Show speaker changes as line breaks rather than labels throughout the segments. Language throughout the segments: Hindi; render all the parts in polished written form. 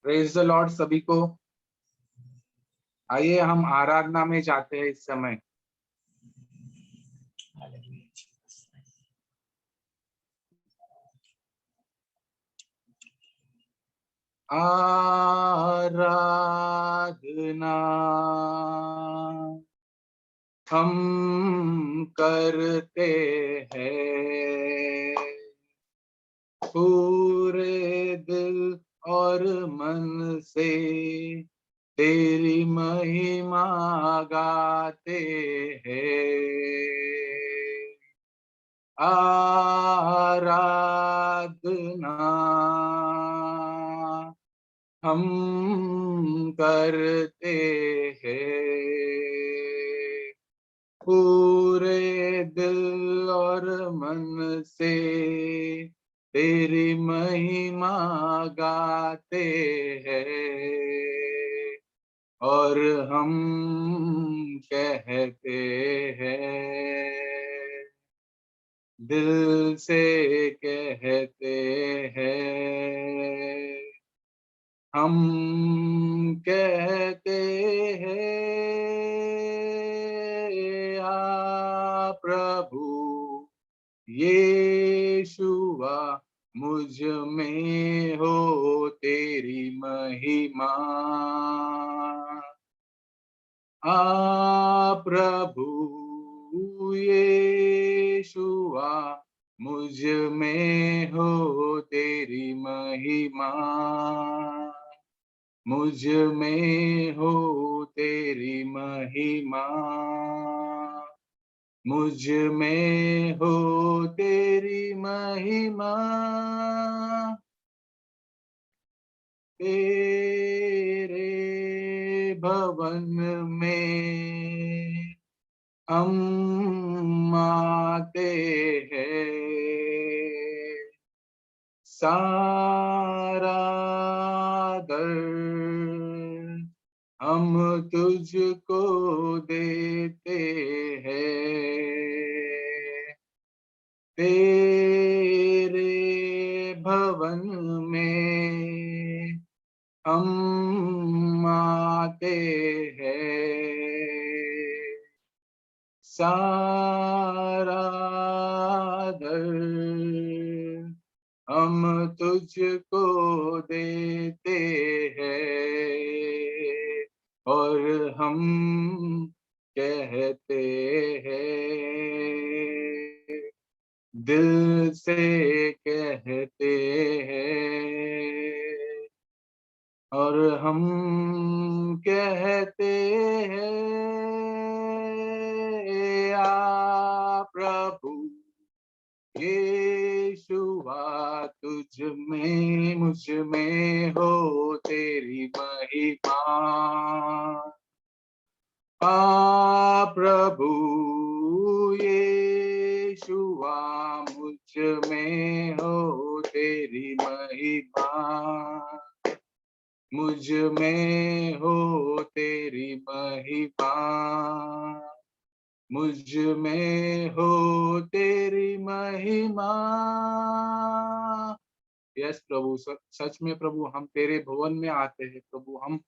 प्रेज द लॉर्ड सभी को। आइए हम आराधना में जाते हैं इस समय। आराधना हम करते हैं पूरे दिल और मन से, तेरी महिमा गाते हैं। आराधना हम करते हैं पूरे दिल और मन से, तेरी महिमा गाते हैं। और हम कहते हैं, दिल से कहते हैं, हम कहते हैं, आ प्रभु यीशुआ मुझ में हो तेरी महिमा। आ प्रभु यीशुआ मुझ में हो तेरी महिमा, मुझ में हो तेरी महिमा, मुझ में हो तेरी महिमा। तेरे भवन में हम आते हैं, सारा दर हम तुझको देते हैं। तेरे भवन में हम आते हैं, सारा दर हम तुझको देते हैं। और हम कहते हैं, दिल से कहते हैं, और हम कहते हैं, आ प्रभु यीशुआ तुझ में मुझ में हो तेरी महिमा। आ प्रभु यीशुआ मुझ में हो तेरी महिमा, मुझ में हो तेरी महिमा, मुझ में हो तेरी महिमा। यस प्रभु, सच में प्रभु हम तेरे भवन में आते हैं प्रभु। हम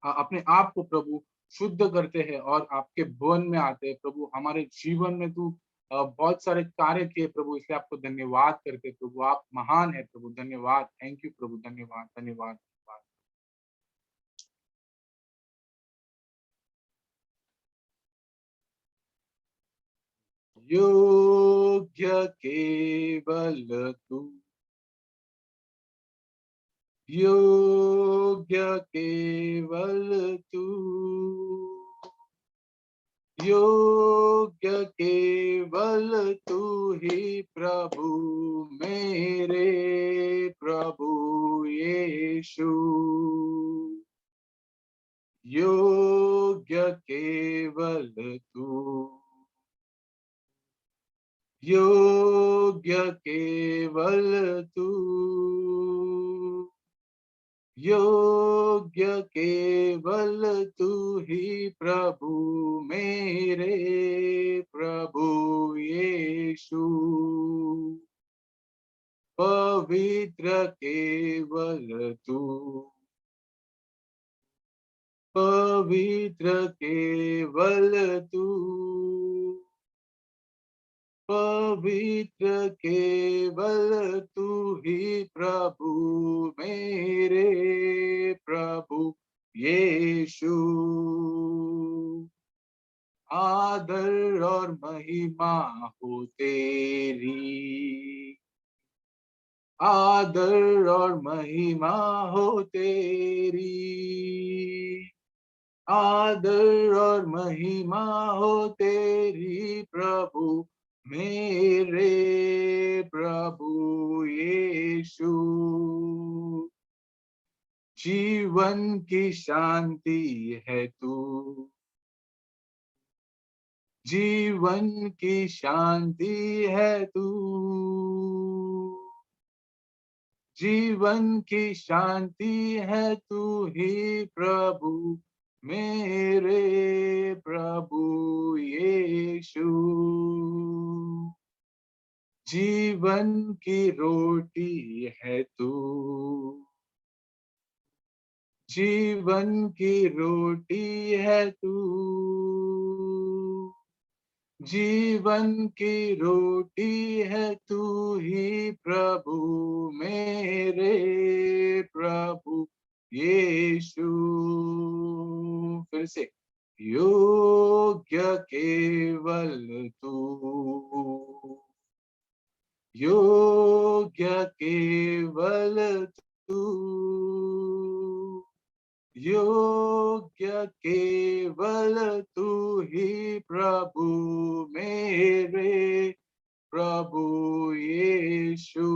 अपने आप को प्रभु शुद्ध करते हैं और आपके भवन में आते हैं प्रभु। हमारे जीवन में तू बहुत सारे कार्य किए प्रभु, इसलिए आपको धन्यवाद करते प्रभु। आप महान है प्रभु, धन्यवाद, थैंक यू प्रभु, धन्यवाद धन्यवाद धन्यवाद। योग्य केवल तू, योग्य केवल तू, योग्य केवल तू ही प्रभु, मेरे प्रभु यीशु। योग्य केवल तू, योग्य केवल तू, योग्य केवल तू ही प्रभु, मेरे प्रभु यीशु। पवित्र पवित्र केवल तू, पवित्र केवल तू, पवित्र केवल तू ही प्रभु, मेरे प्रभु यीशु। आदर और महिमा हो तेरी, आदर और महिमा हो तेरी, आदर और महिमा हो तेरी प्रभु, मेरे प्रभु यीशु। जीवन की शांति है तू, जीवन की शांति है तू, जीवन की शांति है तू ही प्रभु, मेरे प्रभु यीशु। जीवन की रोटी है तू, जीवन की रोटी है तू, जीवन की रोटी है तू ही प्रभु, मेरे प्रभु यीशु। फिर से, योग्य केवल तू, योग्य केवल तू, योग्य केवल तू ही प्रभु, मेरे प्रभु यीशु।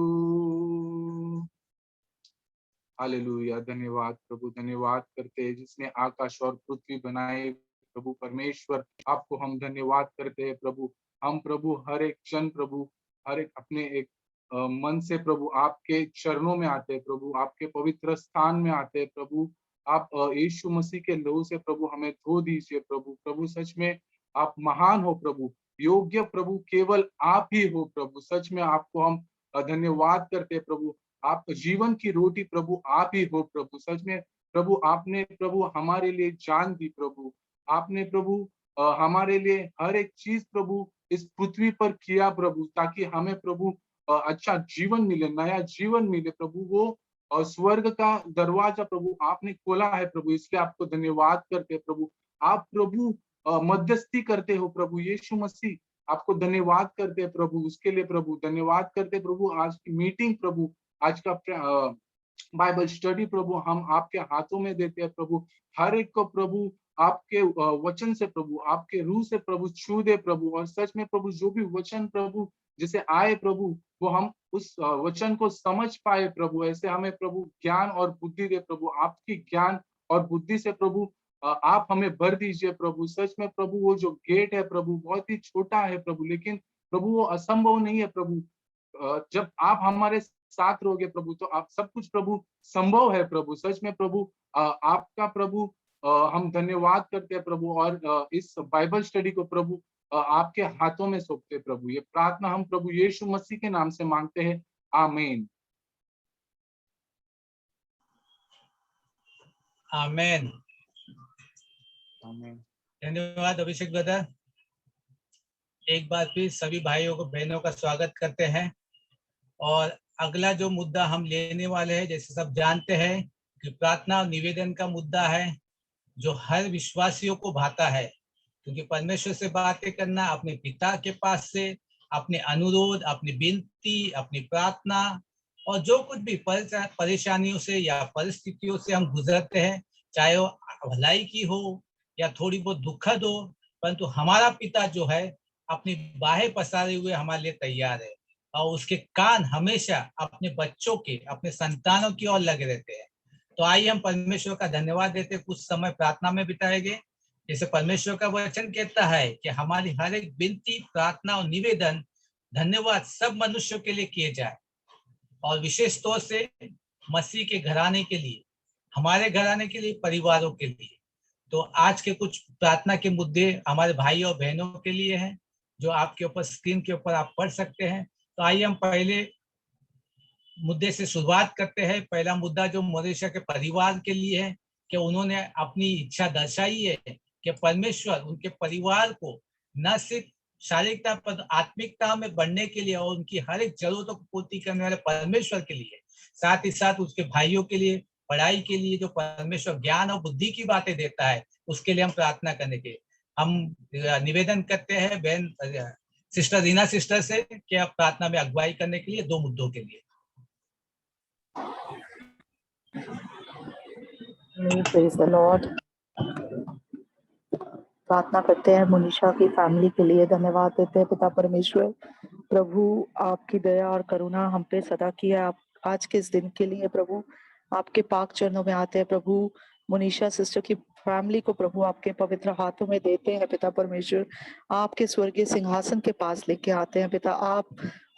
हालेलुया। धन्यवाद प्रभु, धन्यवाद करते हैं जिसने आकाश और पृथ्वी बनाए। प्रभु परमेश्वर, आपको हम धन्यवाद करते हैं प्रभु। हम प्रभु हर एक क्षण प्रभु, हर एक अपने एक मन से प्रभु आपके चरणों में आते हैं प्रभु, आपके पवित्र स्थान में आते हैं प्रभु। आप यीशु मसीह के लहू से प्रभु हमें धो दीजिए प्रभु। प्रभु सच में आप महान हो प्रभु, योग्य प्रभु केवल आप ही हो प्रभु। सच में आपको हम धन्यवाद करते हैं प्रभु। आप जीवन की रोटी प्रभु आप ही हो प्रभु। सच में प्रभु आपने प्रभु हमारे लिए जान दी प्रभु। आपने प्रभु हमारे लिए हर एक चीज प्रभु इस पृथ्वी पर किया प्रभु, ताकि हमें प्रभु अच्छा जीवन मिले, नया जीवन मिले प्रभु। वो और स्वर्ग का दरवाजा प्रभु आपने खोला है प्रभु, इसलिए आपको धन्यवाद करते हैं प्रभु। आप प्रभु मध्यस्थी करते हो प्रभु यीशु मसीह, आपको धन्यवाद करते हैं प्रभु। उसके लिए प्रभु धन्यवाद करते हैं प्रभु। आज की मीटिंग प्रभु, आज का बाइबल स्टडी प्रभु हम आपके हाथों में देते हैं प्रभु। हर एक को प्रभु आपके वचन से प्रभु, आपके रूह से प्रभु छू दे प्रभु। और सच में प्रभु जो भी वचन प्रभु जैसे आए प्रभु, वो हम उस वचन को समझ पाए प्रभु। ऐसे हमें प्रभु ज्ञान और बुद्धि दे प्रभु। आपकी ज्ञान और बुद्धि से प्रभु आप हमें भर दीजिए प्रभु। सच में प्रभु वो जो गेट है प्रभु बहुत ही छोटा है प्रभु, लेकिन प्रभु वो असंभव नहीं है प्रभु। जब आप हमारे साथ रहोगे प्रभु तो आप सब कुछ प्रभु संभव है प्रभु। सच में प्रभु आपका प्रभु हम धन्यवाद करते हैं प्रभु। और इस बाइबल स्टडी को प्रभु आपके हाथों में सौंपते प्रभु। ये प्रार्थना हम प्रभु यीशु मसीह के नाम से मांगते हैं, आमीन।
आमीन।
आमीन।
धन्यवाद अभिषेक ब्रदर। एक बार फिर सभी भाइयों को बहनों का स्वागत करते हैं। और अगला जो मुद्दा हम लेने वाले हैं, जैसे सब जानते हैं कि प्रार्थना और निवेदन का मुद्दा है जो हर विश्वासियों को भाता है, क्योंकि परमेश्वर से बातें करना, अपने पिता के पास से अपने अनुरोध, अपनी विनती, अपनी प्रार्थना और जो कुछ भी परेशानियों से या परिस्थितियों से हम गुजरते हैं, चाहे वो भलाई की हो या थोड़ी बहुत दुखद हो, परंतु हमारा पिता जो है अपनी बाहें पसारे हुए हमारे लिए तैयार है और उसके कान हमेशा अपने बच्चों के, अपने संतानों की ओर लगे रहते हैं। तो आइए हम परमेश्वर का धन्यवाद देते कुछ समय प्रार्थना में बिताएंगे। जैसे परमेश्वर का वचन कहता है कि हमारी हर एक विनती, प्रार्थना और निवेदन, धन्यवाद सब मनुष्यों के लिए किए जाए, और विशेष तौर से मसीह के घराने के लिए, हमारे घराने के लिए, परिवारों के लिए। तो आज के कुछ प्रार्थना के मुद्दे हमारे भाई और बहनों के लिए हैं, जो आपके ऊपर स्क्रीन के ऊपर आप पढ़ सकते हैं। तो आइए हम पहले मुद्दे से शुरुआत करते हैं। पहला मुद्दा जो मोनिशा के परिवार के लिए है कि उन्होंने अपनी इच्छा दर्शाई है कि परमेश्वर उनके परिवार को न सिर्फ शारीरिकता पर आत्मिकता में बढ़ने के लिए और उनकी हर एक जरूरतों को पूर्ति करने वाले परमेश्वर के लिए, साथ ही साथ उसके भाइयों के लिए पढ़ाई के लिए जो परमेश्वर ज्ञान और बुद्धि की बातें देता है, उसके लिए हम प्रार्थना करने के हम निवेदन करते हैं बहन सिस्टर रीना सिस्टर से कि आप प्रार्थना में अगुवाई करने के लिए 2 मुद्दों के लिए।
Praise the Lord. प्रार्थना करते हैं मोनिशा की फैमिली के लिए। धन्यवाद देते हैं पिता परमेश्वर, प्रभु आपकी दया और करुणा हम पे सदा की है। आप आज के इस दिन के लिए प्रभु आपके पाक चरणों में आते हैं। प्रभु मोनिशा सिस्टर की फैमिली को प्रभु आपके पवित्र हाथों में देते हैं। पिता परमेश्वर आपके स्वर्गीय सिंहासन के पास लेके आते हैं। पिता आप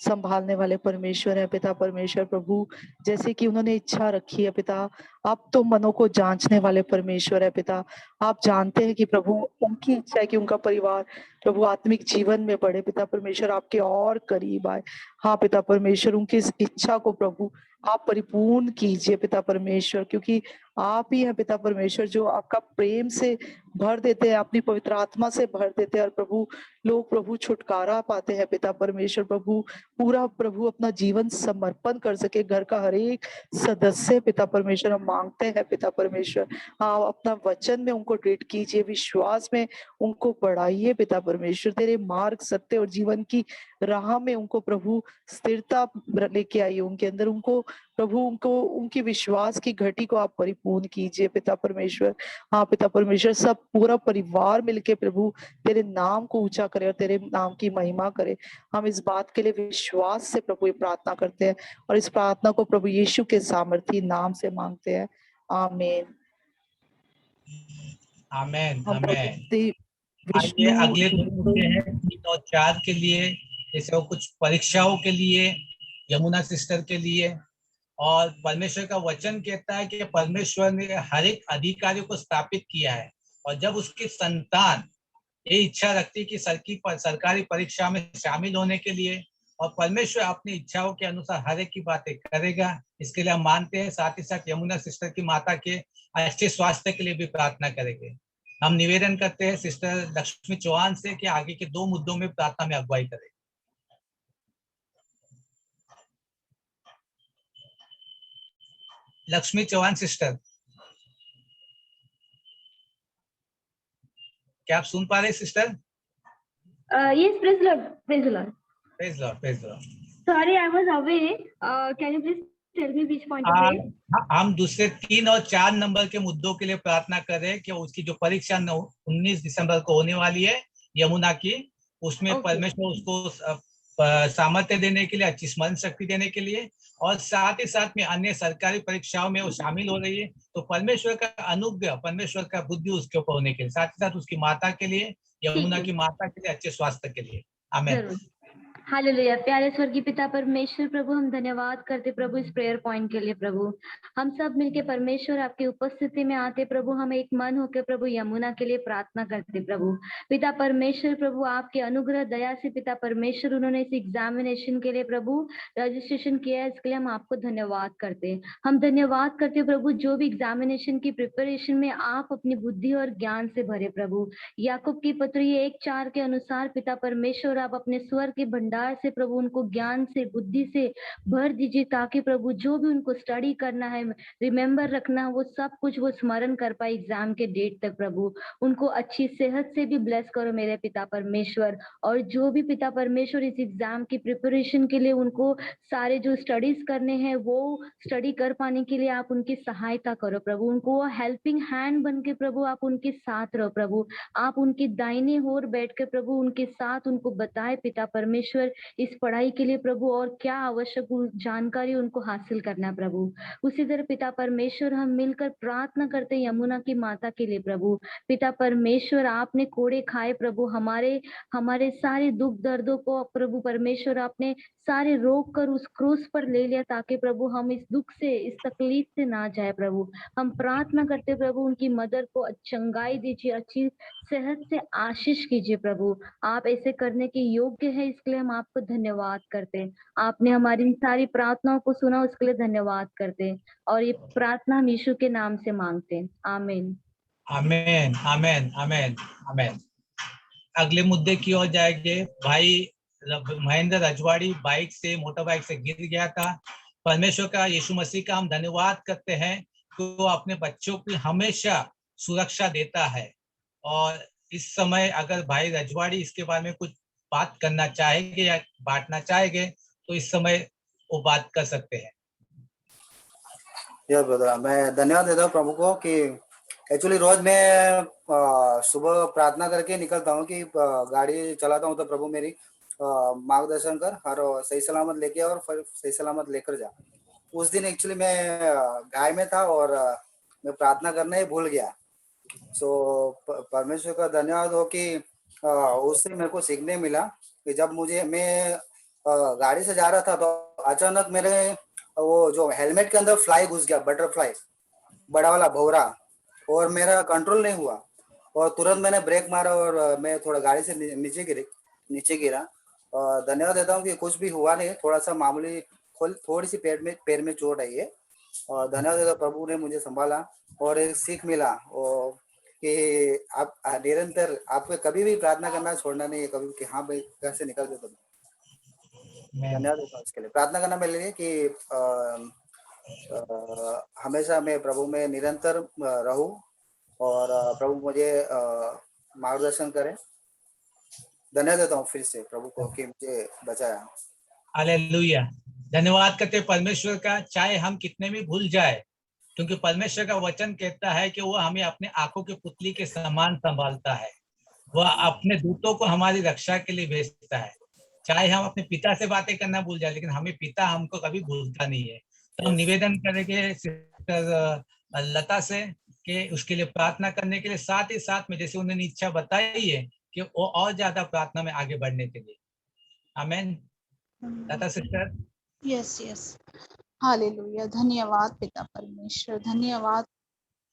संभालने वाले परमेश्वर है। पिता परमेश्वर प्रभु जैसे कि उन्होंने इच्छा रखी है पिता, आप तो मनों को जांचने वाले परमेश्वर है। पिता आप जानते हैं कि प्रभु उनकी इच्छा है कि उनका परिवार प्रभु आत्मिक जीवन में बढ़े। पिता परमेश्वर आपके और करीब आए। हाँ पिता परमेश्वर उनकी इस इच्छा को प्रभु आप परिपूर्ण कीजिए पिता परमेश्वर, क्योंकि आप ही हैं पिता परमेश्वर जो आपका प्रेम से भर देते हैं, अपनी पवित्र आत्मा से भर देते हैं और प्रभु लोग प्रभु छुटकारा पाते हैं। पिता परमेश्वर प्रभु पूरा प्रभु अपना जीवन समर्पण कर सके। घर का हर एक सदस्य पिता परमेश्वर हम मांगते हैं पिता परमेश्वर आप अपना वचन में उनको ट्रीट कीजिए, विश्वास में उनको बढ़ाइए पिता परमेश्वर। तेरे मार्ग सत्य और जीवन की राह में उनको प्रभु स्थिरता लेके आइए उनके अंदर। उनको प्रभु उनको उनकी विश्वास की घटी को आप परिपूर्ण कीजिए पिता परमेश्वर। हाँ पिता परमेश्वर सब पूरा परिवार मिलके प्रभु तेरे नाम को ऊंचा करे और तेरे नाम की महिमा करे। हम इस बात के लिए विश्वास से प्रभु ये प्रार्थना करते हैं और इस प्रार्थना को प्रभु यीशु के सामर्थी नाम से मांगते हैं। आमीन
आमेन
हम
आमेन।
विष्णु
आइए अगले 2 मुद्दे हैं 3 और 4 के लिए, जैसे वो कुछ परीक्षाओं के लिए, यमुना सिस्टर के लिए। और परमेश्वर का वचन कहता है कि परमेश्वर ने हर एक अधिकारी को स्थापित किया है और जब उसकी संतान ये इच्छा रखती कि सरकारी परीक्षा में शामिल होने के लिए, और परमेश्वर अपनी इच्छाओं के अनुसार हर एक की बातें करेगा, इसके लिए हम मानते हैं। साथ ही साथ यमुना सिस्टर की माता के अच्छे स्वास्थ्य के लिए भी प्रार्थना करेंगे। हम निवेदन करते हैं सिस्टर लक्ष्मी चौहान से कि आगे के 2 मुद्दों में प्रार्थना में अगुवाई करें। लक्ष्मी चौहान सिस्टर, क्या आप सुन पा रहे sister?
Yes, praise the Lord, praise the Lord.
Praise Lord, praise Lord.
Sorry, I was away. Can you please tell me which point to pray?
हम दूसरे 3 और 4 नंबर के मुद्दों के लिए प्रार्थना कर रहे हैं कि उसकी जो परीक्षा 19 दिसंबर को होने वाली है यमुना की, उसमें
Okay.
परमेश्वर उसको सामर्थ्य देने के लिए, अच्छी स्मरण शक्ति देने के लिए, और साथ ही साथ में अन्य सरकारी परीक्षाओं में वो शामिल हो रही है, तो परमेश्वर का अनुग्रह, परमेश्वर का बुद्धि उसके ऊपर होने के लिए, साथ ही साथ उसकी माता के लिए, यमुना की माता के लिए अच्छे स्वास्थ्य के लिए। आमीन।
जरूर। हालेलुया। प्यारे स्वर्गीय पिता परमेश्वर प्रभु हम धन्यवाद करते प्रभु इस प्रेयर पॉइंट के लिए। प्रभु हम सब मिलके परमेश्वर आपकी उपस्थिति में आते प्रभु, हम एक मन होकर प्रभु यमुना के लिए प्रार्थना करते प्रभु। पिता परमेश्वर प्रभु आपके अनुग्रह दया से पिता परमेश्वर उन्होंने इस एग्जामिनेशन के लिए प्रभु रजिस्ट्रेशन किया है, इसके लिए हम आपको धन्यवाद करते। हम धन्यवाद करते प्रभु जो भी एग्जामिनेशन की प्रिपरेशन में आप अपनी बुद्धि और ज्ञान से भरे प्रभु। याकूब की पत्री 1:4 के अनुसार पिता परमेश्वर आप अपने स्वर के भंडार से प्रभु उनको ज्ञान से बुद्धि से भर दीजिए, ताकि प्रभु जो भी उनको स्टडी करना है, रिमेम्बर रखना, वो सब कुछ वो स्मरण कर पाए एग्जाम के डेट तक। प्रभु उनको अच्छी सेहत से भी ब्लेस करो मेरे पिता परमेश्वर। और जो भी पिता परमेश्वर इस एग्जाम की प्रिपरेशन के लिए उनको सारे जो स्टडीज करने हैं वो स्टडी कर पाने के लिए आप उनकी सहायता करो प्रभु। उनको हेल्पिंग हैंड बन के प्रभु आप उनके साथ रहो प्रभु। आप उनकी दाहिने ओर बैठ के प्रभु उनके साथ उनको बताए पिता परमेश्वर इस पढ़ाई के लिए प्रभु और क्या आवश्यक जानकारी उनको हासिल करना प्रभु। उसी तरह पिता परमेश्वर हम मिलकर प्रार्थना करते यमुना की माता के लिए प्रभु। पिता परमेश्वर आपने कोड़े खाए प्रभु, हमारे सारे दुख दर्दों को प्रभु परमेश्वर आपने सारे रोक कर उस क्रूस पर ले लिया, ताकि प्रभु हम इस दुख से इस तकलीफ से ना जाए प्रभु। हम प्रार्थना करते प्रभु उनकी मदर को चंगाई दीजिए, अच्छी सेहत से आशीष कीजिए प्रभु। आप ऐसे करने के योग्य है, इसके लिए हम आपको धन्यवाद करते हैं। आपने हमारी सारी प्रार्थनाओं को सुना, उसके लिए धन्यवाद करते हैं। और ये प्रार्थना हम यीशु के नाम से मांगते हैं, आमीन।
आमेन, आमेन, आमेन, आमेन। अगले मुद्दे की ओर जाएंगे। भाई महेंद्र रजवाड़ी बाइक से, मोटर बाइक से गिर गया था। परमेश्वर का, यीशु मसीह का हम धन्यवाद करते हैं कि वो अपने बच्चों की हमेशा सुरक्षा देता है। और इस समय अगर भाई रजवाड़ी इसके बारे में कुछ बात करना चाहेंगे या बांटना चाहेंगे तो इस समय वो बात कर सकते हैं।
ब्रदर, मैं धन्यवाद देता हूँ प्रभु को कि एक्चुअली रोज मैं सुबह प्रार्थना करके निकलता हूँ कि गाड़ी चलाता हूँ तो प्रभु मेरी मार्गदर्शन कर और सही सलामत लेके और फिर सही सलामत लेकर जा। उस दिन एक्चुअली मैं गाय में था और मैं प्रार्थना करना ही भूल गया। सो परमेश्वर का धन्यवाद हो कि उससे मेरे को सीखने मिला कि जब मैं गाड़ी से जा रहा था तो अचानक मेरे वो जो हेलमेट के अंदर फ्लाई घुस गया, बटरफ्लाई, बड़ा वाला भौरा, और मेरा कंट्रोल नहीं हुआ और तुरंत मैंने ब्रेक मारा और मैं थोड़ा गाड़ी से नीचे गिरा। धन्यवाद देता हूँ कि कुछ भी हुआ नहीं, थोड़ा सा मामूली थोड़ी सी पैर में चोट आई है। और धन्यवाद देता प्रभु ने मुझे संभाला और एक सीख मिला और कि आप निरंतर आपको कभी भी प्रार्थना करना छोड़ना नहीं है, कभी कि हाँ भाई घर से निकल गए। धन्यवाद देता हूँ इसके लिए। प्रार्थना करना मेरे लिए कि हमेशा मैं प्रभु में निरंतर रहूं और प्रभु मुझे मार्गदर्शन करे। धन्यवाद देता हूँ फिर से प्रभु को कि मुझे बचाया।
हालेलुया। धन्यवाद करते परमेश्वर का, चाहे हम कितने भी भूल जाए, क्योंकि परमेश्वर का वचन कहता है कि वो हमें अपने आंखों की पुतली के समान संभालता है। वह अपने दूतों को हमारी रक्षा के लिए भेजता है। चाहे हम अपने पिता से बातें करना भूल जाए, लेकिन हमें पिता हमको कभी भूलता नहीं है। तो हम निवेदन करेंगे सिस्टर लता से कि उसके लिए प्रार्थना करने के लिए, साथ ही साथ में जैसे उन्होंने इच्छा बताई है कि वो और ज्यादा प्रार्थना में आगे बढ़ने के लिए। आमेन। लता सिस्टर।
Yes, hallelujah. धन्यवाद पिता परमेश्वर, धन्यवाद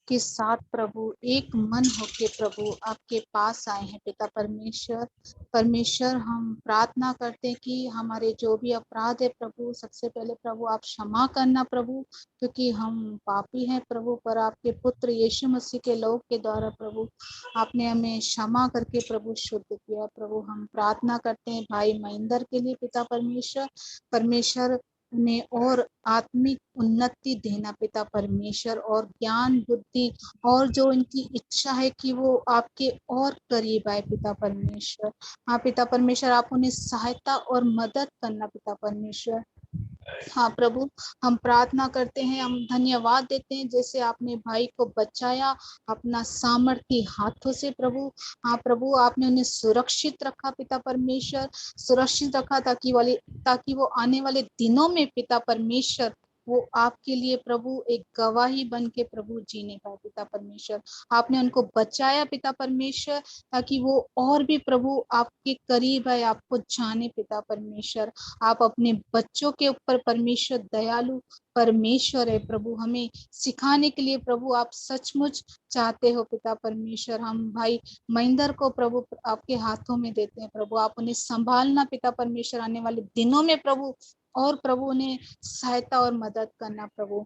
के साथ प्रभु एक मन होके प्रभु आपके पास आए हैं पिता परमेश्वर हम प्रार्थना करते हैं कि हमारे जो भी अपराध है प्रभु, सबसे पहले प्रभु आप क्षमा करना प्रभु, क्योंकि हम पापी हैं प्रभु, पर आपके पुत्र यीशु मसीह के लहू के द्वारा प्रभु आपने हमें क्षमा करके प्रभु शुद्ध किया प्रभु। हम प्रार्थना करते हैं भाई महेंद्र के लिए पिता परमेश्वर उन्हें और आत्मिक उन्नति देना पिता परमेश्वर, और ज्ञान बुद्धि और जो इनकी इच्छा है कि वो आपके और करीब आए पिता परमेश्वर। हाँ पिता परमेश्वर, आप उन्हें सहायता और मदद करना पिता परमेश्वर। हाँ प्रभु, हम प्रार्थना करते हैं, हम धन्यवाद देते हैं जैसे आपने भाई को बचाया अपना सामर्थ्य हाथों से प्रभु। हाँ प्रभु, आपने उन्हें सुरक्षित रखा पिता परमेश्वर, सुरक्षित रखा ताकि वो आने वाले दिनों में पिता परमेश्वर वो आपके लिए प्रभु एक गवाही बन के प्रभु जीने पाए पिता परमेश्वर। आपने उनको बचाया पिता परमेश्वर ताकि वो और भी प्रभु आपके करीब है, आपको जाने पिता परमेश्वर। आप अपने बच्चों के ऊपर परमेश्वर दयालु परमेश्वर है प्रभु, हमें सिखाने के लिए प्रभु आप सचमुच चाहते हो पिता परमेश्वर। हम भाई महेंद्र को प्रभु आपके हाथों में देते हैं प्रभु, आप उन्हें संभालना पिता परमेश्वर, आने वाले दिनों में प्रभु, और प्रभु उन्हें सहायता और मदद करना प्रभु,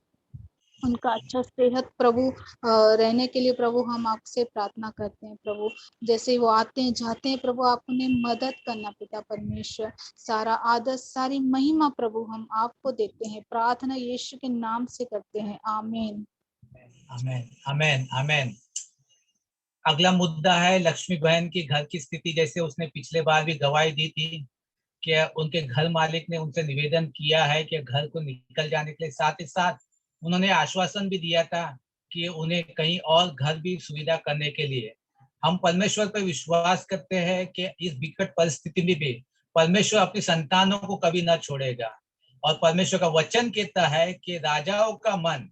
उनका अच्छा सेहत प्रभु रहने के लिए प्रभु हम आपसे प्रार्थना करते हैं प्रभु। जैसे वो आते हैं जाते हैं प्रभु, आप उन्हें मदद करना पिता परमेश्वर। सारा आदर सारी महिमा प्रभु हम आपको देते हैं, प्रार्थना यीशु के नाम से करते हैं, आमीन
आमेन, आमेन, आमेन। अगला मुद्दा है लक्ष्मी बहन की घर की स्थिति। जैसे उसने पिछले बार भी गवाही दी थी कि उनके घर मालिक ने उनसे निवेदन किया है कि घर को निकल जाने के लिए, साथ ही साथ उन्होंने आश्वासन भी दिया था कि उन्हें कहीं और घर भी सुविधा करने के लिए। हम परमेश्वर पर विश्वास करते हैं कि इस विकट परिस्थिति में भी परमेश्वर अपनी संतानों को कभी न छोड़ेगा। और परमेश्वर का वचन कहता है कि राजाओं का मन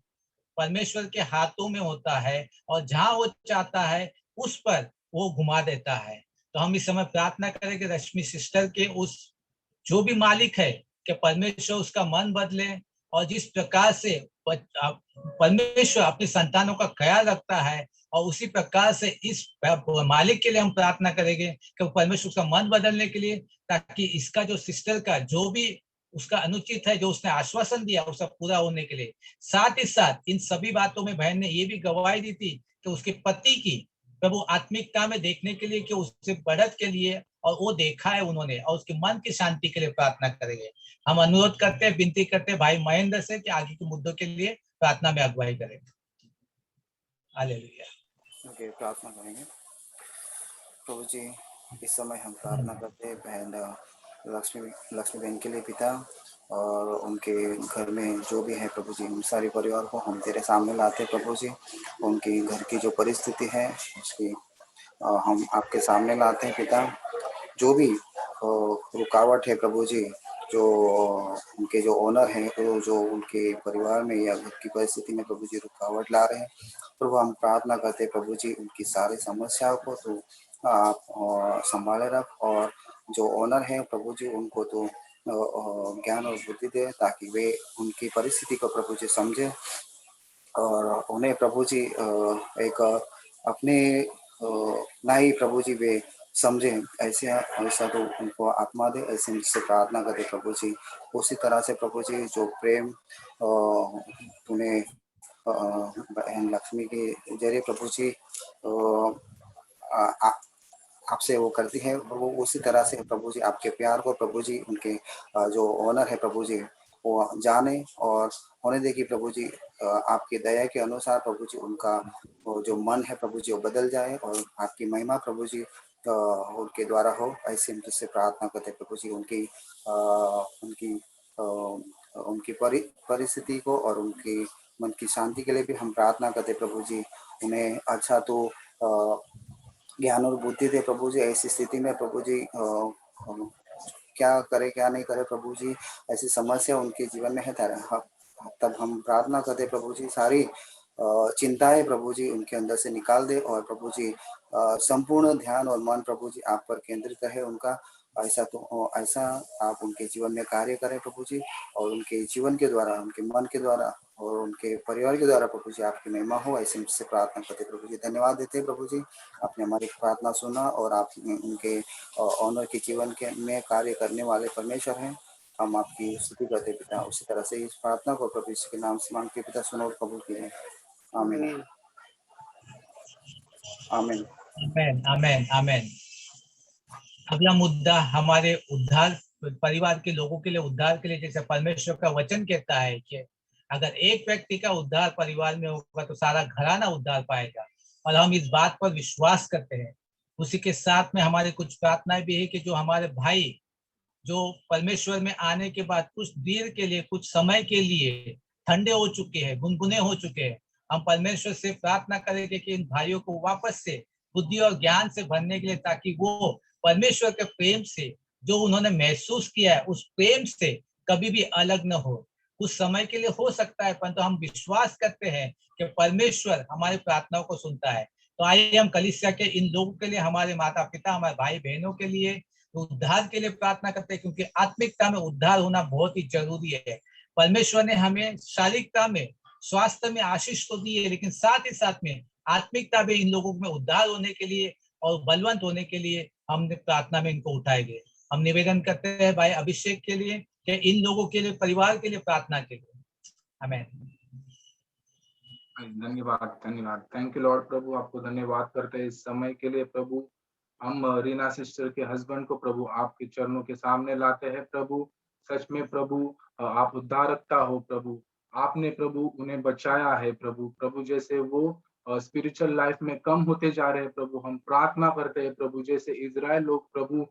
परमेश्वर के हाथों में होता है और जहां वो चाहता है उस पर वो घुमा देता है। तो हम इस समय प्रार्थना करें कि रश्मि सिस्टर के उस जो भी मालिक है कि परमेश्वर उसका मन बदले, और जिस प्रकार से परमेश्वर अपने संतानों का ख्याल रखता है और उसी प्रकार से इस मालिक के लिए हम प्रार्थना करेंगे कि परमेश्वर का मन बदलने के लिए, ताकि इसका जो सिस्टर का जो भी उसका अनुचित है, जो उसने आश्वासन दिया उसका पूरा होने के लिए। साथ ही साथ इन सभी बातों में बहन ने ये भी गवाही दी थी कि उसके पति की प्रभु आत्मिकता में देखने के लिए, कि उससे बढ़त के लिए, और वो देखा है उन्होंने, और उसके मन की शांति के लिए प्रार्थना करेंगे। हम अनुरोध करते हैं, विनती करते हैं भाई महेंद्र से कि आगे के मुद्दों के लिए प्रार्थना में अगुवाई करें। हालेलुया।
ओके, प्रार्थना करेंगे। प्रभु जी, इस समय हम प्रार्थना करते हैं बहन लक्ष्मी बहन के लिए पिता, और उनके घर में जो भी है प्रभु जी, उन सारे परिवार को हम तेरे सामने लाते हैं प्रभु जी। उनकी घर की जो परिस्थिति है उसकी हम आपके सामने लाते हैं पिता। जो भी रुकावट है प्रभु जी, जो उनके जो ओनर हैं, जो उनके परिवार में या घर की परिस्थिति में प्रभु जी रुकावट ला रहे हैं, प्रभु हम प्रार्थना करते हैं प्रभु जी, उनकी सारी समस्याओं को तो आप संभाले रख, और जो ओनर है प्रभु जी उनको तो ज्ञान और बुद्धि दे, ताकि वे उनकी परिस्थिति को प्रभु जी समझे, और उन्हें प्रभु जी एक अपने ना ही प्रभु जी वे समझे, ऐसा तो उनको आत्मा दे, ऐसे मुझसे प्रार्थना करते प्रभु जी। उसी तरह से प्रभु जी जो प्रेम तूने बहन लक्ष्मी के जरिए प्रभु जी आपसे वो करती है, वो उसी तरह से प्रभु जी आपके प्यार को प्रभु जी उनके जो ओनर है प्रभु जी वो जाने और होने देगी प्रभु जी। आपकी दया के अनुसार प्रभु जी उनका वो जो मन है प्रभु जी वो बदल जाए, और आपकी महिमा प्रभु जी उनके द्वारा हो, ऐसे हम तुझसे प्रार्थना करते प्रभु जी। उनकी परिस्थिति को और उनकी मन की शांति के लिए भी हम प्रार्थना करते प्रभु जी। उन्हें अच्छा तो ज्ञान और बुद्धि दे प्रभु जी। ऐसी स्थिति में प्रभु जी क्या करे क्या नहीं करे प्रभु जी, ऐसी समस्या उनके जीवन में है तब हम प्रार्थना करते प्रभु जी, सारी चिंताएं प्रभु जी उनके अंदर से निकाल दे, और प्रभु जी संपूर्ण ध्यान और मन प्रभु जी आप पर केंद्रित रहे उनका। ऐसा आप उनके जीवन में कार्य करें प्रभु जी, और उनके जीवन के द्वारा, उनके मन के द्वारा और उनके परिवार के द्वारा प्रभु जी आपकी महिमा हो, ऐसे मुझसे प्रार्थना करते प्रभु जी। धन्यवाद देते हैं प्रभु जी, आपने हमारी प्रार्थना सुना और आप उनके ऑनर के जीवन के में कार्य करने वाले परमेश्वर हैं। हम आपकी स्तुति करते पिता, उसी तरह से इस प्रार्थना को प्रभु यीशु के नाम से मांगते पिता, सुनो और कबूल कीजिए। आमीन आमीन
आमेन आमेन आमेन। अगला मुद्दा हमारे उद्धार परिवार के लोगों के लिए, उद्धार के लिए, जैसे परमेश्वर का वचन कहता है कि अगर एक व्यक्ति का उद्धार परिवार में होगा तो सारा घराना उद्धार पाएगा, और हम इस बात पर विश्वास करते हैं। उसी के साथ में हमारे कुछ प्रार्थनाएं भी है कि जो हमारे भाई जो परमेश्वर में आने के बाद कुछ देर के लिए, कुछ समय के लिए ठंडे हो चुके हैं, गुनगुने हो चुके हैं, हम परमेश्वर से प्रार्थना करेंगे कि इन भाइयों को वापस से बुद्धि और ज्ञान से भरने के लिए, ताकि वो परमेश्वर के प्रेम से जो उन्होंने महसूस किया है उस प्रेम से कभी भी अलग न हो। कुछ समय के लिए हो सकता है, परंतु हम विश्वास करते हैं कि परमेश्वर हमारी प्रार्थनाओं को सुनता है। तो आइए हम कलीसिया के इन लोगों के लिए, हमारे माता पिता, हमारे भाई बहनों के लिए उद्धार के लिए प्रार्थना करते हैं, क्योंकि आत्मिकता में उद्धार होना बहुत ही जरूरी है। परमेश्वर ने हमें शारीरिकता में, स्वास्थ्य में आशीष तो दी है, लेकिन साथ ही साथ में आत्मिकता में इन लोगों में उद्धार होने के लिए और बलवंत होने के लिए हमने प्रार्थना में इनको उठाएंगे। हम निवेदन करते हैं भाई अभिषेक के लिए कि इन लोगों के लिए, परिवार के लिए प्रार्थना के लिए। आमीन।
धन्यवाद धन्यवाद, थैंक यू लॉर्ड प्रभु, आपको धन्यवाद करते हैं इस समय के लिए प्रभु। हम रीना सिस्टर के हस्बैंड को प्रभु आपके चरणों के सामने लाते हैं प्रभु। सच में प्रभु आप उद्धारकता हो प्रभु, आपने प्रभु उन्हें बचाया है प्रभु। प्रभु जैसे वो स्पिरिचुअल लाइफ में कम होते जा रहे हैं प्रभु, हम प्रार्थना करते हैं प्रभु, जैसे इजराइल लोग प्रभु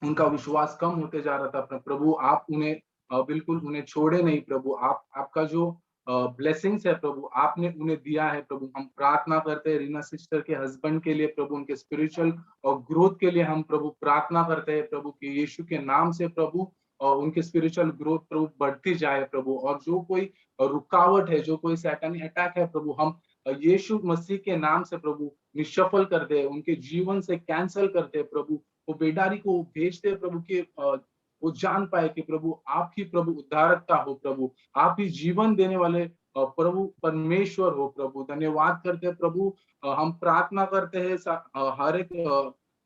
उनका विश्वास कम होते जा रहा था प्रभु, आप उन्हें बिल्कुल उन्हें छोड़े नहीं प्रभु। आपका जो ब्लेसिंग्स है प्रभु आपने उन्हें दिया है प्रभु। हम प्रार्थना करते हैं रीना सिस्टर के हस्बैंड के लिए प्रभु, उनके स्पिरिचुअल और ग्रोथ के लिए हम प्रभु प्रार्थना करते हैं प्रभु कि यीशु के नाम से प्रभु और उनके स्पिरिचुअल ग्रोथ प्रभु बढ़ती जाए प्रभु। और जो कोई रुकावट है, जो कोई सैतानी अटैक है प्रभु, हम यीशु मसीह के नाम से प्रभु निष्फल कर दे, उनके जीवन से कैंसल करते प्रभु। वो बेडारी को भेजते प्रभु के वो जान पाए कि प्रभु आप ही प्रभु उद्धारकता हो, प्रभु आप ही जीवन देने वाले प्रभु परमेश्वर हो। प्रभु धन्यवाद करते हैं प्रभु। हम प्रार्थना करते हैं हर एक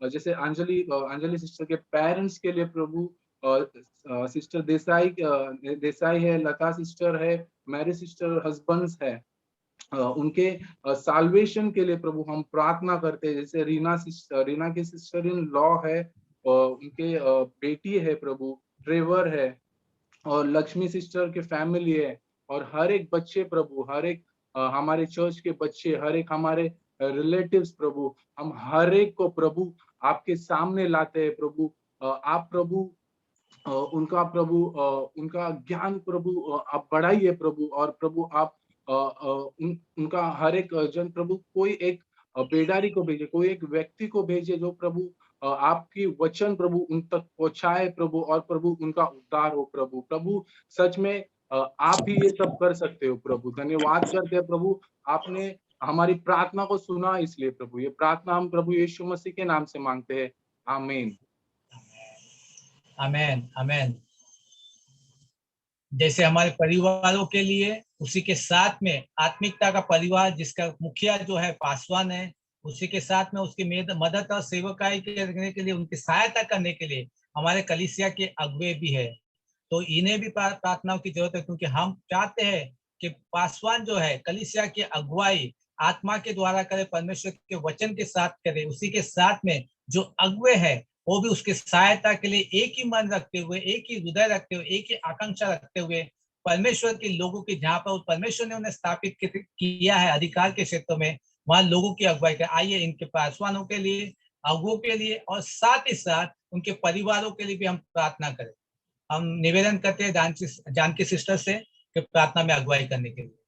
जैसे अंजलि सिस्टर के पेरेंट्स के लिए प्रभु, सिस्टर देसाई है, लता सिस्टर है, मैरी सिस्टर हस्बैंड्स है, उनके साल्वेशन के लिए प्रभु हम प्रार्थना करते हैं। जैसे रीना की सिस्टर इन लॉ है, उनके बेटी है प्रभु, ट्रेवर है, और लक्ष्मी सिस्टर के फैमिली है, और हर एक बच्चे प्रभु, हर एक हमारे चर्च के बच्चे, हर एक हमारे रिलेटिव्स प्रभु, हम हर एक को प्रभु आपके सामने लाते हैं प्रभु। आप प्रभु उनका ज्ञान प्रभु आप बढ़ाइए प्रभु, और प्रभु आप उनका हर एक जन प्रभु, कोई एक बेडारी को भेजे, कोई एक व्यक्ति को भेजे जो प्रभु आपकी वचन प्रभु उन तक पहुंचाए प्रभु, और प्रभु उनका उद्धार हो प्रभु। प्रभु सच में आप ही ये सब कर सकते हो प्रभु। धन्यवाद करते हैं प्रभु, आपने हमारी प्रार्थना को सुना, इसलिए प्रभु ये प्रार्थना हम प्रभु यीशु मसीह के नाम से मांगते हैं, आमीन।
आमेन आमेन। जैसे हमारे परिवारों के लिए, उसी के साथ में आत्मिकता का परिवार जिसका मुखिया जो है पासवान है, उसी के साथ में उसकी मदद और सेवकाई करने के लिए, उनकी सहायता करने के लिए हमारे कलीसिया के अगुवे भी है। तो इन्हें भी प्रार्थनाओं की जरूरत है, क्योंकि हम चाहते हैं कि पासवान जो है कलीसिया की अगुवाई आत्मा के द्वारा करे, परमेश्वर के वचन के साथ करे। उसी के साथ में जो अगुवे है वो भी उसकी सहायता के लिए एक ही मन रखते हुए, एक ही हृदय रखते हुए, एक ही आकांक्षा रखते हुए परमेश्वर के लोगों की, जहाँ पर परमेश्वर ने उन्हें स्थापित किया है अधिकार के क्षेत्र में, वहां लोगों की अगुवाई कर। आइए इनके पासवानों के लिए, अगुवों के लिए, और साथ ही साथ उनके परिवारों के लिए भी हम प्रार्थना करें। हम निवेदन करते हैं जानकी सिस्टर से कि प्रार्थना में अगुवाई करने के लिए।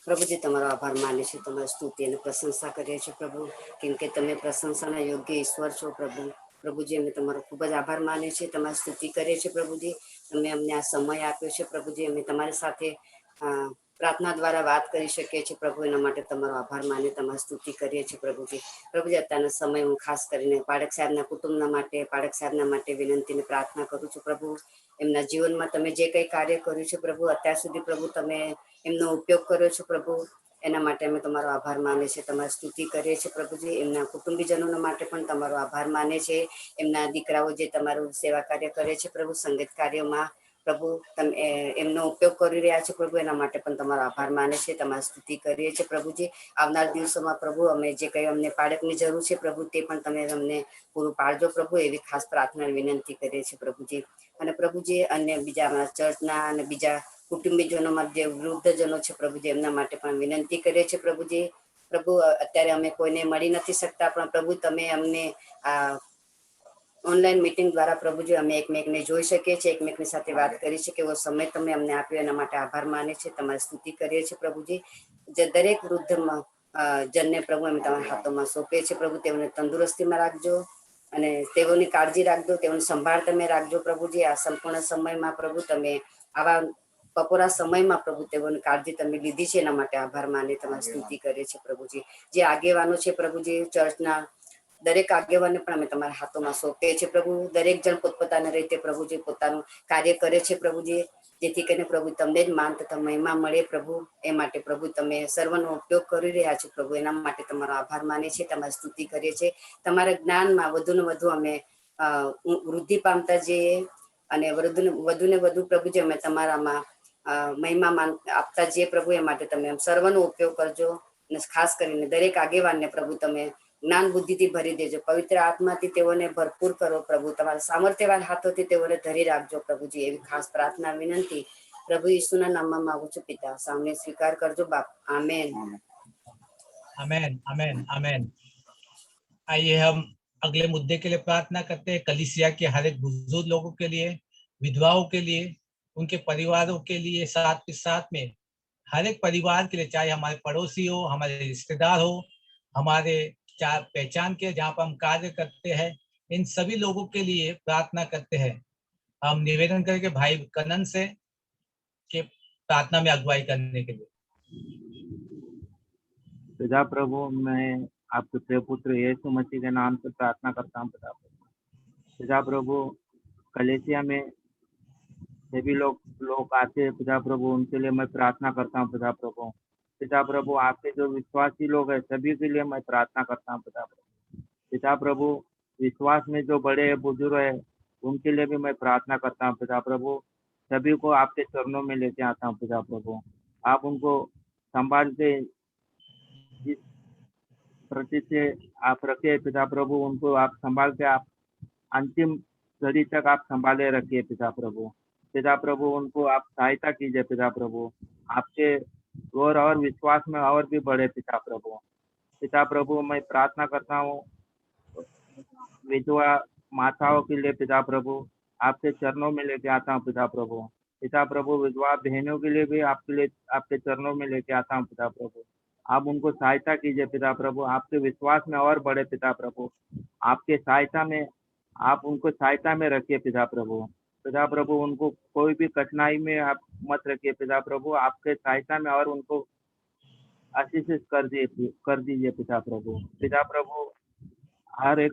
પ્રભુજી તમારો આભાર માને છે, તમારી સ્તુતિ અને પ્રશંસા કરીએ છીએ પ્રભુ, કેમ કે તમે પ્રશંસાના યોગ્ય ઈશ્વર છો પ્રભુ। પ્રભુજી અમે તમારો ખૂબ જ આભાર માને છે, તમારી સ્તુતિ કરીએ છીએ પ્રભુજી। તમે અમને આ સમય આપ્યો છે પ્રભુજી, અમે તમારી સાથે પ્રાર્થના દ્વારા વાત કરી શકીએ છીએ પ્રભુ, એના માટે તમારો આભાર માને તમારી સ્તુતિ કરીએ છીએ પ્રભુજી। પ્રભુજી અત્યારના સમય હું ખાસ કરીને પાડક સાહેબના કુટુંબના માટે વિનંતીને પ્રાર્થના કરું છું પ્રભુ। એમના જીવનમાં તમે જે કંઈ કાર્ય કર્યું છે પ્રભુ, અત્યાર સુધી પ્રભુ તમે એમનો ઉપયોગ કર્યો છે પ્રભુ, એના માટે અમે તમારો આભાર માને છે, તમારી સ્તુતિ કરીએ છીએ પ્રભુજી। એમના કુટુંબીજનોના માટે પણ તમારો આભાર માને છે, એમના દીકરાઓ જે તમારું સેવા કાર્ય કરે છે પ્રભુ, સંગીત કાર્યોમાં પ્રભુ તમે એમનો ઉપયોગ કરી રહ્યા છો પ્રભુ, એના માટે પણ તમારો આભાર માને છે, તમારી સ્તુતિ કરીએ છીએ પ્રભુજી। આવનાર દિવસોમાં પ્રભુ અમે જે કંઈ અમને પાડકની જરૂર છે પ્રભુ, તે પણ તમે અમને પૂરું પાડજો પ્રભુ, એવી ખાસ પ્રાર્થના વિનંતી કરીએ છીએ પ્રભુજી। અને પ્રભુજી અન્ય બીજા અમારા ચર્ચના અને બીજા કુટુંબીજનોમાં જે વૃદ્ધજનો છે પ્રભુજી, એમના માટે પણ વિનંતી કરીએ છીએ પ્રભુજી। પ્રભુ અત્યારે અમે કોઈને મળી નથી શકતા, પણ પ્રભુ તમે અમને આ ઓનલાઈન મીટિંગ દ્વારા પ્રભુજી અમે એકમેકને જોઈ શકીએ છીએ, એકમેકની સાથે વાત કરી શકીએ, એવો સમય તમે અમને આપ્યો, એના માટે આભાર માને છે, તમારી સ્તુતિ કરીએ છીએ પ્રભુજી। જે દરેક વૃદ્ધ જનને પ્રભુ અમે તમારા હાથોમાં સોંપીએ છીએ પ્રભુ, તેઓને તંદુરસ્તીમાં રાખજો અને તેઓની કાળજી રાખજો, તેઓની સંભાળ તમે રાખજો પ્રભુજી। આ સંપૂર્ણ સમયમાં પ્રભુ તમે આવા બપોરા સમયમાં પ્રભુ તેઓની કાળજી તમે લીધી છે, એના માટે આભાર માને તમારી સ્તુતિ કરીએ છીએ પ્રભુજી। જે આગેવાનો છે પ્રભુજી ચર્ચના, દરેક આગેવાનને પણ અમે તમારા હાથોમાં સોંપીએ છીએ પ્રભુ। દરેક જણ પોતપોતાની રીતે પ્રભુજી પોતાનું કાર્ય કરે છે પ્રભુજી, જેથી કરીને પ્રભુ તમને જ માન તથા મહિમા મળે પ્રભુ, એ માટે પ્રભુ તમે સર્વનો ઉપયોગ કરી રહ્યા છો પ્રભુ, એના માટે તમારો આભાર માને છે, તમારી સ્તુતિ કરીએ છીએ। તમારા જ્ઞાનમાં વધુને વધુ અમે વૃદ્ધિ પામતા જઈએ અને વધુને વધુ પ્રભુજી અમે તમારામાં મહિમા આપતા જઈએ પ્રભુ, એ માટે તમે સર્વનો ઉપયોગ કરજો અને ખાસ કરીને દરેક આગેવાનને પ્રભુ તમે જ્ઞાન બુદ્ધિથી ભરી દેજો, પવિત્ર આત્માથી તેઓને ભરપૂર કરો પ્રભુ, તમારા સામર્થ્યવાન હાથોથી તેઓને ધરી રાખજો પ્રભુજી, એવી ખાસ પ્રાર્થના વિનંતી પ્રભુ ઈસુના નામમાં માગું છું પિતા, સામને સ્વીકાર કરજો બાપ, આમેન
आमेन आमेन आमेन। आइए हम अगले मुद्दे के लिए प्रार्थना करते हैं। कलीसिया के हर एक बुजुर्ग लोगों के लिए, विधवाओं के लिए, उनके परिवारों के लिए, साथ के साथ में हर एक परिवार के लिए, चाहे हमारे पड़ोसी हो, हमारे रिश्तेदार हो, हमारे पहचान के जहाँ पर हम कार्य करते हैं, इन सभी लोगों के लिए प्रार्थना करते हैं। हम निवेदन करेंगे भाई कनन से कि प्रार्थना में अगुवाई करने के लिए।
पिता प्रभु, मैं आपके प्रिय पुत्र यीशु मसीह के नाम से प्रार्थना करता हूँ पिता प्रभु, पिता प्रभु कलेसिया में सभी लोग आते हैं पिता प्रभु, उनके लिए मैं प्रार्थना करता हूँ पिता प्रभु। पिता प्रभु आपके जो विश्वासी लोग हैं सभी के लिए मैं प्रार्थना करता हूँ पिता प्रभु। पिता प्रभु विश्वास में जो बड़े बुजुर्ग है उनके लिए भी मैं प्रार्थना करता हूँ पिता प्रभु। सभी को आपके चरणों में लेके आता हूँ पिता प्रभु। आप उनको संभालते जिस प्रति से आप रखे पिता प्रभु, उनको आप संभाल के आप अंतिम घड़ी तक आप संभाले रखिए पिता प्रभु। पिता प्रभु उनको आप सहायता कीजिए पिता प्रभु, आपके और विश्वास में और भी बढ़े पिता प्रभु। पिता प्रभु मैं प्रार्थना करता हूँ विधवा माताओं के लिए पिता प्रभु, आपके चरणों में लेके आता हूँ पिता प्रभु। पिता प्रभु विधवा बहनों के लिए भी आपके चरणों में लेके आता हूँ पिता प्रभु। आप उनको सहायता कीजिए पिता प्रभु, आपके विश्वास में और बढ़े पिता प्रभु। आपके सहायता में आप उनको सहायता में रखिए पिता प्रभु। पिता प्रभु उनको कोई भी कठिनाई में आप मत रखिए पिता प्रभु, आपके सहायता में और उनको आशीषित कर दीजिए पिता प्रभु। पिता प्रभु हर एक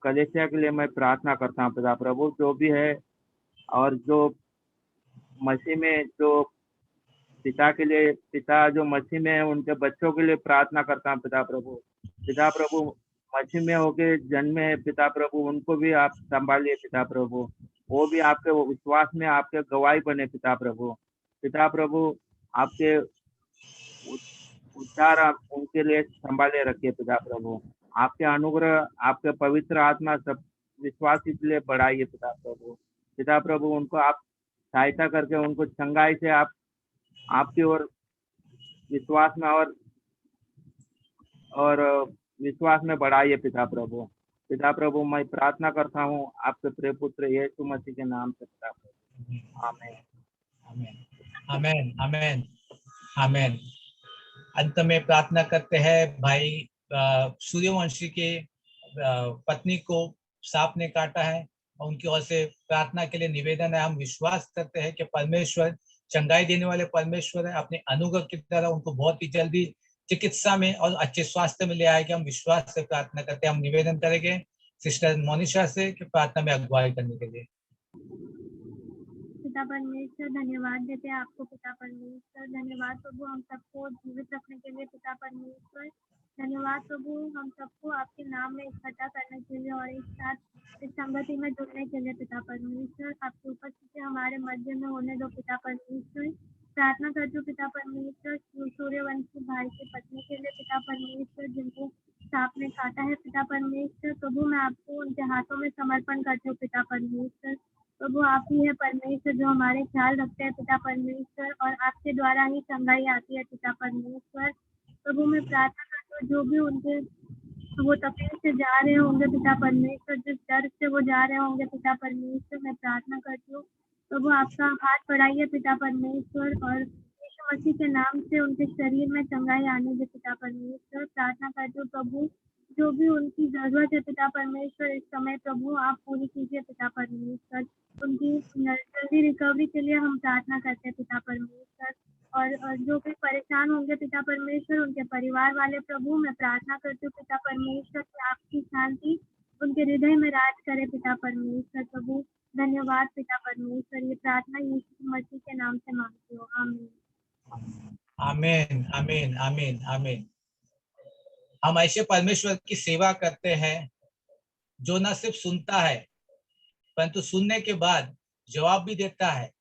कलेसिया के लिए मैं प्रार्थना करता हूँ पिता प्रभु, जो भी है और जो मसीह में जो पिता के लिए, पिता जो मसीह में है उनके बच्चों के लिए प्रार्थना करता हूँ पिता प्रभु। पिता प्रभु मसीह में होके जन्मे है पिता प्रभु, उनको भी आप संभालिए पिता प्रभु, वो भी आपके विश्वास में आपके गवाही बने पिता प्रभु। पिता प्रभु आपके उद्धार आप उनके लिए संभाले रखिए पिता प्रभु। आपके अनुग्रह, आपके पवित्र आत्मा सब विश्वास के लिए बढ़ाइए पिता प्रभु। पिता प्रभु उनको आप सहायता करके उनको चंगाई से आप आपकी ओर विश्वास में और विश्वास में बढ़ाइए पिता प्रभु। पिता प्रभु मैं प्रार्थना करता हूँ आपके प्रिय पुत्र यीशु मसीह के नाम से पिता प्रभु, आमीन
आमीन आमीन आमीन। अंत में प्रार्थना करते हैं भाई सूर्यवंशी के पत्नी को सांप ने काटा है और उनकी ओर से प्रार्थना के लिए निवेदन है। हम विश्वास करते हैं कि परमेश्वर चंगाई देने वाले परमेश्वर है, अपने अनुग्रह की तरह उनको बहुत ही जल्दी चिकित्सा में और अच्छे स्वास्थ्य में ले आएंगे। हम विश्वास से प्रार्थना करते हैं। हम निवेदन करेंगे सिस्टर मोनिशा से कि प्रार्थना में अगुवाई करने के लिए।
पिता परमेश्वर धन्यवाद देते हैं आपको पिता परमेश्वर, धन्यवाद प्रभु हम सबको जीवित रखने के लिए पिता परमेश्वर, धन्यवाद प्रभु हम सबको आपके नाम में इकट्ठा करने के लिए और एक साथ इस संगति में जुड़ने के लिए पिता परमेश्वर। आपकी उपस्थिति हमारे मध्य में होने दो पिता परमेश्वर। प्रार्थना करती हूँ पिता परमेश्वर सूर्यवंशी भाई की पत्नी के लिए पिता परमेश्वर, जिनको सांप ने काटा है पिता परमेश्वर। प्रभु मैं आपको उनके हाथों में समर्पण करती हूँ पिता परमेश्वर। प्रभु आप ही है परमेश्वर जो हमारे ख्याल रखते हैं पिता परमेश्वर, और आपके द्वारा ही चंगाई आती है पिता परमेश्वर। प्रभु मैं प्रार्थना करती हूँ जो भी उनके वो तकलीफ से जा रहे होंगे पिता परमेश्वर, जिस दर्द से वो जा रहे होंगे पिता परमेश्वर, मैं प्रार्थना करती हूँ प्रभु आपका हाथ बढ़ाइए पिता परमेश्वर, और यीशु मसीह के नाम से उनके शरीर में चंगाई आने दे पिता परमेश्वर। प्रार्थना करती हूँ प्रभु जो भी उनकी जरूरत है पिता परमेश्वर इस समय प्रभु आप पूरी कीजिए पिता परमेश्वर। उनकी जल्दी रिकवरी के लिए हम प्रार्थना करते हैं पिता परमेश्वर, और जो भी परेशान होंगे पिता परमेश्वर उनके परिवार वाले प्रभु मैं प्रार्थना करती हूँ पिता परमेश्वर कि आपकी शांति उनके हृदय में राज करे पिता परमेश्वर। प्रभु धन्यवाद पिता परमेश्वर, ये प्रार्थना यीशु मसीह के नाम से मांगती हूँ, आमीन
आमीन आमीन आमीन आमीन। हम ऐसे परमेश्वर की सेवा करते हैं जो न सिर्फ सुनता है परंतु सुनने के बाद जवाब भी देता है,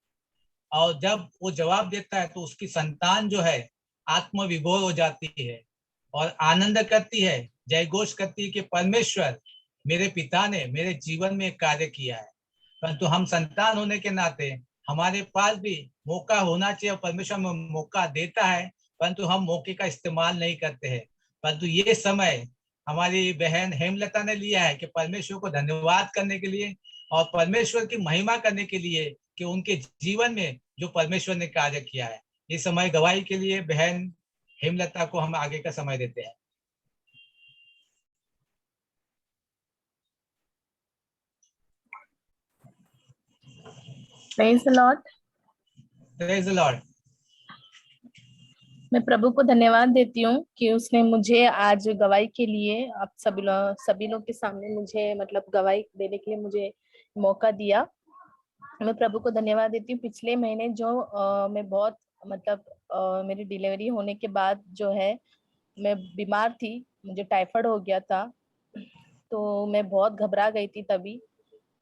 और जब वो जवाब देता है तो उसकी संतान जो है आत्मविभोर हो जाती है और आनंद करती है, जयघोष करती है कि परमेश्वर मेरे पिता ने मेरे जीवन में कार्य किया है। परंतु हम संतान होने के नाते हमारे पास भी मौका होना चाहिए, परमेश्वर हमें मौका देता है परंतु हम मौके का इस्तेमाल नहीं करते हैं। परंतु ये समय हमारी बहन हेमलता ने लिया है कि परमेश्वर को धन्यवाद करने के लिए और परमेश्वर की महिमा करने के लिए कि उनके जीवन में जो परमेश्वर ने कार्य किया है। ये समय गवाही के लिए बहन हेमलता को हम आगे का समय देते हैं।
Praise the Lord.
Praise the Lord.
मैं प्रभु को धन्यवाद देती हूँ कि उसने मुझे आज गवाही के लिए आप सभी लोग के सामने मुझे मतलब गवाही देने के लिए मुझे मौका दिया। मैं प्रभु को धन्यवाद देती हूँ। पिछले महीने जो मैं बहुत मतलब मेरी डिलीवरी होने के बाद जो है मैं बीमार थी, मुझे टाइफाइड हो गया था, तो मैं बहुत घबरा गई थी तभी,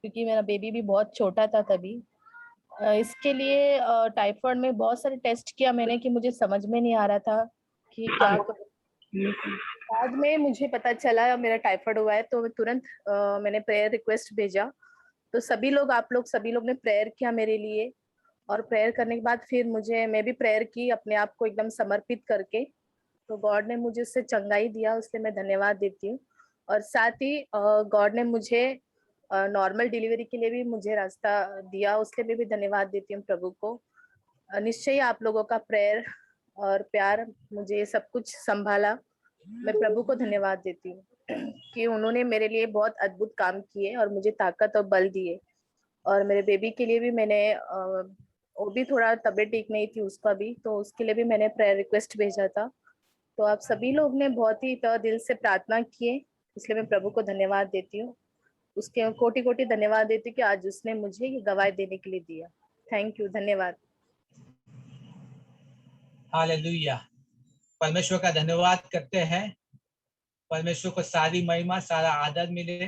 क्योंकि मेरा बेबी भी बहुत छोटा था तभी। इसके लिए टाइफाइड में बहुत सारे टेस्ट किया मैंने कि मुझे समझ में नहीं आ रहा था कि क्या करूं। बाद में मुझे पता चला मेरा टाइफाइड हुआ है, तो तुरंत मैंने प्रेयर रिक्वेस्ट भेजा। तो आप लोग सभी लोग ने प्रेयर किया मेरे लिए, और प्रेयर करने के बाद फिर मैं भी प्रेयर की अपने आप को एकदम समर्पित करके। तो गॉड ने मुझे उससे चंगाई दिया, उससे मैं धन्यवाद देती हूँ। और साथ ही गॉड ने मुझे नॉर्मल डिलीवरी के लिए भी मुझे रास्ता दिया, उसके लिए भी धन्यवाद देती हूँ प्रभु को। निश्चय आप लोगों का प्रेयर और प्यार मुझे ये सब कुछ संभाला। मैं प्रभु को धन्यवाद देती हूँ कि उन्होंने मेरे लिए बहुत अद्भुत काम किए और मुझे ताकत और बल दिए। और मेरे बेबी के लिए भी मैंने वो भी थोड़ा तबीयत ठीक नहीं थी उसका भी, तो उसके लिए भी मैंने प्रेयर रिक्वेस्ट भेजा था। तो आप सभी लोग ने बहुत ही दिल से प्रार्थना किए, इसलिए मैं प्रभु को धन्यवाद देती हूँ। उसके कोटि कोटि धन्यवाद देती हूँ कि आज उसने मुझे ये गवाही देने के लिए दिया। थैंक यू, धन्यवाद।
हालेलुया। परमेश्वर का धन्यवाद करते हैं। परमेश्वर को सारी महिमा सारा आदर मिले,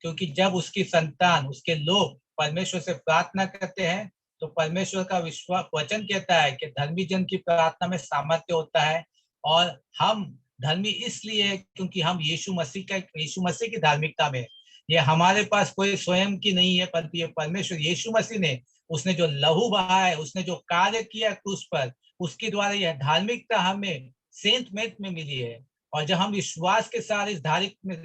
क्योंकि जब उसकी संतान उसके लोग परमेश्वर से प्रार्थना करते हैं तो परमेश्वर का विश्वास वचन कहता है कि धर्मी जन की प्रार्थना में सामर्थ्य होता है। और हम धर्मी इसलिए क्योंकि हम यीशु मसीह की धार्मिकता में, ये हमारे पास कोई स्वयं की नहीं है, परंतु ये परमेश्वर यीशु मसीह ने, उसने जो लहू बहा है, उसने जो कार्य किया क्रूस पर, उसके द्वारा यह धार्मिकता हमें सेंट मेट में मिली है। और जब हम विश्वास के साथ इस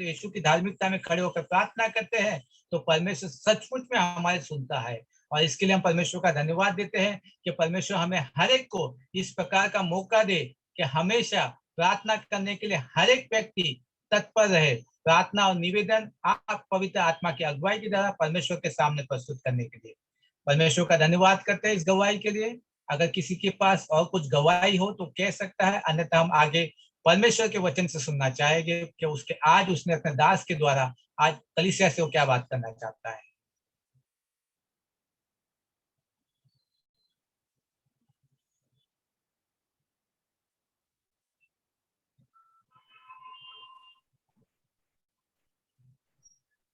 यीशु की धार्मिकता में खड़े होकर प्रार्थना करते हैं तो परमेश्वर सचमुच में हमारे सुनता है। और इसके लिए हम परमेश्वर का धन्यवाद देते हैं कि परमेश्वर हमें हर एक को इस प्रकार का मौका दे कि हमेशा प्रार्थना करने के लिए हर एक व्यक्ति तत्पर रहे, प्रार्थना और निवेदन आप पवित्र आत्मा की अगुवाई के द्वारा परमेश्वर के सामने प्रस्तुत करने के लिए। परमेश्वर का धन्यवाद करते हैं इस गवाही के लिए। अगर किसी के पास और कुछ गवाही हो तो कह सकता है, अन्यथा हम आगे परमेश्वर के वचन से सुनना चाहेंगे कि उसने अपने दास के द्वारा आज कलीसिया से वो क्या बात करना चाहता है।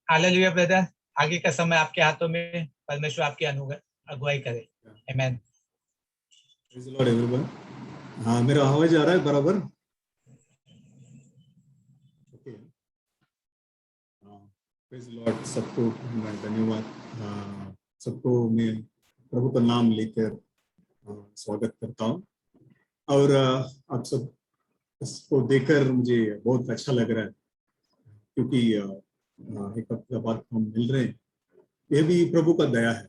हालेलुया ब्रदर, आगे का समय आपके हाथों में, परमेश्वर आपकी अगुवाई करे। आमीन।
Praise the Lord everyone. हाँ, मेरा आवाज आ रहा है बराबर? ओके। Praise the Lord. सबको धन्यवाद। सबको मैं प्रभु का नाम लेकर स्वागत करता हूँ। और आप सब इसको देखकर मुझे बहुत अच्छा लग रहा है, क्योंकि एक हफ्ते बाद हम मिल रहे हैं। यह भी प्रभु का दया है,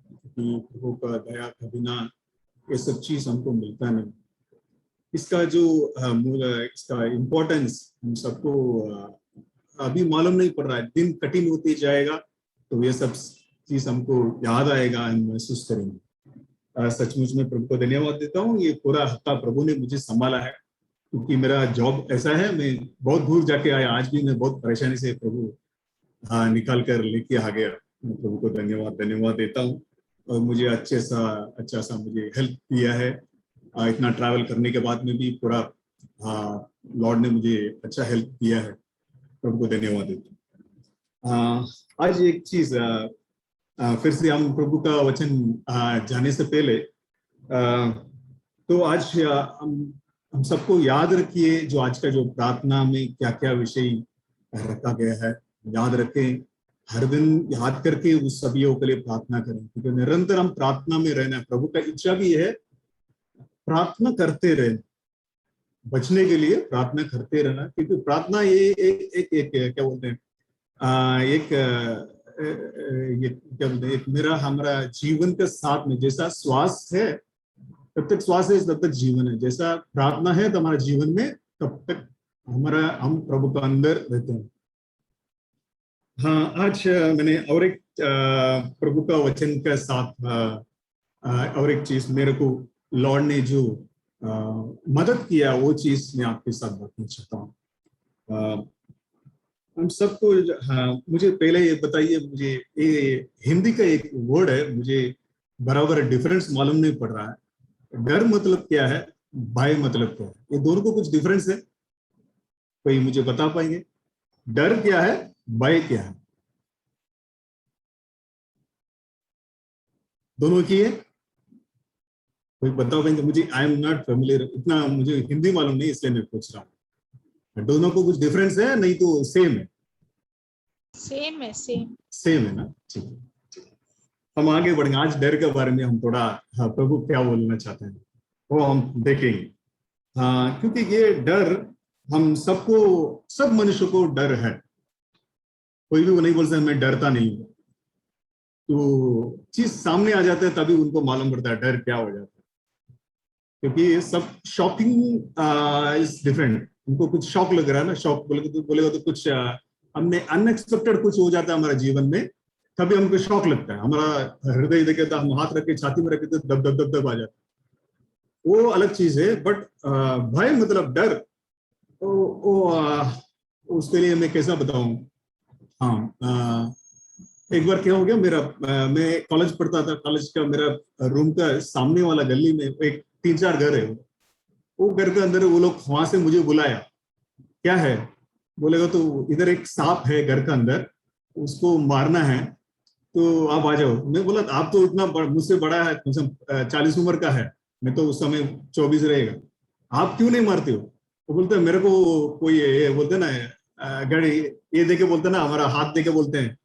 क्योंकि प्रभु का दया के बिना ये सब चीज हमको मिलता नहीं। इसका जो इसका इम्पोर्टेंस हम सबको अभी मालूम नहीं पड़ रहा है। दिन कठिन होते जाएगा तो ये सब चीज हमको याद आएगा, हम महसूस करेंगे। सचमुच में प्रभु को धन्यवाद देता हूँ। ये पूरा हफ्ता प्रभु ने मुझे संभाला है, क्योंकि मेरा जॉब ऐसा है, मैं बहुत दूर जाके आया। आज भी मैं बहुत परेशानी से प्रभु निकाल कर लेके आ गया। मैं प्रभु को धन्यवाद देता हूँ। और मुझे अच्छा सा मुझे हेल्प दिया है। इतना ट्रैवल करने के बाद में भी पूरा लॉर्ड ने मुझे अच्छा हेल्प दिया है। प्रभु को धन्यवाद देता हूँ। आज एक चीज फिर से हम प्रभु का वचन जाने से पहले तो आज हम सबको याद रखिए जो आज का जो प्रार्थना में क्या क्या विषय रखा गया है, याद रखें। हर दिन याद करके उस सभी के लिए प्रार्थना करें, क्योंकि निरंतर हम प्रार्थना में रहना। प्रभु का इच्छा भी है प्रार्थना करते रहे, बचने के लिए प्रार्थना करते रहना। क्योंकि प्रार्थना ये एक क्या बोलते हैं, एक मेरा हमारा जीवन के साथ में जैसा श्वास है तब तक श्वास है, तब तक जीवन है। जैसा प्रार्थना है तो हमारा जीवन में तब तक हम प्रभु का अंदर रहते हैं। हाँ, आज मैंने और एक प्रभु का वचन के साथ और एक चीज मेरे को लॉर्ड ने जो मदद किया, वो चीज मैं आपके साथ बांटना चाहता हूँ। हम सबको, हाँ, मुझे पहले ये बताइए, मुझे ये हिंदी का एक वर्ड है, मुझे बराबर डिफरेंस मालूम नहीं पड़ रहा है। डर मतलब क्या है, भय मतलब क्या है, ये दोनों को कुछ डिफरेंस है? कोई मुझे बता पाएंगे? डर क्या है, भय क्या है? दोनों की है, कोई बता पाएंगे? मुझे आई एम नॉट फेमिलियर, इतना मुझे हिंदी मालूम नहीं, इसलिए मैं पूछ रहा हूँ। दोनों को कुछ डिफरेंस है, नहीं तो सेम है?
सेम है,
सेम है ना? ठीक है, हम आगे बढ़ेंगे। आज डर के बारे में हम थोड़ा, हाँ, प्रभु क्या बोलना चाहते हैं वो हम देखेंगे। हाँ, क्योंकि ये डर हम सबको, सब मनुष्य को डर है। कोई भी वो नहीं बोल सकता मैं डरता नहीं हूँ। तो चीज सामने आ जाता है तभी उनको मालूम पड़ता है डर क्या हो जाता है। क्योंकि सब शॉकिंग इज डिफरेंट। उनको कुछ शॉक लग रहा है ना, शॉक बोलेगा तो कुछ हमने अनएक्सपेक्टेड कुछ हो जाता है हमारे जीवन में, तभी हमको शॉक लगता है। हमारा हृदय देखे तो हम हाथ रख के छाती में रखे तो दब दब दब दब आ जाता है, वो अलग चीज है। बट भय मतलब डर, उसके लिए मैं कैसा बताऊं। हाँ, एक बार क्या हो गया, मैं कॉलेज पढ़ता था, कॉलेज का मेरा रूम का सामने वाला गली में एक 3-4 घर है। वो घर के अंदर वो लोग वहां से मुझे बुलाया, क्या है बोलेगा तो इधर एक सांप है घर के अंदर, उसको मारना है, तो आप आ जाओ। मैं बोला आप तो इतना मुझसे बड़ा है, 40 उम्र का है, मैं तो उस समय 24 रहेगा, आप क्यों नहीं मारते हो? वो बोलते हैं मेरे को कोई ये बोलते ना गाड़ी ये देके बोलते ना, हमारा हाथ देके बोलते हैं,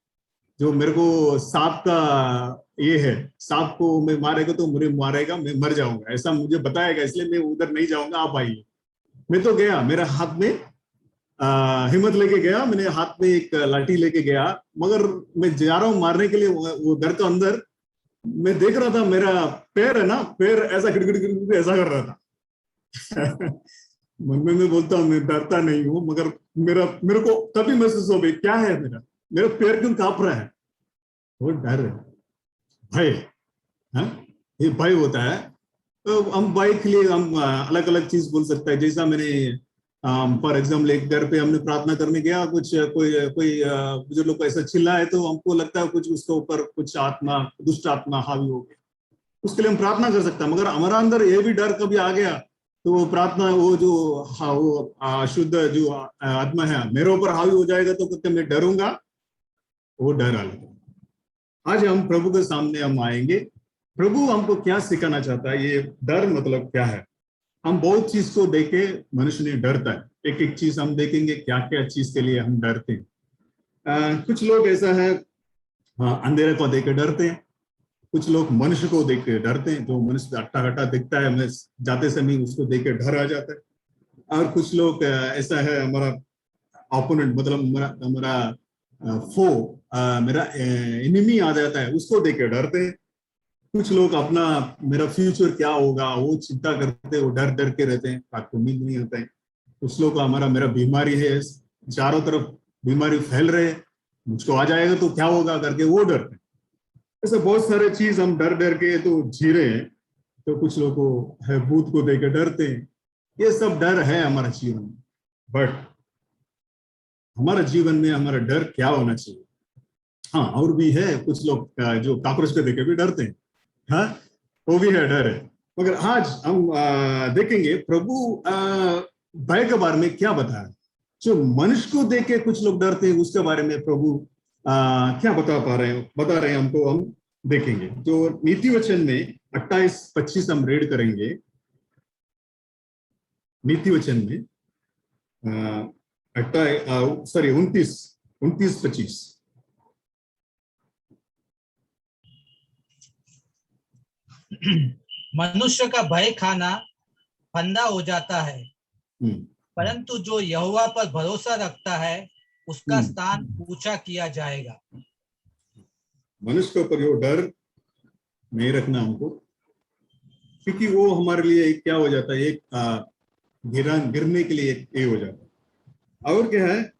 जो मेरे को सांप का ये है, सांप को मैं मारेगा तो मुझे मारेगा, मैं मर जाऊंगा, ऐसा मुझे बताएगा, इसलिए मैं उधर नहीं जाऊंगा, आप आइए। मैं तो गया, मेरा हाथ में हिम्मत लेके गया, मैंने हाथ में एक लाठी लेके गया, मगर मैं जा रहा हूँ मारने के लिए। वो घर के अंदर मैं देख रहा था, मेरा पैर है ना, पैर ऐसा गिड़गिड़ ऐसा कर रहा था। मन में मैं बोलता हूँ मैं डरता नहीं हूँ, मगर मेरे को तभी महसूस हो गई क्या है, मेरा पैर क्यों कांप रहा है? वो डर है, भय, ये भय होता है। तो हम भय के लिए हम अलग अलग चीज बोल सकते हैं। जैसा मैंने फॉर एग्जाम्पल एक घर पे हमने प्रार्थना करने गया, कुछ कोई बुजुर्ग लोग ऐसा चिल्लाए तो हमको लगता है कुछ उसके ऊपर कुछ आत्मा, दुष्ट आत्मा हावी हो गया, उसके लिए हम प्रार्थना कर सकते हैं। मगर हमारा अंदर ये भी डर कभी आ गया तो वो प्रार्थना, वो जो वो अशुद्ध जो आत्मा है मेरे ऊपर हावी हो जाएगा तो कहते मैं डरूंगा, वो डर आ लगता। आज हम प्रभु के सामने हम आएंगे, प्रभु हमको क्या सिखाना चाहता है, ये डर मतलब क्या है। हम बहुत चीज को देखे मनुष्य नहीं डरता है, एक एक चीज हम देखेंगे क्या क्या चीज के लिए हम डरते हैं। कुछ लोग ऐसा है अंधेरे को देख के डरते हैं, कुछ लोग मनुष्य को देख के डरते हैं, जो मनुष्य अट्टा कट्टा दिखता है, हमें जाते समय उसको देख के डर आ जाता है। और कुछ लोग ऐसा है हमारा ओपोनेंट, मतलब हमारा फो, मेरा एनिमी आ जाता है, उसको देख के डरते हैं। कुछ लोग अपना मेरा फ्यूचर क्या होगा वो चिंता करते, वो डर डर के रहते हैं, रात को नींद नहीं आता है। कुछ लोग हमारा मेरा बीमारी है, चारों तरफ बीमारी फैल रहे, मुझको आ जाएगा तो क्या होगा करके वो डरते हैं। ऐसे बहुत सारे चीज हम डर डर के तो जी रहे हैं। तो कुछ लोग को है भूत को देकर डरते हैं, ये सब डर है हमारा जीवन में। बट हमारा जीवन में हमारा डर क्या होना चाहिए? हाँ, और भी है कुछ लोग जो काकरोच को देखे भी डरते हैं, हाँ, वो भी है, डर है। मगर आज हम देखेंगे प्रभु भय के बारे में क्या बताया। जो मनुष्य को देख के कुछ लोग डरते हैं, उसके बारे में प्रभु क्या बता रहे हैं हमको, हम देखेंगे। जो नीति वचन में 28-25 हम रीड करेंगे। नीति वचन में 29-25।
मनुष्य का भय खाना फंदा हो जाता है, परंतु जो यहोवा पर भरोसा रखता है उसका स्थान ऊंचा किया जाएगा।
मनुष्य के ऊपर जो डर नहीं रखना हमको, क्योंकि वो हमारे लिए एक क्या हो जाता है, एक गिरने के लिए एक हो जाता है। और क्या है,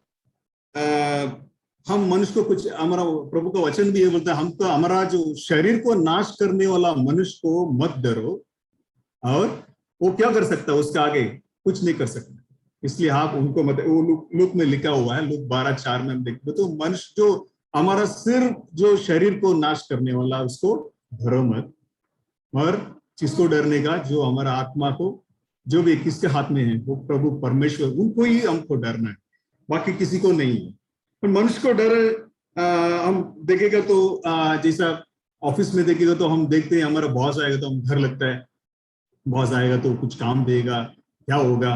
हम मनुष्य को कुछ, हमारा प्रभु का वचन भी ये बोलता है, हम तो हमारा जो शरीर को नाश करने वाला मनुष्य को मत डरो, और वो क्या कर सकता है, उसके आगे कुछ नहीं कर सकता। इसलिए आप उनको मत, वो लूक में लिखा हुआ है, लूक 12:4 में हम देखते तो मनुष्य जो हमारा सिर्फ जो शरीर को नाश करने वाला उसको डरो मत, और किसको डरने का, जो हमारा आत्मा को, जो भी किसके हाथ में है वो प्रभु परमेश्वर, उनको ही हमको डरना है, बाकी किसी को नहीं है। पर मनुष्य को डर हम देखेगा तो जैसा ऑफिस में देखेगा तो हम देखते हैं हमारा बॉस आएगा तो हम डर लगता है, बॉस आएगा तो कुछ काम देगा, क्या होगा,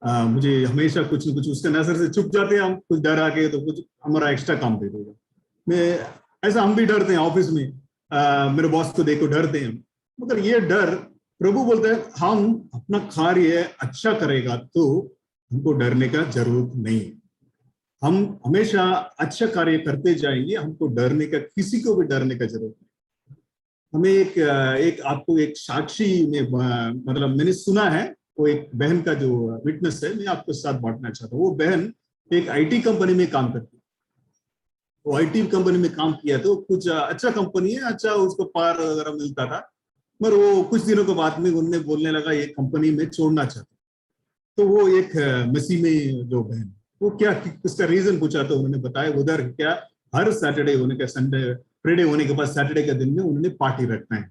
मुझे हमेशा कुछ न कुछ उसके नजर से छुप जाते हैं हम, कुछ डर आके तो कुछ हमारा एक्स्ट्रा काम दे देगा। मैं ऐसा हम भी डरते हैं ऑफिस में, मेरे बॉस को देखो डरते हैं, मगर ये डर प्रभु बोलते हैं हम अपना कार्य अच्छा करेगा तो हमको डरने का जरूरत नहीं है। हम हमेशा अच्छा कार्य करते जाएंगे, हमको डरने का, किसी को भी डरने का जरूरत नहीं। हमें एक आपको एक साक्षी में मतलब मैंने सुना है, वो एक बहन का जो विटनेस है मैं आपके साथ बांटना चाहता हूँ। वो बहन एक आईटी कंपनी में काम करती है, वो आईटी कंपनी में काम किया तो कुछ अच्छा कंपनी है, अच्छा उसको पार वगैरह मिलता था, मगर वो कुछ दिनों के बाद में उन्होंने बोलने लगा ये कंपनी में छोड़ना चाहता। तो वो एक मसीह में जो बहन, वो क्या उसका रीजन पूछा तो उन्होंने बताया उधर क्या हर सैटरडे होने का, संडे फ्राइडे होने के बाद सैटरडे के दिन में उन्होंने पार्टी रखना है।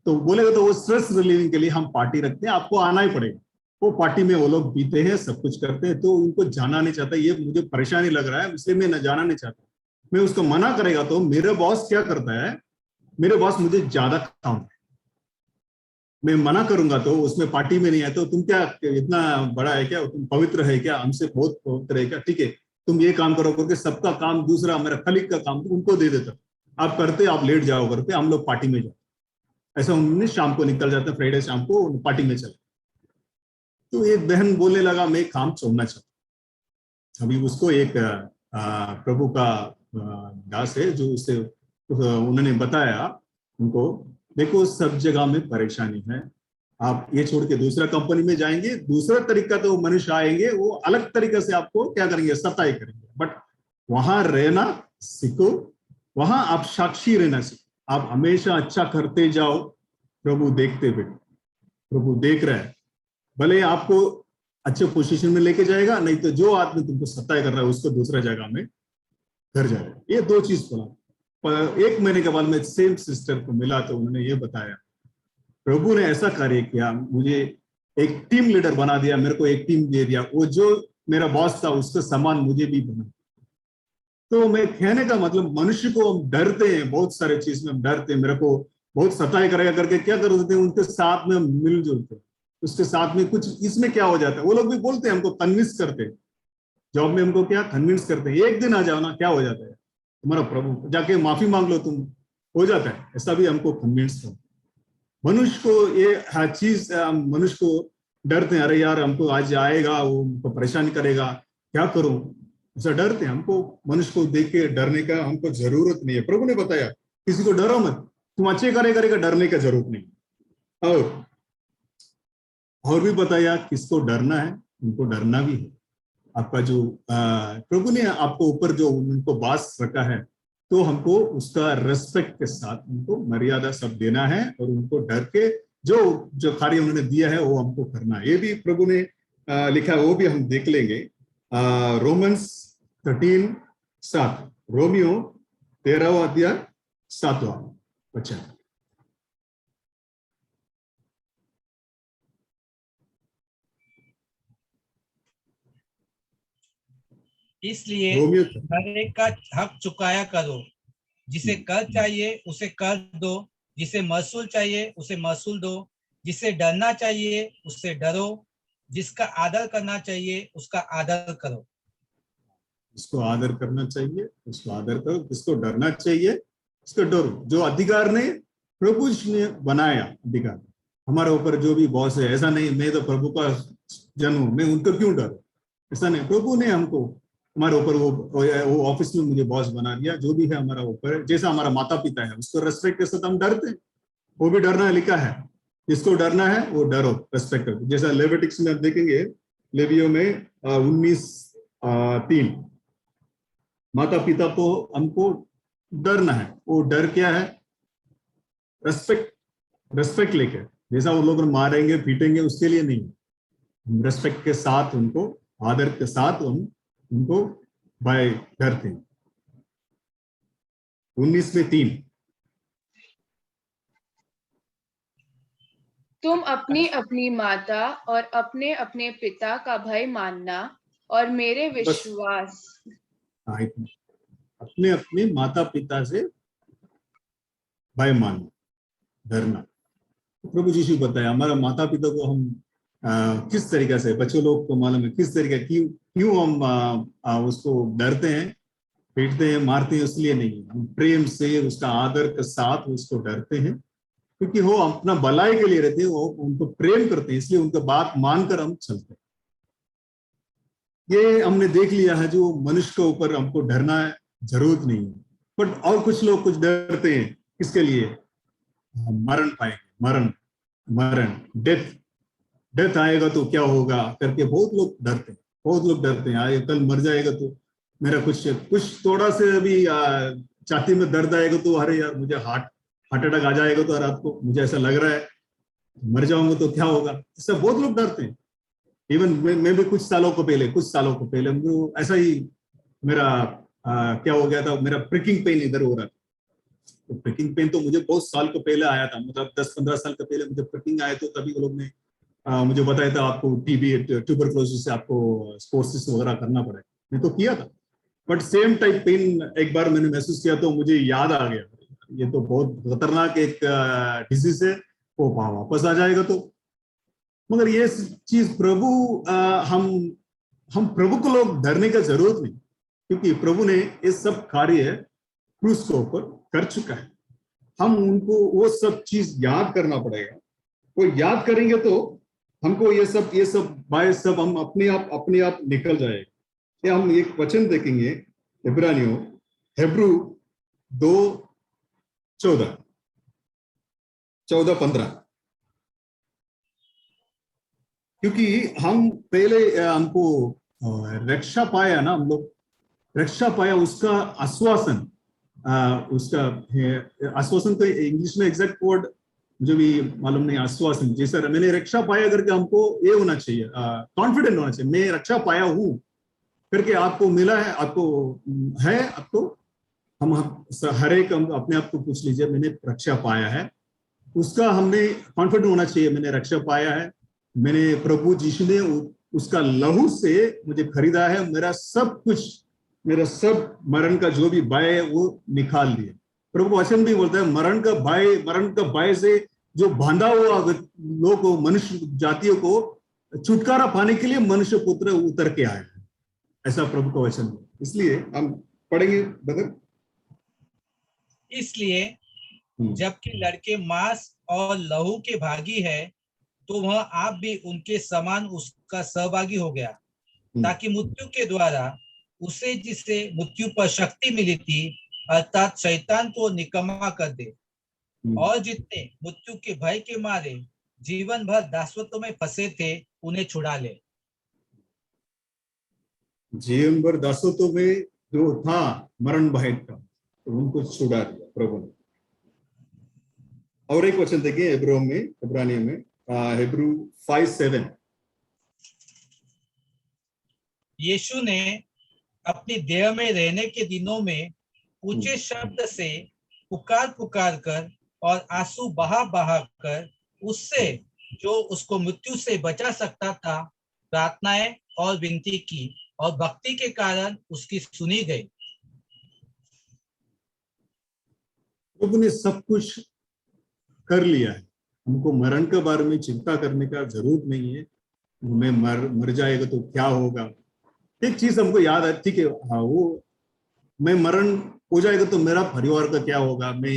तो बोलेगा तो वो स्ट्रेस रिलीविंग के लिए हम पार्टी रखते हैं, आपको आना ही पड़ेगा। वो पार्टी में वो लोग पीते हैं, सब कुछ करते हैं, तो उनको जाना नहीं चाहता, ये मुझे परेशानी लग रहा है इसलिए मैं न जाना नहीं चाहता। मैं उसको मना करेगा तो मेरा बॉस क्या करता है, मेरे बॉस मुझे ज्यादा काम है, मैं मना करूंगा तो उसमें पार्टी में नहीं है तो तुम क्या इतना बड़ा है क्या, तुम पवित्र है क्या, हमसे बहुत पवित्र है क्या, ठीक है तुम ये काम करो करके सबका काम, दूसरा मेरा खलीक का काम उनको दे देता, आप करते आप लेट जाओ करके हम लोग पार्टी में जाओ। ऐसा उन्होंने शाम को निकल जाता, फ्राइडे शाम को पार्टी में चले। तो एक बहन बोलने लगा मैं काम छोड़ना चाहता। अभी उसको एक प्रभु का दास है जो उससे उन्होंने बताया उनको, देखो सब जगह में परेशानी है, आप ये छोड़ के दूसरा कंपनी में जाएंगे, दूसरा तरीका तो मनुष्य आएंगे वो अलग तरीके से आपको क्या करेंगे, सताई करेंगे, बट वहां रहना सीखो, वहां आप साक्षी रहना सीखो, आप हमेशा अच्छा करते जाओ, प्रभु देखते बेटे, प्रभु देख रहा है, भले आपको अच्छे पोजीशन में लेके जाएगा, नहीं तो जो आदमी तुमको सताई कर रहा है उसको दूसरा जगह में घर जाएगा। ये दो चीज बोला। पर 1 महीने के बाद में सेम सिस्टर को मिला तो उन्होंने ये बताया प्रभु ने ऐसा कार्य किया, मुझे एक टीम लीडर बना दिया, मेरे को एक टीम दे दिया, वो जो मेरा बॉस था उसका समान मुझे भी बना। तो मैं कहने का मतलब मनुष्य को हम डरते हैं, बहुत सारे चीज में हम डरते हैं, मेरे को बहुत सताई करेगा करके क्या कर देते हैं, उनके साथ में हम मिलजुलते हैं, उसके साथ में कुछ इसमें क्या हो जाता है, वो लोग भी बोलते हैं हमको कन्विंस करते हैं, जॉब में हमको क्या कन्विंस करते हैं, एक दिन आ जाओ ना, क्या हो जाता है तुम्हारा प्रभु जाके माफी मांग लो तुम, हो जाता है, ऐसा भी हमको कन्विंस करो। मनुष्य को ये हर चीज, मनुष्य को डरते हैं, अरे यार हमको आज आएगा वो हमको परेशान करेगा, क्या करूं, ऐसा डरते हैं। हमको मनुष्य को देख के डरने का हमको जरूरत नहीं है। प्रभु ने बताया किसी को डरो मत, तुम अच्छे करेगा डरने का जरूरत नहीं। और भी बताया किसको डरना है, उनको डरना भी है। आपका जो प्रभु ने आपको ऊपर जो उनको बास रखा है, तो हमको उसका रेस्पेक्ट के साथ उनको मर्यादा सब देना है, और उनको डर के जो कार्य उन्होंने दिया है वो हमको करना है। ये भी प्रभु ने लिखा है, वो भी हम देख लेंगे। रोमन्स 13:7, रोमियो 13वां अध्याय 7वां वचन।
इसलिए हर एक का हक चुकाया करो, जिसे कर चाहिए उसे कर दो, जिसे महसूल चाहिए उसे महसूल दो, जिसे डरना चाहिए उससे डरो, जिसका आदर करना चाहिए उसका आदर करो।
जिसको आदर करना चाहिए उसको आदर करो, जिसको डरना चाहिए उसको डरो। जो अधिकार ने प्रभु ने बनाया, अधिकार हमारे ऊपर जो भी बॉस है, ऐसा नहीं मैं तो प्रभु का जन हूं, मैं उनको क्यों डरूं, ऐसा नहीं। प्रभु ने हमको हमारे ऊपर वो ऑफिस में मुझे बॉस बना दिया, जो भी है हमारा ऊपर, जैसा हमारा माता पिता है उसको रेस्पेक्ट के साथ हम डरते हैं, वो भी डरना लिखा है, जिसको डरना है वो डरो, रेस्पेक्ट करो। जैसा लेविटिक्स में आप देखेंगे, लेवियों में 19:3, माता पिता को हमको डरना है। वो डर क्या है, रेस्पेक्ट लेके, जैसा वो लोग मारेंगे पीटेंगे उसके लिए नहीं, रेस्पेक्ट के साथ उनको, आदर के साथ हम उनको बाय करते हैं। 19:3
तुम अपनी अपनी माता और अपने अपने पिता का भय मानना और मेरे विश्वास
अपने अपने माता पिता से भय मानना, डरना। प्रभु यीशु बताया हमारा माता पिता को हम किस तरीके से, बच्चों लोग को मालूम है किस तरीके, क्यों हम उसको डरते हैं, पीटते हैं, मारते हैं, इसलिए नहीं, हम प्रेम से उसका आदर के साथ उसको डरते हैं, क्योंकि वो अपना भलाई के लिए रहते हैं, वो उनको प्रेम करते हैं, इसलिए उनका बात मानकर हम चलते हैं। ये हमने देख लिया है, जो मनुष्य के ऊपर हमको डरना जरूरत नहीं है। बट और कुछ लोग कुछ डरते हैं, किसके लिए? मरण पाएंगे, मरण डेथ आएगा तो क्या होगा करके बहुत लोग डरते हैं। आए कल मर जाएगा तो मेरा कुछ थोड़ा से अभी छाती में दर्द आएगा तो अरे यार मुझे हार्ट अटैक आ जाएगा तो रात को मुझे ऐसा लग रहा है मर जाऊंगा तो क्या होगा, इससे बहुत लोग डरते हैं। इवन मैं भी कुछ सालों को पहले मुझे ऐसा ही मेरा क्या हो गया था, मेरा प्रिकिंग पेन इधर हो रहा था। तो प्रिकिंग पेन तो मुझे बहुत साल को पहले आया था, मतलब 10-15 साल के पहले मुझे प्रिकिंग आया, तो तभी वो लोग ने मुझे बताया था आपको टीबी ट्यूबरकुलोसिस से आपको स्पोर्सिस वगैरह करना पड़ेगा। मैं तो किया था, बट सेम टाइप पेन एक बार मैंने महसूस किया तो मुझे याद आ गया, ये तो बहुत खतरनाक एक डिजीज है, वो वापस आ जाएगा तो। मगर ये चीज प्रभु हम प्रभु को लोग डरने का जरूरत नहीं, क्योंकि प्रभु ने ये सब कार्य क्रूस के ऊपर कर चुका है। हम उनको वो सब चीज याद करना पड़ेगा, वो याद करेंगे तो हमको ये सब हम अपने आप निकल जाएगा। ये हम एक वचन देखेंगे हिब्रू 2:14-15, क्योंकि हम पहले हमको रक्षा पाया ना, हम लोग रक्षा पाया, उसका आश्वासन, आश्वासन तो इंग्लिश में एग्जैक्ट वर्ड मुझे भी मालूम नहीं, आश्वासन जैसा मैंने रक्षा पाया करके हमको ये होना चाहिए, कॉन्फिडेंट होना चाहिए, मैं रक्षा पाया हूं करके आपको मिला है, आपको हम हर एक अपने आप को पूछ लीजिए, मैंने रक्षा पाया है, उसका हमने कॉन्फिडेंट होना चाहिए, मैंने रक्षा पाया है, मैंने प्रभु यीशु ने उसका लहू से मुझे खरीदा है, मेरा सब मरण का जो भी भय है वो निकाल दिया। प्रभु वचन भी बोलता है मरण का भय से जो बांधा हुआ लोग को, मनुष्य जातियों को छुटकारा पाने के लिए मनुष्य पुत्र उतर के आया है, ऐसा प्रभु का वचन है। इसलिए हम पढ़ेंगे ब्रदर।
इसलिए जबकि लड़के मांस और लहू के भागी है, तो वह आप भी उनके समान उसका सहभागी हो गया, ताकि मृत्यु के द्वारा उसे जिसे मृत्यु पर शक्ति मिली थी, अर्थात शैतान को निकम्मा कर दे, और जितने मृत्यु के भय के मारे जीवन भर दासत्व में फंसे थे उन्हें छुड़ा ले।
जीवन भर दासत्व में जो था मरण भय का, तो उनको छुड़ा दिया प्रभु ने। और एक वचन देखिए इब्रानियों में हिब्रू 5:7,
यीशु ने अपनी देह में रहने के दिनों में ऊंचे शब्द से पुकार कर और आंसू बहा कर उससे जो उसको मृत्यु से बचा सकता था प्रार्थनाएं और विनती की, और भक्ति के कारण उसकी सुनी गई।
प्रभु ने सब कुछ कर लिया है, हमको मरण के बारे में चिंता करने का जरूरत नहीं है, मैं मर जाएगा तो क्या होगा। एक चीज हमको याद है, ठीक है, हाँ, वो मैं मरण हो जाएगा तो मेरा परिवार का क्या होगा, मैं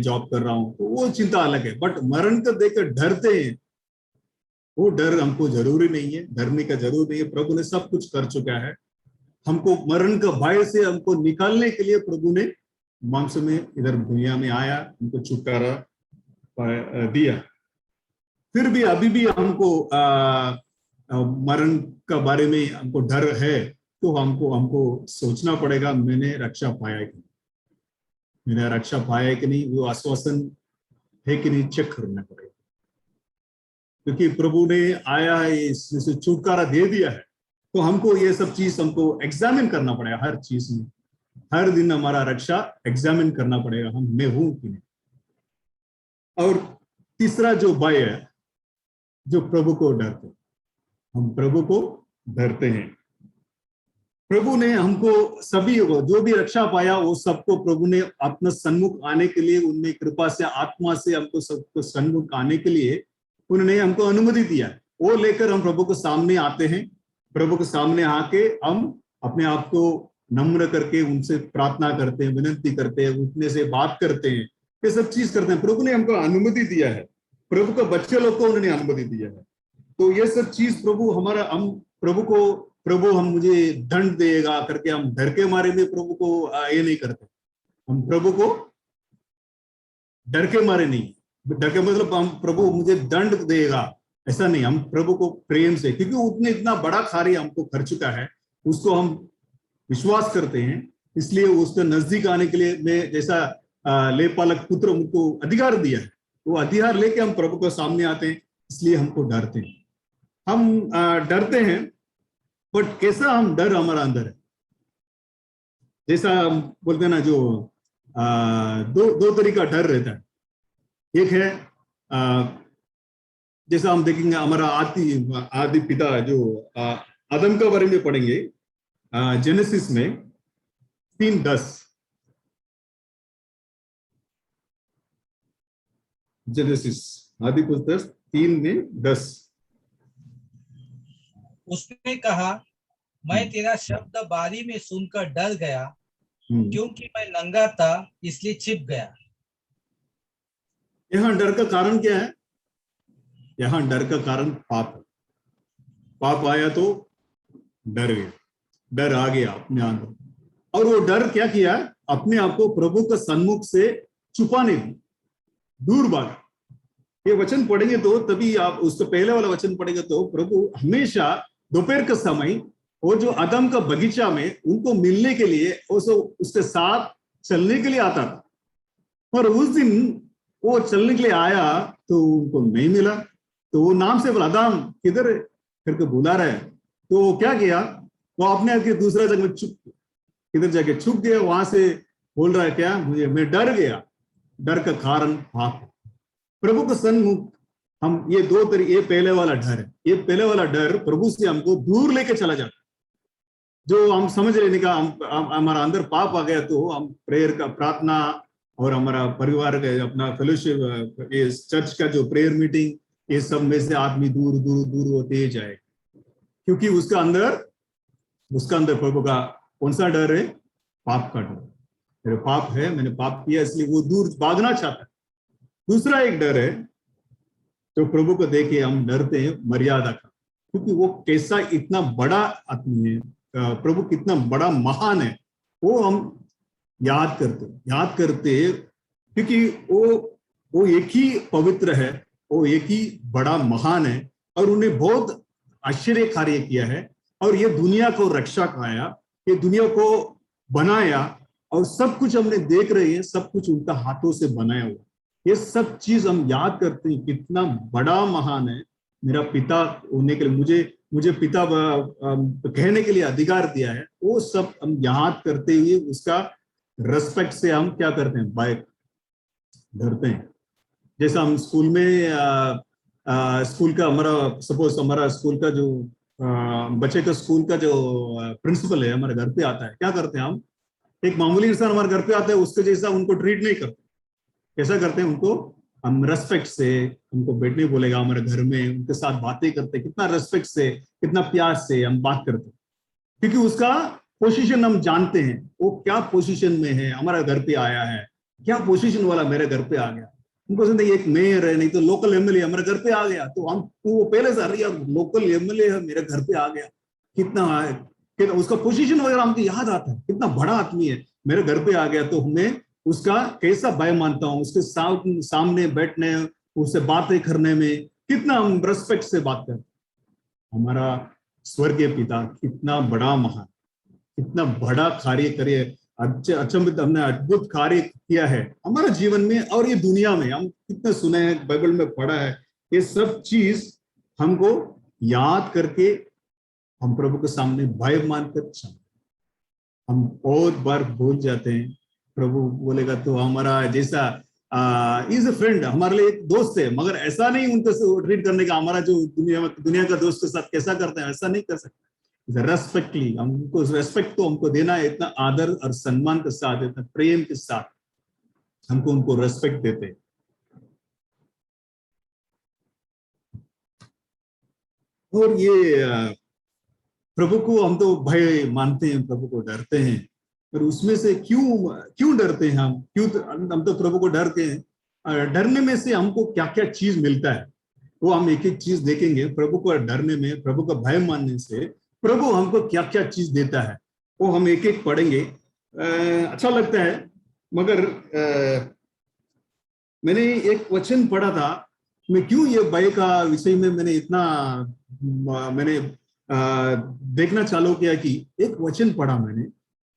जॉब कर रहा हूँ, तो वो चिंता अलग है। बट मरण को देखकर डरते हैं, वो डर हमको जरूरी नहीं है, डरने का जरूरत नहीं है। प्रभु ने सब कुछ कर चुका है, हमको मरण का भय से हमको निकालने के लिए प्रभु ने मांस में इधर दुनिया में आया, हमको छुटकारा दिया। फिर भी अभी भी हमको मरण का बारे में हमको डर है, तो हमको सोचना पड़ेगा, मैंने रक्षा पाया कि नहीं, वो आश्वासन है कि नहीं चेक करना पड़ेगा, क्योंकि प्रभु ने आया है, इससे छुटकारा दे दिया है, तो हमको ये सब चीज हमको एग्जामिन करना पड़ेगा। हर चीज में हर दिन हमारा रक्षा एग्जामिन करना पड़ेगा, हम मैं हूं कि नहीं। और तीसरा जो भय है, जो प्रभु को डरते, हम प्रभु को डरते हैं। प्रभु ने हमको सभी को जो भी रक्षा पाया वो सबको प्रभु ने अपना सन्मुख आने के लिए, उनमें कृपा से आत्मा से हमको सबको सन्मुख आने के लिए उन्होंने हमको अनुमति दिया। वो लेकर हम प्रभु के सामने आते हैं, प्रभु के सामने आके हम अपने आप को नम्र करके उनसे प्रार्थना करते हैं, विनती करते हैं, उठने से बात करते हैं, ये सब चीज करते हैं। प्रभु ने हमको अनुमति दिया है, प्रभु के बच्चे लोग को उन्होंने अनुमति दिया है। तो ये सब चीज प्रभु हमारा, हम प्रभु को, प्रभु हम मुझे दंड देगा करके हम डर के मारे में प्रभु को ये नहीं करते। हम प्रभु को डर के मारे नहीं, डर के मतलब हम प्रभु मुझे दंड देगा ऐसा नहीं, हम प्रभु को प्रेम से, क्योंकि उसने इतना बड़ा कार्य हमको कर चुका है, उसको हम विश्वास करते हैं, इसलिए उसके नजदीक आने के लिए मैं जैसा लेपालक पुत्र उनको अधिकार दिया है, वो अधिकार लेके हम प्रभु के सामने आते हैं, इसलिए हमको डरते हैं। हम डरते हैं, बट कैसा हम डर हमारा अंदर है, जैसा हम बोलते हैं ना, जो दो तरीका डर रहता है। एक है जैसा हम देखेंगे हमारा आदि पिता जो आदम के बारे में पढ़ेंगे जेनेसिस में 3:10, जेनेसिस आदि पुस्तक 3:10।
उसने कहा, मैं तेरा शब्द बारी में सुनकर डर गया, क्योंकि मैं नंगा था इसलिए छिप गया।
यहाँ डर का कारण क्या है? यहाँ डर का कारण पाप है। पाप आया तो डर गया, डर आ गया अपने अंदर, और वो डर क्या किया, अपने आप को प्रभु के सन्मुख से छुपाने दी, दूर भागा। ये वचन पढ़ेंगे तो तभी आप उसको पहले वाला वचन पढ़ेंगे तो प्रभु हमेशा दोपहर के समय वो जो आदम का बगीचा में उनको मिलने के लिए उसके साथ चलने के लिए आता था, पर उस दिन वो चलने के लिए आया तो उनको नहीं मिला, तो वो नाम से बोला, आदम किधर है करके बुला रहा है। तो वो क्या किया, वो अपने आप के दूसरा जगह किधर जाके छुप गया, वहां से बोल रहा है क्या, मैं डर गया। डर का कारण पाप। प्रभु का सन्मुख हम ये दो तरीके, ये पहले वाला डर है, ये पहले वाला डर प्रभु से हमको दूर लेके चला जाता है। जो हम समझ लेने का हमारा अंदर पाप आ गया तो हम प्रेयर का प्रार्थना और हमारा परिवार का अपना फेलोशिप, ये चर्च का जो प्रेयर मीटिंग, ये सब में से आदमी दूर दूर दूर होते जाए, क्योंकि उसका अंदर प्रभु का कौन सा डर है? पाप का डर। मेरे पाप है, मैंने पाप किया इसलिए वो दूर भागना चाहता है। दूसरा एक डर है जो प्रभु को देखे हम डरते हैं, मर्यादा का, क्योंकि वो कैसा इतना बड़ा आदमी है, प्रभु कितना बड़ा महान है, वो हम याद करते क्योंकि वो एक ही पवित्र है, वो एक ही बड़ा महान है, और उन्हें बहुत आश्चर्य कार्य किया है, और ये दुनिया को रक्षा कराया, ये दुनिया को बनाया, और सब कुछ हमने देख रहे हैं, सब कुछ उनका हाथों से बनाया हुआ। ये सब चीज हम याद करते हैं, कितना बड़ा महान है मेरा पिता होने के लिए, मुझे पिता कहने के लिए अधिकार दिया है। वो सब हम याद करते हुए उसका रेस्पेक्ट से हम क्या करते हैं, बाय डरते हैं। जैसा हम स्कूल में स्कूल का हमारा स्कूल का जो बच्चे का स्कूल का जो प्रिंसिपल है हमारे घर पे आता है, क्या करते हैं हम, एक मामूली इंसान हमारे घर पे आता है, उसके जैसा उनको ट्रीट नहीं करते। कैसा करते हैं, उनको हम रेस्पेक्ट से, उनको बैठने बोलेगा हमारे घर में, उनके साथ बातें करते, कितना रेस्पेक्ट से, कितना प्यार से हम बात करते, क्योंकि उसका पोजीशन हम जानते हैं, वो क्या पोजीशन में है, हमारा घर पे आया है, क्या पोजीशन वाला मेरे घर पे आ गया। उनको समझते एक मेयर है, नहीं तो लोकल एमएलए हमारे घर पे आ गया, तो हम वो पहले से अरे यार लोकल एमएलए है मेरे घर पे आ गया, कितना उसका पोजीशन वगैरह हमको याद आता है, कितना बड़ा आदमी है मेरे घर पे आ गया, तो हमें उसका कैसा भय मानता हूँ, उसके सामने बैठने, उससे बातें करने में कितना हम रेस्पेक्ट से बात करते। हमारा स्वर्गीय पिता कितना बड़ा महान, कितना बड़ा कार्य करे अचंभित, हमने अद्भुत कार्य किया है हमारे जीवन में और ये दुनिया में। हम कितने सुने हैं, बाइबल में पढ़ा है, ये सब चीज हमको याद करके हम प्रभु के सामने भय मानकर हम बहुत बार भूल जाते हैं। प्रभु बोलेगा तो हमारा जैसा इज अ फ्रेंड, हमारे लिए एक दोस्त है, मगर ऐसा नहीं उनको ट्रीट करने का। हमारा जो दुनिया का दोस्त के साथ कैसा करते हैं ऐसा नहीं कर सकते। रेस्पेक्टली हमको रेस्पेक्ट तो हमको देना है, इतना आदर और सम्मान के साथ, इतना प्रेम के साथ हमको उनको रेस्पेक्ट देते हैं। और ये प्रभु को हम तो भय मानते हैं, प्रभु को डरते हैं, पर उसमें से क्यों डरते हैं हम? हम तो प्रभु को डरते हैं। डरने में से हमको क्या क्या चीज मिलता है वो हम एक एक चीज देखेंगे। प्रभु को डरने में, प्रभु का भय मानने से प्रभु हमको क्या क्या चीज देता है वो हम एक एक पढ़ेंगे। अच्छा लगता है, मगर मैंने एक वचन पढ़ा था। मैं क्यों ये भय का विषय में मैंने इतना देखना चालू किया कि एक वचन पढ़ा मैंने,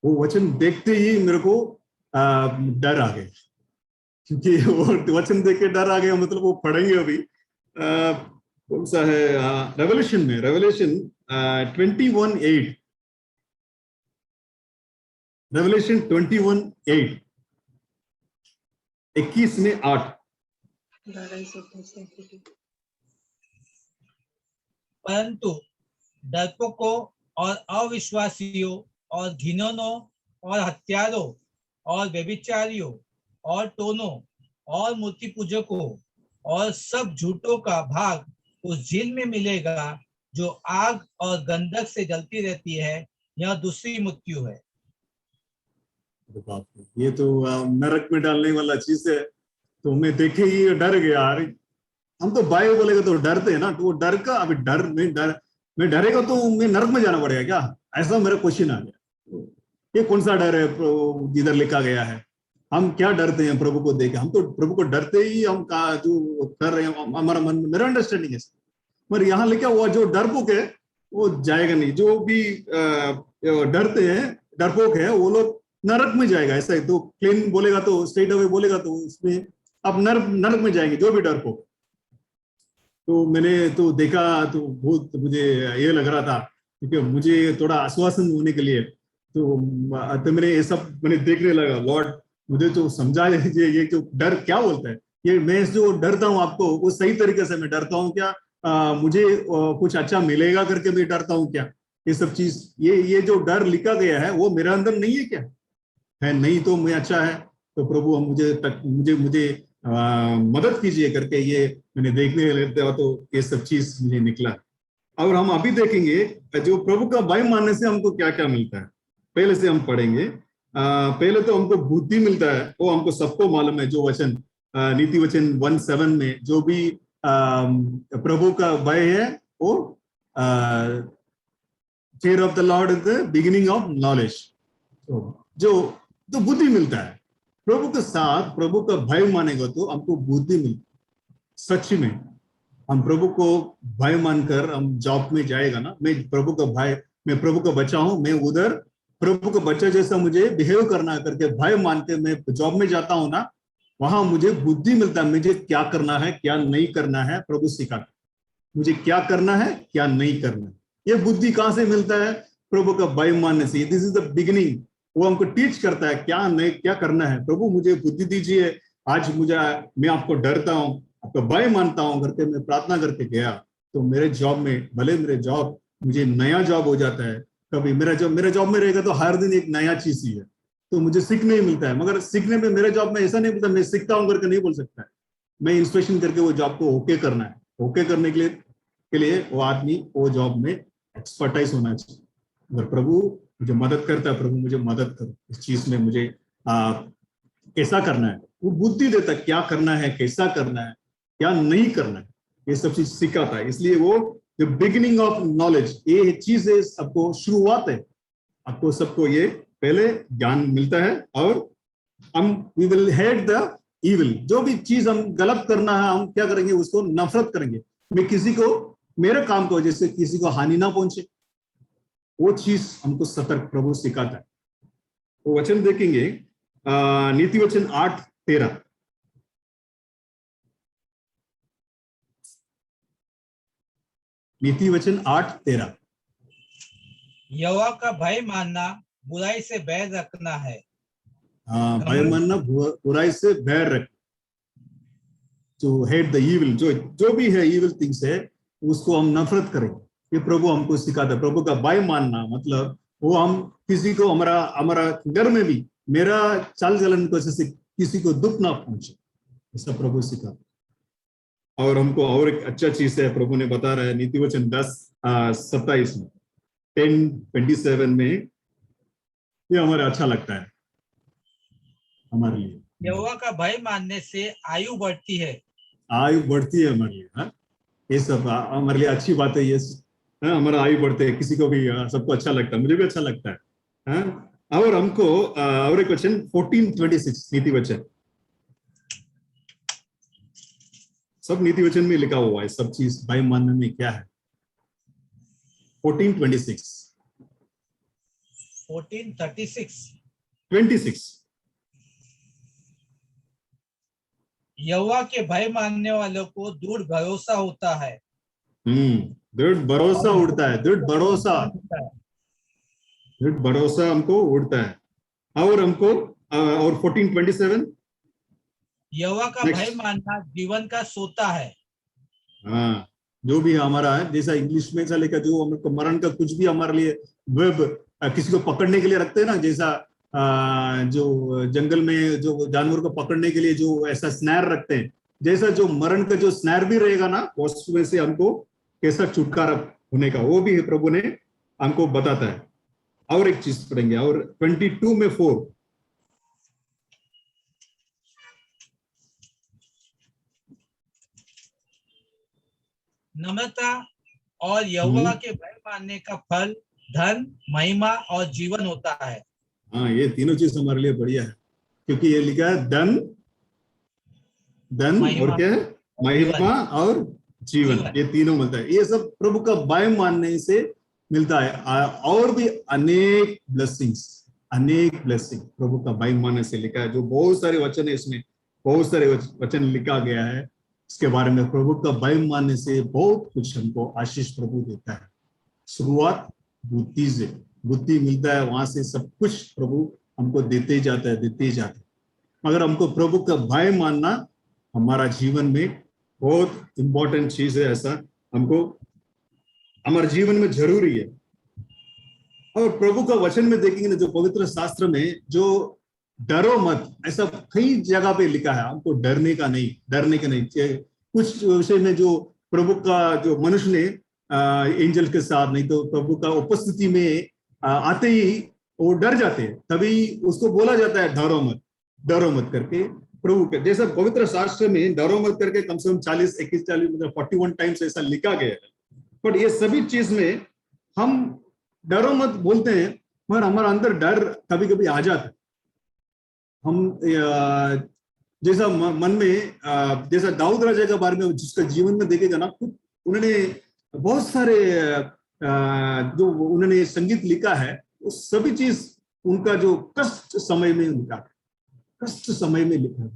वो वचन देखते ही मेरे को डर आ गया, क्योंकि वो वचन देख के डर आ गया। मतलब वो पढ़ेंगे अभी, कौन सा है, रेवल्यूशन में, रेवल्यूशन 21:8, रेवल्यूशन 21:8, 21:8।
परंतु डरपोकों और अविश्वासियों और घिनौनों और हत्यारों और व्यभिचारियों और टोनों और मूर्ति पूजकों और सब झूठों का भाग उस झील में मिलेगा जो आग और गंधक से जलती रहती है। यह दूसरी मृत्यु है।
ये तो नरक में डालने वाला चीज है। तो मैं देखे ही डर गया। हम तो बाइबल बोलेगा तो डरते हैं ना, तो वो डर का अभी मैं डरेगा तो मैं नरक में जाना पड़ेगा क्या? ऐसा मेरा क्वेश्चन आ गया। ये कौन सा डर है जिधर लिखा गया है? हम क्या डरते हैं प्रभु को देखे? हम तो प्रभु को डरते ही हम जो कर रहे हैं हमारा मन, मेरा अंडरस्टैंडिंग है। पर यहाँ लिखा हुआ जो डरपोक है वो जाएगा नहीं। जो भी डरते हैं, डरपोक है, वो लोग नरक में जाएगा। ऐसा है तो क्लीन बोलेगा तो, स्ट्रेट अवे बोलेगा तो उसमें अब नरक में जाएंगे जो भी डरपोक। तो मैंने तो देखा तो बहुत मुझे ये लग रहा था, क्योंकि मुझे थोड़ा आश्वासन होने के लिए तो मैंने ये सब मैंने देखने लगा। लॉर्ड मुझे तो समझा लीजिए ये जो डर क्या बोलता है। ये मैं जो डरता हूँ आपको वो सही तरीके से मैं डरता हूँ क्या? मुझे कुछ अच्छा मिलेगा करके मैं डरता हूँ क्या? ये सब चीज, ये जो डर लिखा गया है वो मेरे अंदर नहीं है क्या? है नहीं तो मैं अच्छा है तो प्रभु मुझे मदद कीजिए करके ये मैंने देखने लगता तो ये सब चीज मुझे निकला। और हम अभी देखेंगे जो प्रभु का भय मानने से हमको क्या क्या मिलता है। पहले से हम पढ़ेंगे। पहले तो हमको बुद्धि मिलता है, वो हमको सबको मालूम है। जो वचन नीति वचन 1:7 में जो भी प्रभु का भय है वो fear of the Lord is the beginning of knowledge। जो बुद्धि मिलता है प्रभु के साथ, प्रभु का भय मानेगा तो हमको बुद्धि मिलती। सच में हम प्रभु को भय मानकर हम जॉब में जाएगा ना, मैं प्रभु का भय, मैं प्रभु का बच्चा हूं, मैं उधर प्रभु का बच्चा जैसा मुझे बिहेव करना है करके भय मान के मैं जॉब में जाता हूं ना, वहां मुझे बुद्धि मिलता है। मुझे क्या करना है क्या नहीं करना है प्रभु सिखाता, मुझे क्या करना है क्या नहीं करना है। ये बुद्धि कहां से मिलता है? प्रभु का भय मानने से। This is the beginning. वो हमको टीच करता है क्या नहीं क्या करना है। प्रभु मुझे बुद्धि दीजिए, आज मैं आपको डरता हूँ, आपका भय मानता हूँ करके मैं प्रार्थना करके गया तो मेरे जॉब में, भले मेरे जॉब मुझे नया जॉब हो जाता है, कभी मेरा जॉब में रहेगा तो हर दिन एक नया चीज ही है तो मुझे सीखने ही मिलता है। मगर सीखने में मेरे जॉब में ऐसा नहीं मिलता मैं सीखता हूँ करके नहीं बोल सकता है। मैं इंस्पेक्शन करके वो जॉब को ओके करना है। ओके करने के लिए वो आदमी वो जॉब में एक्सपर्टाइज होना चाहिए। अगर प्रभु मुझे मदद करता है, प्रभु मुझे मदद करो इस चीज में, मुझे कैसा करना है, वो बुद्धि देता है क्या करना है, कैसा करना है, क्या नहीं करना है, ये सब चीज सिखाता है। इसलिए वो द बिगिनिंग ऑफ नॉलेज, ये चीज है, सबको शुरुआत है। आपको सबको ये पहले ज्ञान मिलता है और हम we will hate the evil. जो भी चीज हम गलत करना है हम क्या करेंगे, उसको नफरत करेंगे। मैं किसी को, मेरे काम को जैसे किसी को हानि ना पहुंचे, वो चीज हमको सतर्क प्रभु सिखाता है। वो वचन देखेंगे नीति वचन 8:13। नीति वचन 8:13।
यहोवा का भय मानना बुराई से बैर रखना है।
हाँ, भय मानना बुराई से बैर रख, टू हेट द इविल, जो भी है इविल थिंग्स है उसको हम नफरत करें। ये प्रभु हमको सिखाता है। प्रभु का भय मानना मतलब वो हम किसी को हमारा घर में भी मेरा चाल चलन को से किसी को दुख ना पहुंचे, ऐसा प्रभु सिखाता। और हमको और एक अच्छा चीज है, प्रभु ने बता रहा है नीति वचन 10:27 में, 10:27 में, ये हमारे अच्छा लगता है हमारे लिए।
यहोवा का भय मानने से आयु बढ़ती है।
आयु बढ़ती है हमारे लिए। हाँ, ये सब हमारे लिए अच्छी बात है। ये हमारा आयु बढ़ते है, किसी को भी सबको अच्छा लगता है, मुझे भी अच्छा लगता है। हाँ, और हमको और एक वचन 14:26 नीति वचन, सब नीति वचन में लिखा हुआ है सब चीज भय मानने में क्या है। 14:26 26
यहोवा के भय मानने वालों को दृढ़ भरोसा होता है।
दृढ़ भरोसा उड़ता है, दृढ़ भरोसा हमको उड़ता है। और हमको और 14:27
यहोवा का भय मानना जीवन का सोता है।
हाँ, जो भी हमारा है, जैसा इंग्लिश में चलेगा, जो हमको मरण का कुछ भी हमारे लिए वेब किसी को पकड़ने के लिए रखते हैं ना, जैसा जो जंगल में जो जानवर को पकड़ने के लिए जो ऐसा स्नैर रखते हैं, जैसा जो मरण का जो स्नैर भी रहेगा ना, उसमें से हमको कैसा छुटकारा होने का, वो भी प्रभु ने हमको बताता है। और एक चीज पढ़ेंगे, और 22:4
नम्रता और यहोवा के भय मानने का फल धन, महिमा और जीवन होता है।
हाँ, ये तीनों चीज हमारे लिए बढ़िया है, क्योंकि ये लिखा है धन और क्या है, महिमा और जीवन, ये तीनों मिलता है। ये सब प्रभु का भय मानने से मिलता है। और भी अनेक ब्लेसिंग्स प्रभु का भय मानने से लिखा है, जो बहुत सारे वचन है, इसमें बहुत सारे वचन लिखा गया है इसके बारे में। प्रभु का भय मानने से बहुत कुछ हमको आशीष प्रभु देता है। शुरुआत बुद्धि से, बुद्धि मिलता है, वहां से सब कुछ प्रभु हमको देते ही जाता है। मगर हमको प्रभु का भय मानना हमारा जीवन में बहुत इंपॉर्टेंट चीज है, ऐसा हमको हमारे जीवन में जरूरी है। और प्रभु का वचन में देखेंगे ना, जो पवित्र शास्त्र में जो डरो मत, ऐसा कई जगह पे लिखा है, हमको डरने का नहीं। कुछ विषय में जो प्रभु का जो मनुष्य ने एंजल के साथ, नहीं तो प्रभु का उपस्थिति में आते ही वो डर जाते हैं, तभी उसको बोला जाता है डरो मत करके। प्रभु के जैसा पवित्र शास्त्र में डरो मत करके कम से कम 40 मतलब 41 टाइम्स ऐसा लिखा गया है। बट ये सभी चीज में हम डरो मत बोलते हैं, मगर हमारा अंदर डर कभी कभी आ जाता है। हम जैसा मन में जैसा दाऊद राजा के बारे में जिसका जीवन में देखेगा ना, उन्होंने बहुत सारे जो उन्होंने संगीत लिखा है, वो सभी चीज उनका जो कष्ट समय में लिखा है।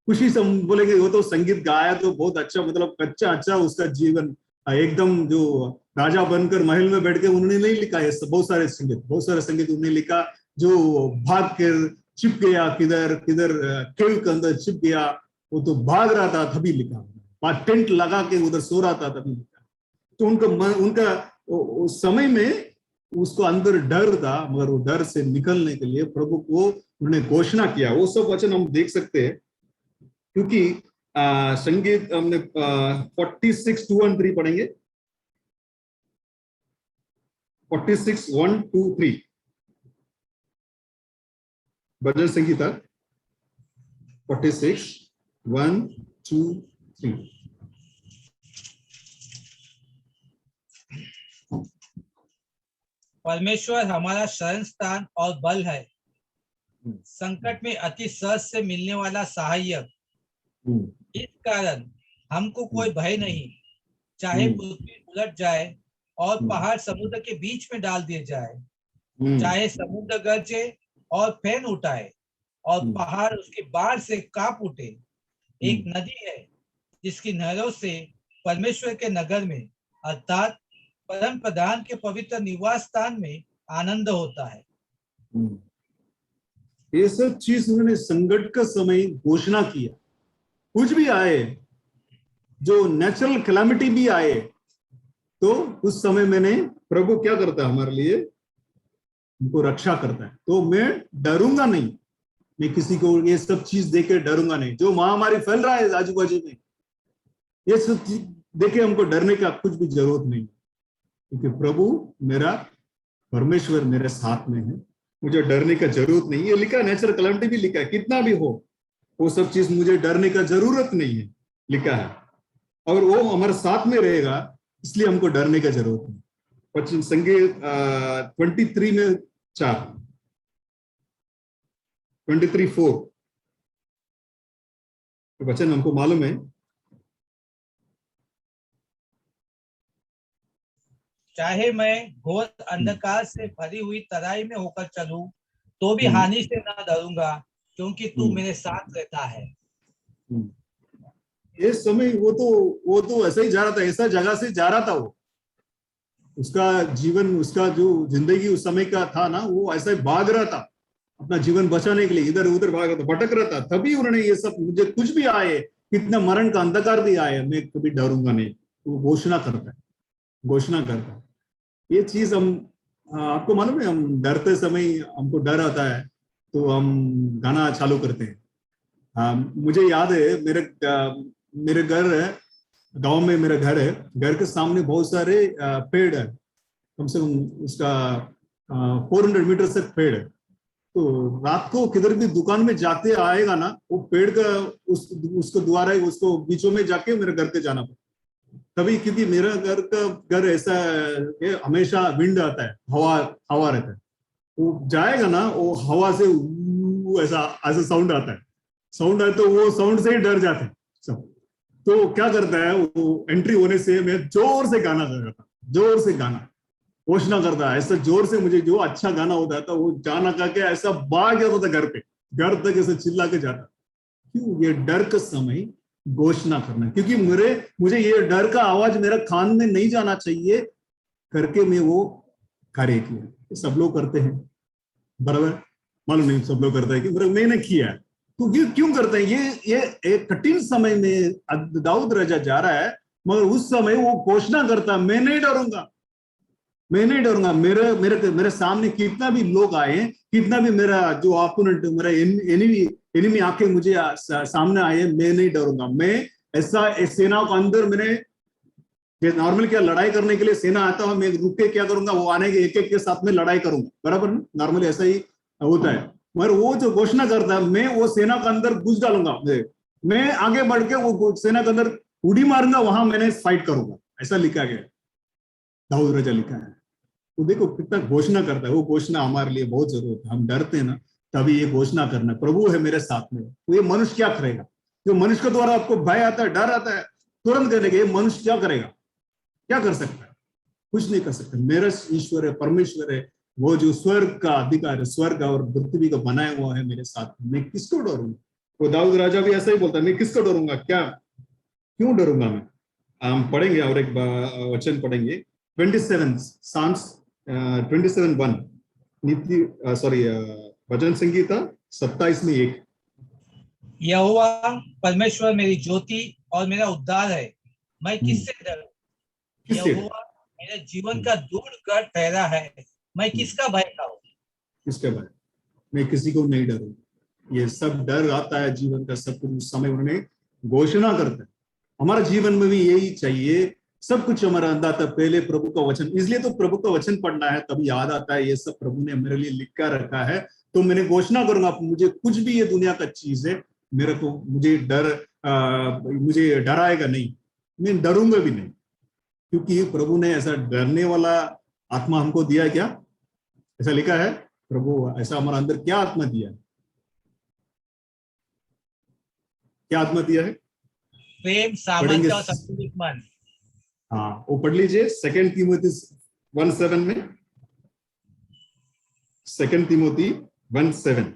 खुशी से बोलेंगे वो तो संगीत गाया तो बहुत अच्छा, मतलब अच्छा उसका जीवन एकदम, जो राजा बनकर महल में बैठ के उन्होंने नहीं लिखा है। बहुत सारे संगीत उन्होंने लिखा, जो भाग कर छिप गया, किधर केव के अंदर छिप गया, वो तो भाग रहा था तभी लिखा, टेंट लगा के उधर सो रहा था तभी लिखा। तो उनका उस समय में उसको अंदर डर था, मगर वो डर से निकलने के लिए प्रभु को उन्होंने घोषणा किया। वो सब वचन हम देख सकते हैं, क्योंकि संगीत हमने 46 2 और 3 पढ़ेंगे। 46 1 2 3 भजन संगीता 46 1 2 3।
परमेश्वर हमारा शरण स्थान और बल है, संकट में अति सहज से मिलने वाला सहायक। इस कारण हमको कोई भय नहीं, चाहे पृथ्वी उलट जाए और पहाड़ समुद्र के बीच में डाल दिए जाए, चाहे समुद्र गरजे और फैन उठाए और पहाड़ उसकी बाढ़ से कांप उठे। एक नदी है जिसकी नहरों से परमेश्वर के नगर में अर्थात परम प्रधान के पवित्र निवास स्थान में आनंद होता है।
ये सब चीज उन्होंने संकट का समय घोषणा किया। कुछ भी आए, जो नेचुरल कैलामिटी भी आए, तो उस समय मैंने प्रभु क्या करता है हमारे लिए, उनको रक्षा करता है। तो मैं डरूंगा नहीं, मैं किसी को ये सब चीज देके डरूंगा नहीं। जो महामारी फैल रहा है आजू बाजू में, ये सब चीज देखे हमको डरने का कुछ भी जरूरत नहीं, क्योंकि प्रभु मेरा परमेश्वर मेरे साथ में है, मुझे डरने का जरूरत नहीं। ये लिखा है, नेचुरल कैलामिटी भी लिखा है, कितना भी हो वो सब चीज मुझे डरने का जरूरत नहीं है, लिखा है। और वो हमारे साथ में रहेगा, इसलिए हमको डरने का जरूरत नहीं। वचन संगीत 23 में 4, 23:4 वचन हमको मालूम है।
चाहे मैं घोर अंधकार से भरी हुई तराई में होकर चलूं, तो भी हानि से न डरूंगा, क्योंकि तू मेरे साथ रहता है।
ये समय वो तो ऐसा ही जा रहा था, ऐसा जगह से जा रहा था वो। उसका जीवन, उसका जो जिंदगी उस समय का था ना, वो ऐसा ही भाग रहा था अपना जीवन बचाने के लिए, इधर उधर भाग रहा था, भटक रहा था। तभी उन्होंने ये सब, मुझे कुछ भी आए, कितना मरण का अंधकार भी आए, मैं कभी डरूंगा नहीं, वो घोषणा करता है, घोषणा करता है। ये चीज हम, आपको मालूम है, हम डरते समय हमको डर आता है तो हम गाना चालू करते हैं। मुझे याद है, मेरे घर है, गांव में मेरा घर है, घर के सामने बहुत सारे पेड़ है, कम से कम उसका 400 मीटर तक पेड़ है। तो रात को किधर भी दुकान में जाते आएगा ना, वो पेड़ का उसको द्वारा उसको बीचों में जाके मेरे घर के जाना पड़ता तभी, क्योंकि मेरा घर ऐसा है, हमेशा विंड आता है, हवा रहता है। वो जाएगा ना, वो हवा से ऐसा साउंड आता है, साउंड आए तो वो साउंड से ही डर जाते हैं सब। तो क्या करता है, वो एंट्री होने से मैं जोर से गाना गाता, जोर से गाना घोषणा करता है, ऐसा जोर से। मुझे जो अच्छा गाना होता था वो गाना गा के ऐसा भाग जाता था घर तक ऐसे चिल्ला के जाता। क्यों? ये डर का समय घोषणा करना, क्योंकि मुझे ये डर का आवाज मेरा कान में नहीं जाना चाहिए करके मैं वो कार्य किया। सब लोग करते हैं, बराबर, मालूम नहीं सब लोग करते हैं कि मैंने किया। तो क्यों करते हैं? ये एक कठिन समय में दाऊद राजा जा रहा है, मगर उस समय वो घोषणा करता, मैं नहीं डरूंगा, मैं नहीं डरूंगा। मेरे सामने कितना भी लोग आए, कितना भी मेरा जो ऑपोनेंट, मेरा एनिमी आके मुझे सामने आए, मैं नहीं डरूंगा। मैं ऐसा सेना के अंदर, मैंने नॉर्मल क्या लड़ाई करने के लिए सेना आता है, मैं रुक के क्या करूंगा, वो आने के एक के साथ में लड़ाई करूंगा, बराबर, नॉर्मली ऐसा ही होता है। मगर वो जो घोषणा करता है, मैं वो सेना के अंदर घुस डालूंगा, मैं आगे बढ़ के वो सेना के अंदर उड़ी मारूंगा, वहां मैंने फाइट करूंगा, ऐसा लिखा गया, दाऊद राजा लिखा है। तो देखो कितना घोषणा करता है। वो घोषणा हमारे लिए बहुत जरूरत है। हम डरते हैं ना, तभी ये घोषणा करना, प्रभु है मेरे साथ में। तो ये मनुष्य क्या करेगा? जो मनुष्य के द्वारा आपको भय आता है, डर आता है, तुरंत करने के, ये मनुष्य क्या करेगा? क्या कर सकता है? कुछ नहीं कर सकता। मेरा ईश्वर है, परमेश्वर है, वो जो स्वर्ग का अधिकार है, स्वर्ग और पृथ्वी को बनाया हुआ है मेरे साथ में, मैं किसको डरूंगा? वो दाऊद राजा भी ऐसा ही बोलता है, मैं किसको डरूंगा, क्या क्यों डरूंगा मैं? हम पढ़ेंगे और एक वचन पढ़ेंगे, 27 Psalms 27:1, भजन संगीता 27 में 1।
यहोवा परमेश्वर मेरी ज्योति और मेरा उद्धार है, मैं किससे डरूं? यहोवा मेरे जीवन का दूर गढ़ ठहरा है, मैं किसका भय खाऊं?
किसका भय? मैं किसी को नहीं डरूं। ये सब डर आता है जीवन का, सब कुछ उस समय उन्होंने घोषणा करता है। हमारा जीवन में भी यही चाहिए, सब कुछ हमारा अंदर आता, पहले प्रभु का वचन। इसलिए तो प्रभु का वचन पढ़ना है, तभी याद आता है ये सब प्रभु ने मेरे लिए लिख कर रखा है। तो मैंने घोषणा करूंगा, मुझे कुछ भी ये दुनिया का चीज है, मेरे को मुझे डराएगा नहीं, मैं डरूंगा भी नहीं, क्योंकि प्रभु ने ऐसा डरने वाला आत्मा हमको दिया है। क्या ऐसा लिखा है? प्रभु ऐसा हमारा अंदर क्या आत्मा दिया है? क्या आत्मा दिया है?
प्रेम, सामर्थ्य और संतुलित मन।
हाँ, वो पढ़ लीजिए 2 Timothy 1:7 में। 2 Timothy 1:7।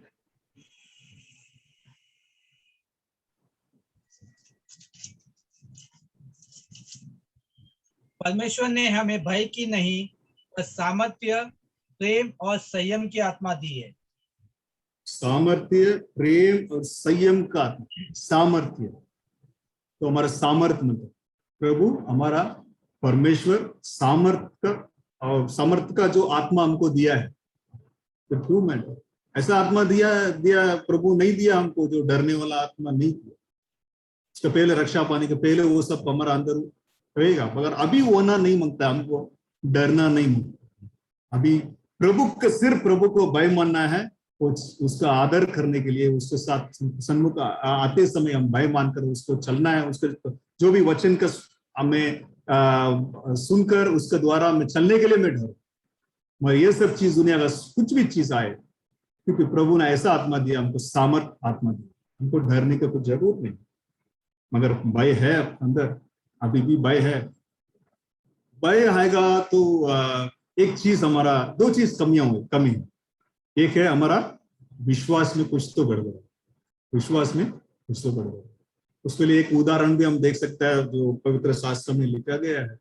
परमेश्वर ने हमें भय की नहीं पर सामर्थ्य, प्रेम और संयम की आत्मा दी है।
सामर्थ्य, प्रेम और संयम का आत्मा। सामर्थ्य तो हमारा सामर्थ्य मतलब प्रभु हमारा परमेश्वर सामर्थ्य का जो आत्मा हमको दिया है, तो ट्रू मैटर ऐसा आत्मा दिया प्रभु नहीं दिया हमको जो डरने वाला आत्मा नहीं दिया। इसके पहले रक्षा पाने के पहले वो सब हमारा अंदर रहेगा, मगर अभी वो ना नहीं मांगता, हमको डरना नहीं मांगता। अभी सिर्फ प्रभु को भय मानना है, उसका आदर करने के लिए उसके साथ सन्मुख आते समय हम भय मानकर उसको चलना है। उसके जो भी वचन का हमें सुनकर उसके द्वारा हमें चलने के लिए मैं डरूं। मगर ये सब चीज दुनिया का कुछ भी चीज आए, क्योंकि प्रभु ने ऐसा आत्मा दिया हमको, सामर्थ आत्मा दिया, हमको डरने की कुछ जरूरत नहीं। मगर भय है अंदर, अभी भी भय है। भय आएगा तो एक चीज हमारा, दो चीज कमी है। एक है हमारा विश्वास में कुछ तो गड़बड़, विश्वास में कुछ तो गड़बड़। उसके लिए एक उदाहरण भी हम देख सकते हैं जो पवित्र शास्त्र में लिखा गया है,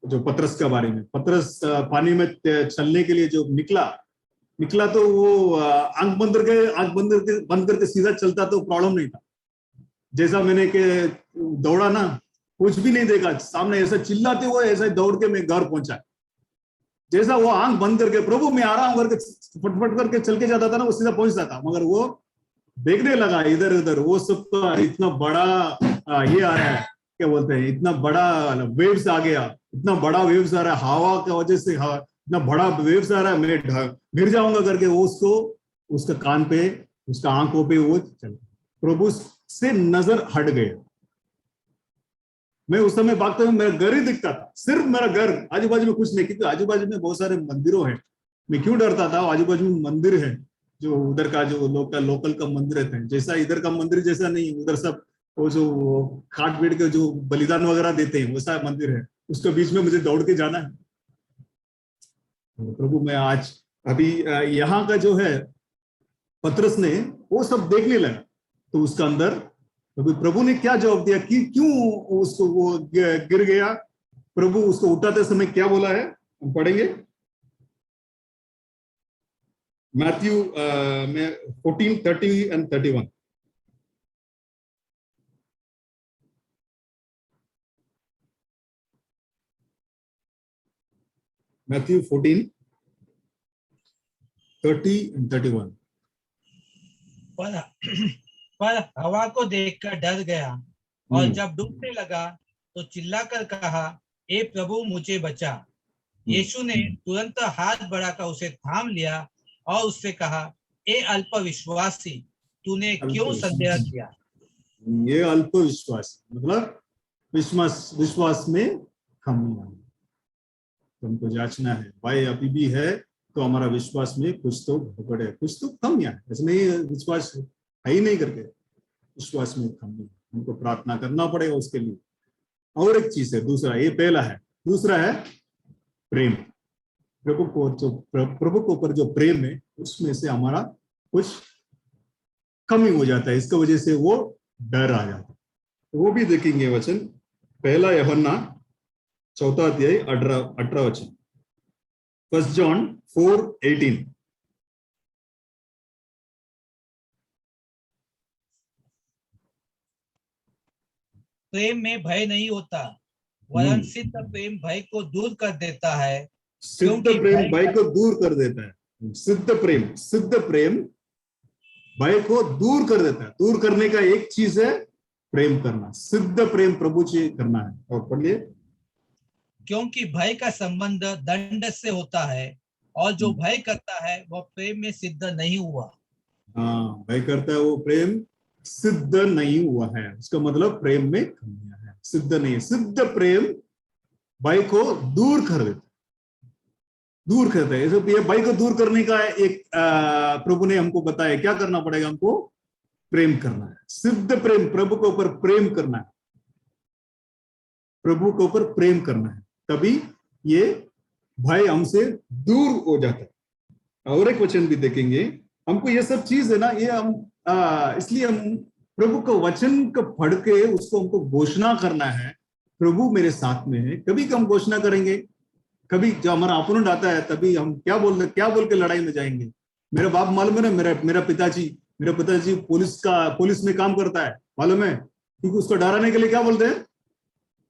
जो पतरस के बारे में। पतरस पानी में चलने के लिए जो निकला तो वो आंख बंद करके सीधा चलता तो प्रॉब्लम नहीं था। जैसा मैंने के दौड़ा ना, कुछ भी नहीं देखा सामने, ऐसा चिल्लाते हुए ऐसा दौड़ के मैं घर पहुंचा। जैसा वो आंख बंद करके प्रभु मैं आ रहा हूं करके फटफट करके चल के जाता था ना, वो सीधा पहुंचता था। मगर वो देखने लगा इधर उधर, वो सब तो इतना बड़ा ये आ रहा है, क्या बोलते हैं, इतना बड़ा वेव्स आ गया, इतना बड़ा वेव्स आ रहा है, हवा की वजह से इतना बड़ा वेव्स आ रहा है, मैं गिर जाऊंगा करके वो उसको उसका कान पे, उसका आंखों पे वो चल, प्रभु से नजर हट गया। मैं उस समय भागता हूँ, मेरा घर ही दिखता था, सिर्फ मेरा घर, आजू बाजू में कुछ नहीं, क्योंकि आजू बाजू में बहुत सारे मंदिरों हैं। मैं क्यों डरता था, आजू बाजू में मंदिर है, जो उधर का जो लोकल का मंदिर रहते हैं, जैसा इधर का मंदिर जैसा नहीं, उधर सब वो जो खाट पीट के जो बलिदान वगैरह देते हैं वैसा मंदिर है। उसके बीच में मुझे दौड़ के जाना है। प्रभु मैं आज अभी यहाँ का जो है पतरस ने वो सब देखने लगा, तो उसका अंदर प्रभु ने क्या जवाब दिया कि क्यों उसको वो गिर गया। प्रभु उसको उठाते समय क्या बोला है, हम पढ़ेंगे मैथ्यू में 14:30 and 31। Matthew 14:30 and 31।
पर हवा को देखकर डर गया और जब डूबने लगा तो चिल्लाकर कहा, ए प्रभु मुझे बचा। यीशु ने तुरंत हाथ बढ़ाकर उसे थाम लिया और उससे कहा, ए अल्प विश्वासी, तूने क्यों संदेह किया।
ये अल्प विश्वास मतलब विश्वास में कमी है, तुमको जांचना है। भाई अभी भी है तो हमारा विश्वास में कुछ तो गड़बड़ है, कुछ तो कमियां है। ऐसे नहीं विश्वास है ही नहीं करके, विश्वास में कमी, हमको प्रार्थना करना पड़ेगा उसके लिए। और एक चीज है, दूसरा, ये पहला है, दूसरा है प्रेम। प्रभु के ऊपर जो प्रेम है उसमें से हमारा कुछ कमी हो जाता है, इसकी वजह से वो डर आ जाता है। वो भी देखेंगे वचन, पहला यूहन्ना 4 अध्याय 18 वचन, 1 John 4:18।
प्रेम में भय नहीं होता, वरन सिद्ध प्रेम भय को दूर कर देता है।
सिद्ध प्रेम भय को दूर कर देता है। सिद्ध प्रेम भय को दूर कर देता है। दूर करने का एक चीज है प्रेम करना, सिद्ध प्रेम प्रभु से करना है। और पढ़िए,
क्योंकि भय का संबंध दंड से होता है और जो भय करता है वह प्रेम में सिद्ध नहीं हुआ।
हाँ, भय करता है वो प्रेम सिद्ध नहीं हुआ है, उसका मतलब प्रेम में कमियां है, सिद्ध नहीं है। सिद्ध प्रेम भय को दूर कर देता है, दूर करता है। ये भय को दूर करने का एक प्रभु ने हमको बताया क्या करना पड़ेगा, हमको प्रेम करना है। सिद्ध प्रेम, प्रभु के ऊपर प्रेम करना है, प्रभु के ऊपर प्रेम करना है, तभी ये भय हमसे दूर हो जाता है। और एक वचन भी देखेंगे। हमको ये सब चीज है ना, ये हम इसलिए हम प्रभु का वचन को पढ़ के उसको हमको घोषणा करना है, प्रभु मेरे साथ में है। कभी हम घोषणा करेंगे, कभी जब हमारा अपोनेंट आता है तभी हम क्या बोल के लड़ाई में जाएंगे। मेरा बाप मालूम है ना, मेरा पिताजी पुलिस में काम करता है, मालूम है, क्योंकि उसको डराने के लिए क्या बोलते हैं,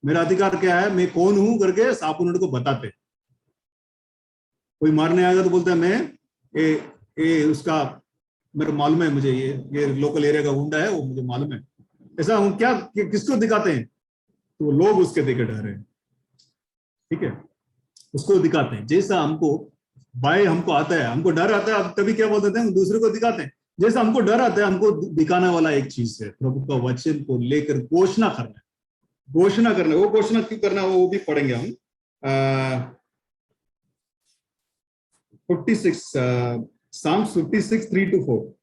मेरा अधिकार क्या है, मैं कौन हूं करके अपोनेंट को बताते। कोई मारने आएगा तो बोलता है मैं उसका मेरा मालूम है, मुझे ये लोकल एरिया का गुंडा है, वो मुझे मालूम है। ऐसा हम क्या किसको दिखाते हैं, तो लोग उसके देखे डर रहे हैं, ठीक है, उसको दिखाते हैं। जैसा हमको भय हमको आता है, हमको डर आता है, अब तभी क्या बोल देते हैं, दूसरे को दिखाते हैं। जैसा हमको डर आता है, हमको दिखाने वाला एक चीज है, प्रभु का वचन को लेकर घोषणा करना है। वो घोषणा क्यों करना है वो भी पढ़ेंगे हम। 56 Psalms 56 3-4।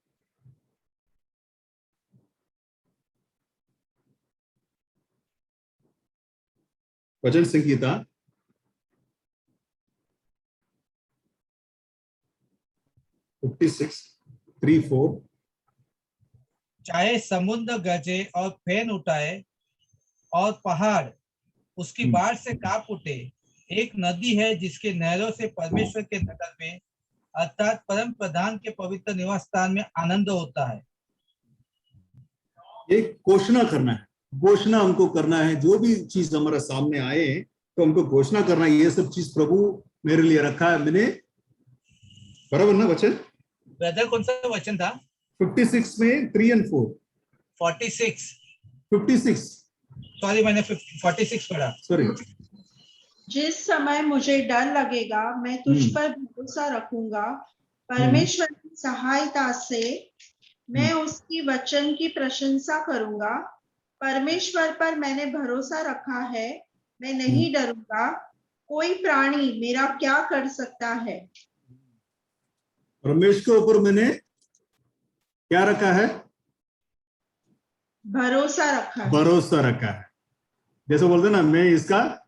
वचन संहिता 56 3-4।
चाहे समुद्र गरजे और फेन उठाए और पहाड़ उसकी बाढ़ से कांप उठे, एक नदी है जिसके नहरों से परमेश्वर के नगर में अर्थात परम प्रधान के पवित्र निवास स्थान में आनंद होता है।
एक घोषणा करना है, घोषणा हमको करना है। जो भी चीज हमारे सामने आए तो हमको घोषणा करना है, ये सब चीज प्रभु मेरे लिए रखा है मैंने। बराबर ना वचन?
ब्रदर कौन सा वचन था?
56 में 3 और 4। 56
सॉरी, मैंने 46 पढ़ा।
सॉरी।
जिस समय मुझे डर लगेगा मैं तुझ पर भरोसा रखूंगा, परमेश्वर की सहायता से मैं उसकी वचन की प्रशंसा करूंगा। परमेश्वर पर मैंने भरोसा रखा है, मैं नहीं डरूंगा। कोई प्राणी मेरा क्या कर सकता है?
परमेश्वर के ऊपर मैंने क्या रखा है?
भरोसा रखा है।
भरोसा रखा है। जैसे बोलते ना, मैं इसका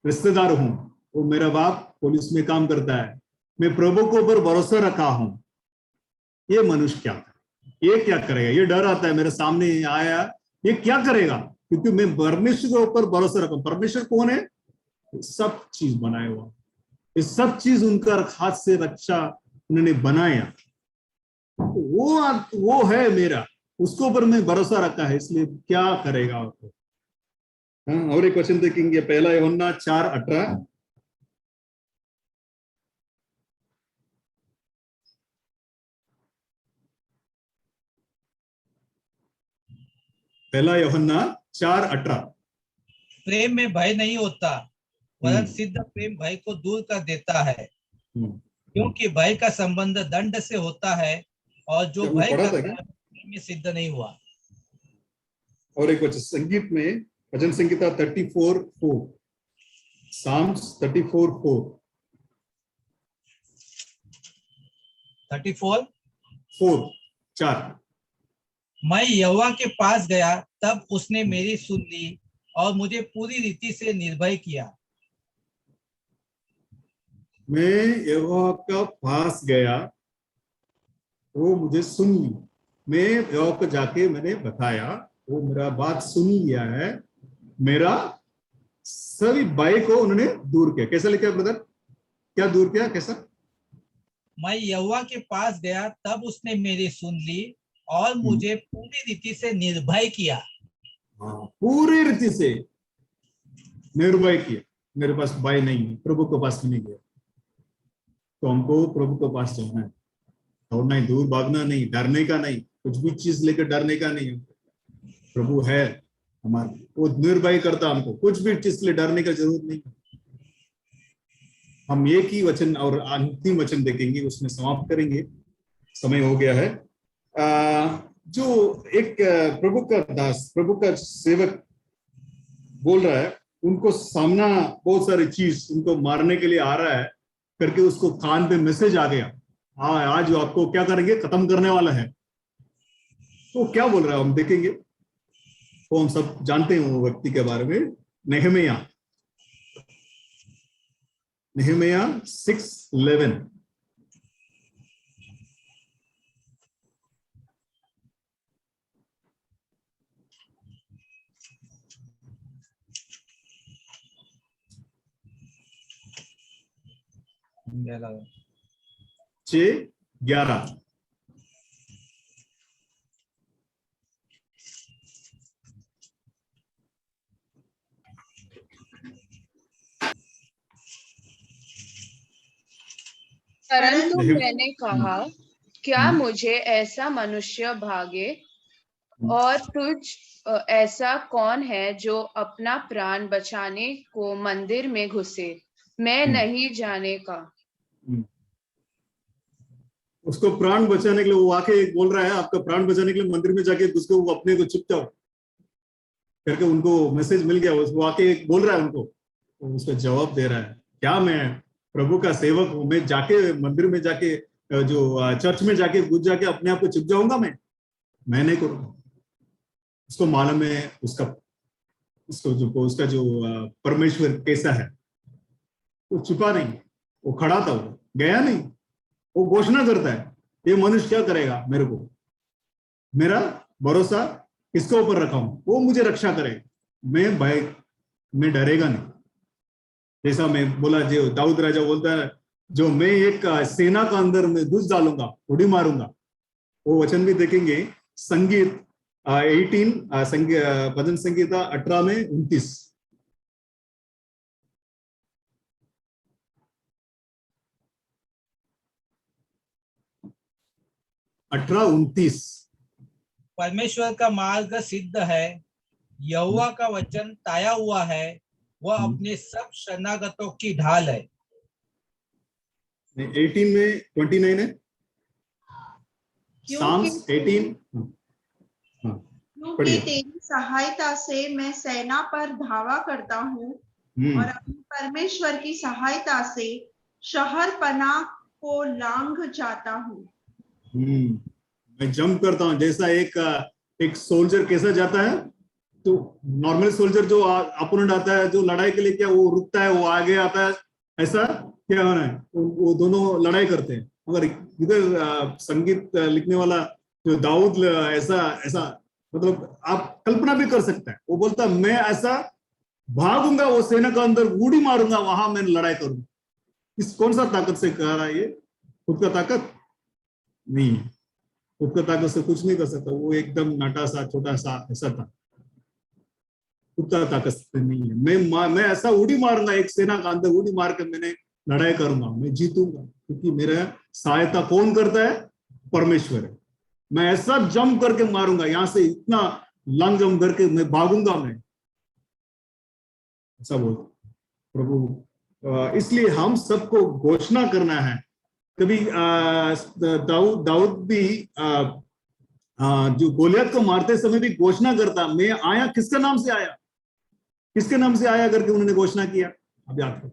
रिश्तेदार हूं, वो मेरा बाप पुलिस में काम करता है, मैं प्रभु के ऊपर भरोसा रखा हूं। ये मनुष्य क्या करे, ये क्या करेगा, ये डर आता है मेरे सामने आया, ये क्या करेगा, क्योंकि मैं परमेश्वर के ऊपर भरोसा रखा हूं। परमेश्वर कौन है? सब चीज बनाया हुआ, ये सब चीज उनका हाथ से रक्षा उन्होंने बनाया, वो है मेरा, उसके ऊपर मैं भरोसा रखा है, इसलिए क्या करेगा आपको। और एक वचन देखेंगे, पहला यूहन्ना 4:18। पहला यूहन्ना 4:18।
प्रेम में भय नहीं होता, वरन सिद्ध प्रेम भय को दूर कर देता है, क्योंकि भय का संबंध दंड से होता है, और जो भय करता है प्रेम में सिद्ध नहीं हुआ।
और एक वचन संगीत में, भजन संगीता 34:4। Psalms 34:4।
34:4। मैं यहोवा के पास गया, तब उसने मेरी सुन ली और मुझे पूरी रीति से निर्भय किया।
मैं यहोवा का पास गया, वो मुझे सुन ली। मैं यहोवा को जाके मैंने बताया, वो मेरा बात सुन लिया है, मेरा सभी भय को उन्होंने दूर किया। कैसा लिखा ब्रदर, क्या दूर किया, कैसा?
मैं यहोवा के पास गया, तब उसने मेरी सुन ली और मुझे पूरी रीति से निर्भय किया।
पूरी रीति से निर्भय किया। मेरे पास भय नहीं है, प्रभु के पास नहीं गया, तो हमको प्रभु के पास जाना है, दौड़ना ही, दूर भागना नहीं, डरने का नहीं, कुछ भी चीज लेकर डरने का नहीं। प्रभु है हमारा, वो निर्भय करता, हमको कुछ भी चीज ले डरने का जरूरत नहीं। हम एक ही वचन और अंतिम वचन देखेंगे, उसमें समाप्त करेंगे, समय हो गया है। जो एक प्रभु का दास, प्रभु का सेवक बोल रहा है, उनको सामना बहुत सारी चीज उनको मारने के लिए आ रहा है करके उसको कान पे मैसेज आ गया, आज आपको क्या करेंगे, खत्म करने वाला है। तो क्या बोल रहा है हम देखेंगे, तो हम सब जानते हैं वो व्यक्ति के बारे में। नेहमिया 6:11। 6:11।
परंतु
देखिए,
मैंने कहा, क्या मुझे ऐसा मनुष्य भागे, और ऐसा कौन है जो अपना प्राण बचाने को मंदिर में घुसे, मैं नहीं जाने का।
उसको प्राण बचाने के लिए वो आके बोल रहा है, आपका प्राण बचाने के लिए मंदिर में जाके घुस के वो अपने को छिप जाओ करके उनको मैसेज मिल गया। वो आके बोल रहा है उनको, तो उसका जवाब दे रहा है, क्या मैं प्रभु का सेवक हूं, मैं जाके मंदिर में जाके जो चर्च में जाके घुस जाके अपने आप को छिप जाऊंगा? मैं नहीं करूंगा। उसको मालूम है उसका जो परमेश्वर कैसा है। वो छुपा नहीं, वो खड़ा था, वो गया नहीं, वो घोषणा करता है, ये मनुष्य क्या करेगा मेरे को, मेरा भरोसा किसके ऊपर रखा हूं, वो मुझे रक्षा करेगा, मैं डरेगा नहीं। जैसा मैं बोला, जो दाऊद राजा बोलता है, जो मैं एक सेना का अंदर में घुस डालूंगा, उड़ी मारूंगा। वो वचन भी देखेंगे संगीत 18 भजन संगीता 18 में 29। 18:29।
परमेश्वर का मार्ग सिद्ध है, यहोवा का वचन ताया हुआ है, वह अपने सब शरणागतों की ढाल है।
18 में 29 है, साम्स 18।
क्योंकि तेरी सहायता से मैं सेना पर धावा करता हूँ, और अपने परमेश्वर की सहायता से शहर पनाह को लांघ जाता हूँ।
मैं जंप करता हूँ, जैसा एक सोल्जर कैसा जाता है, तो नॉर्मल सोल्जर जो अपोनेंट आता है, जो लड़ाई के लिए, क्या वो रुकता है, वो आगे आता है, ऐसा क्या होना है, वो दोनों लड़ाई करते हैं। मगर इधर संगीत लिखने वाला जो दाऊद ऐसा मतलब आप कल्पना भी कर सकता है। वो बोलता है, मैं ऐसा भागूंगा, वो सेना का अंदर उड़ी मारूंगा, वहां मैं लड़ाई करूंगा। इस कौन सा ताकत से कह रहा है? ये खुद का ताकत नहीं है, खुद का ताकत से कुछ नहीं कर सकता। वो एकदम नाटा सा, छोटा सा ऐसा था, खुद का ताकत से नहीं है। मैं ऐसा उड़ी मारूंगा, एक सेना का अंदर उड़ी मार के मैंने लड़ाई करूंगा, मैं जीतूंगा, क्योंकि मेरा सहायता कौन करता है? परमेश्वर है। मैं ऐसा जंप करके मारूंगा, यहां से इतना लंग जंप करके मैं भागूंगा, मैं ऐसा बोलता प्रभु। इसलिए हम सबको घोषणा करना है। कभी दाऊद भी जो गोलियत को मारते समय भी घोषणा करता, मैं आया किसके नाम से आया, किसके नाम से आया करके उन्होंने घोषणा किया। अब याद करो,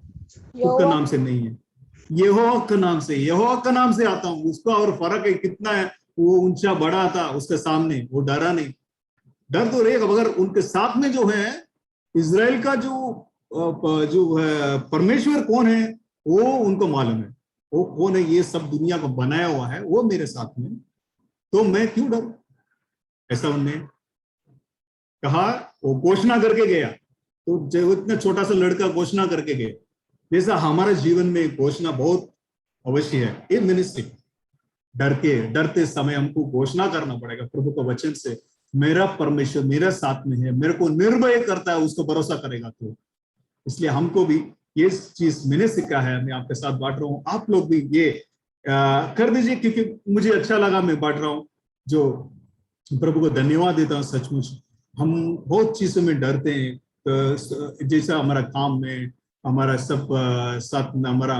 खुद का नाम से नहीं है, यहोवा का नाम से, यहोवा का नाम से आता हूं। उसका और फर्क है कितना है, वो ऊंचा बड़ा था उसके सामने, वो डरा नहीं। डर तो रहेगा, मगर उनके साथ में जो है इजराइल का जो है परमेश्वर कौन है, वो उनको मालूम है। वो कौन है, ये सब दुनिया को बनाया हुआ है, वो मेरे साथ में, तो मैं क्यों डरूं? ऐसा उन्होंने कहा। वो घोषणा करके गया, तो जो इतना छोटा सा लड़का घोषणा करके गया, जैसा हमारे जीवन में घोषणा बहुत अवश्य है। ये मिनिस्ट्री डरते समय हमको घोषणा करना पड़ेगा प्रभु के वचन से, मेरा परमेश्वर मेरे साथ में है, मेरे को निर्भय करता है, उसको भरोसा करेगा। तो इसलिए हमको भी ये चीज मैंने सीखा है, मैं आपके साथ बांट रहा हूँ। आप लोग भी ये कर दीजिए, क्योंकि मुझे अच्छा लगा, मैं बांट रहा हूँ। जो प्रभु को धन्यवाद देता हूँ। सचमुच हम बहुत चीजों में डरते हैं, तो जैसा हमारा काम में, हमारा सब साथ में, हमारा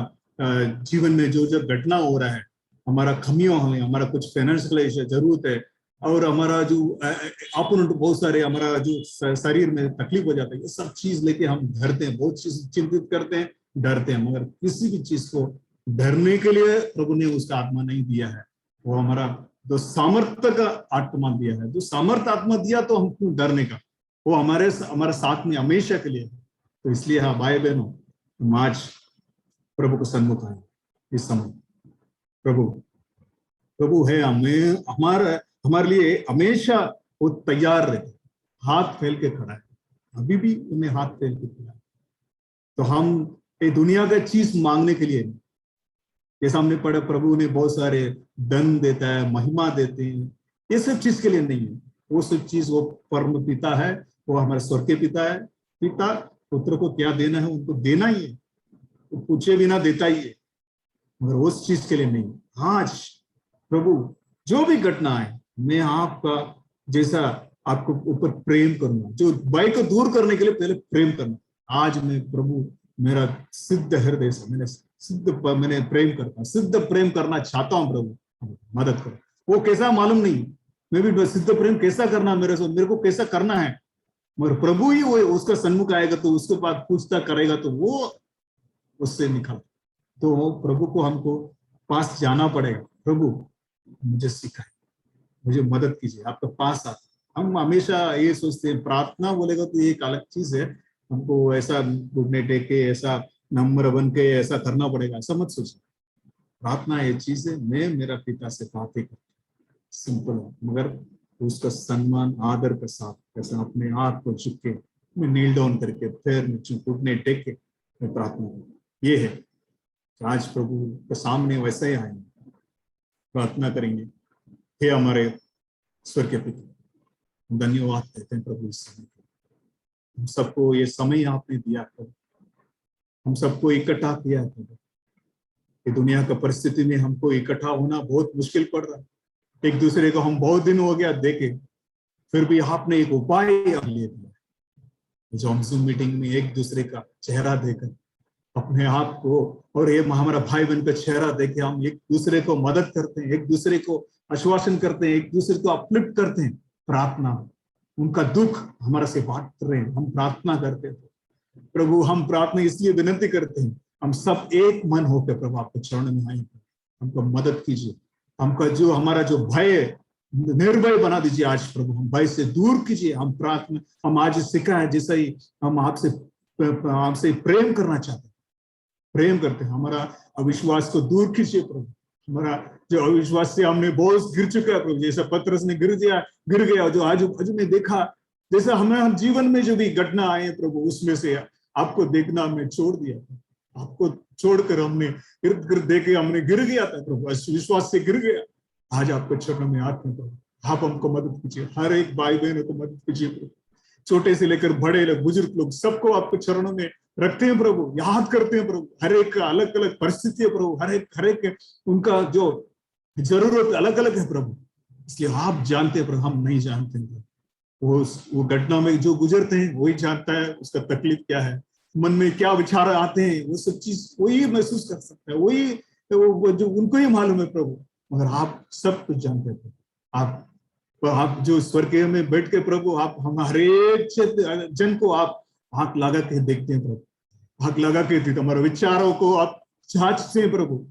जीवन में जो घटना हो रहा है, हमारा खमियों है, हमारा कुछ फाइनेंशियल जरूरत है, और हमारा जो अपोनेंट बहुत सारे, हमारा जो शरीर में तकलीफ हो जाता है, ये सब चीज लेके हम डरते हैं, बहुत चीज चिंतित करते हैं, डरते हैं। मगर किसी भी चीज को डरने के लिए प्रभु ने उसका आत्मा नहीं दिया है। वो हमारा जो सामर्थ्य का आत्मा दिया है, जो सामर्थ्य आत्मा दिया, तो हम क्यों डरने का? वो हमारे साथ में हमेशा के लिए। तो इसलिए हाँ भाई बहनों, हम आज प्रभु को सन्मुख आए इस समय। प्रभु है, हमारे लिए हमेशा वो तैयार रहते, हाथ फैल के खड़ा है, अभी भी उन्हें हाथ फैल के खड़ा है। तो हम ये दुनिया का चीज मांगने के लिए नहीं, जैसा हमने पढ़ा, प्रभु ने बहुत सारे दंड देता है, महिमा देते हैं, ये सब चीज के लिए नहीं है। वो सब चीज वो परम पिता है, वो हमारे स्वर्ग के पिता है। पिता पुत्र को क्या देना है उनको देना ही है, वो पूछे बिना देता ही है, मगर उस चीज के लिए नहीं। आज प्रभु जो भी घटना है, मैं आपका जैसा आपको ऊपर प्रेम करूंगा, जो भय को दूर करने के लिए पहले प्रेम करना। आज मैं प्रभु मेरा सिद्ध हृदय से मैंने प्रेम करता, सिद्ध प्रेम करना चाहता हूँ। प्रभु मदद करो। वो कैसा मालूम नहीं, मैं भी सिद्ध प्रेम कैसा करना मेरे को कैसा करना है, मगर प्रभु ही वो उसका सन्मुख आएगा तो उसके बाद पूछता करेगा तो वो उससे निकल। तो प्रभु को हमको पास जाना पड़ेगा। प्रभु मुझे सिखाए, मुझे मदद कीजिए, आपके पास आता। हम हमेशा ये सोचते हैं प्रार्थना बोलेगा तो ये एक अलग चीज है, हमको ऐसा घुटने टेक के ऐसा नम्र बन के ऐसा करना पड़ेगा, ऐसा मत सोचिए। प्रार्थना ये चीज है, मैं मेरा पिता से बातें करता, सिंपल है, मगर उसका सम्मान आदर के साथ कैसे अपने आप को झुक के मैं नील डाउन करके पैर में घुटने टेक के मैं प्रार्थना करूँ। ये है आज प्रभु के सामने वैसे ही आएंगे, प्रार्थना करेंगे। हे हमारे स्वर्ग के पिता, धन्यवाद देते हैं प्रभु इस समय के, हम सबको ये समय आपने दिया प्रभु, हम सबको इकट्ठा किया प्रभु। ये दुनिया का परिस्थिति में हमको इकट्ठा होना बहुत मुश्किल पड़ रहा है, एक दूसरे को हम बहुत दिन हो गया देखे, फिर भी आपने एक उपाय ले दिया, जो हम Zoom मीटिंग में एक दूसरे का चेहरा देकर अपने आप को और ये हमारा भाई बहन का चेहरा देके हम एक दूसरे को मदद करते हैं, एक दूसरे को आश्वासन करते हैं, एक दूसरे को अपलिफ्ट करते हैं। प्रार्थना, उनका दुख हमारा से बांट रहे हैं, हम प्रार्थना करते हैं प्रभु। हम प्रार्थना इसलिए विनती करते हैं, हम सब एक मन होकर प्रभु आपके चरण में आए, हमको मदद कीजिए, हमका जो हमारा जो भय निर्भय बना दीजिए आज प्रभु, हम भय से दूर कीजिए। हम प्रार्थना, हम आज सीखा है जैसा ही हम आपसे प्रेम करना चाहते हैं, प्रेम करते हैं, हमारा अविश्वास को दूर कीजिए प्रभु। हमारा जो अविश्वास से हमने बहुत गिर चुका है प्रभु, जैसा पतरस ने गिर गया, जो आज में देखा, जैसा हम जीवन में जो भी घटना आए प्रभु, उसमें से आपको देखना हमने छोड़ दिया, आपको छोड़कर हमने इर्द गिर्द देखे हमने गिर गया था प्रभु, विश्वास से गिर गया। आज आपको चरणों में आते हैं प्रभु, आप हमको मदद कीजिए, हर एक भाई बहनों को मदद कीजिए प्रभु, छोटे से लेकर बड़े लोग, बुजुर्ग लोग, सबको आपके चरणों में रखते हैं प्रभु, याद करते हैं प्रभु। हर एक का अलग अलग परिस्थिति है प्रभु, हर एक उनका जो जरूरत अलग अलग है प्रभु, इसलिए आप जानते हैं प्रभु, हम नहीं जानते हैं। वो घटना में जो गुजरते हैं वही जानता है उसका तकलीफ क्या है, मन में क्या विचार आते हैं, वो सब चीज वही महसूस कर सकता है, वही जो उनको ही मालूम है प्रभु, मगर आप सब कुछ जानते हैं। आप जो स्वर्ग में बैठ के प्रभु, आप हम हर एक जन को आप आंख लगा के देखते हैं प्रभु, आंख लगा के हमारे विचारों को आप जांचते हैं प्रभु,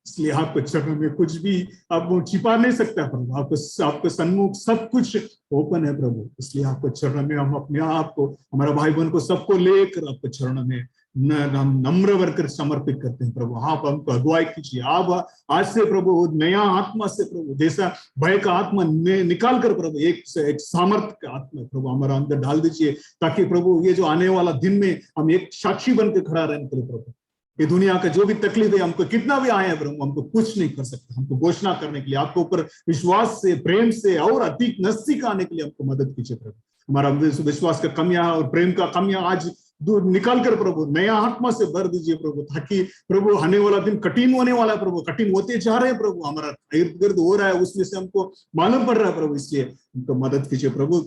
इसलिए आपके चरण में कुछ भी आप छिपा नहीं सकता प्रभु, आपके सन्मुख सब कुछ ओपन है प्रभु। इसलिए आपके चरण में हम अपने आप को, हमारा भाई बहन को सबको लेकर आपके चरण में नम्र बनकर समर्पित करते हैं प्रभु। आप हमको अगुवाई कीजिए, आप आज से प्रभु नया आत्मा से प्रभु, जैसा भय का आत्मा निकाल कर प्रभु एक सामर्थ्य का आत्मा प्रभु हमारा अंदर डाल दीजिए, ताकि प्रभु ये जो आने वाला दिन में हम एक साक्षी बन के खड़ा रहने के लिए प्रभु, ये दुनिया का जो भी तकलीफ है, हमको कितना भी आए हैं प्रभु, हमको कुछ नहीं कर सकते, हमको घोषणा करने के लिए आपके ऊपर विश्वास से, प्रेम से और अधिक नजदीक आने के लिए हमको मदद कीजिए प्रभु। हमारा विश्वास का कमियां और प्रेम का कमियां आज दूर निकाल कर प्रभु नया आत्मा से भर दीजिए प्रभु, ताकि प्रभु आने वाला दिन कठिन होने वाला है प्रभु, कठिन होते जा रहे हैं प्रभु, हमारा इर्द गिर्द हो रहा है, उसमें से हमको मालूम पड़ रहा है प्रभु, इसलिए हमको मदद कीजिए प्रभु।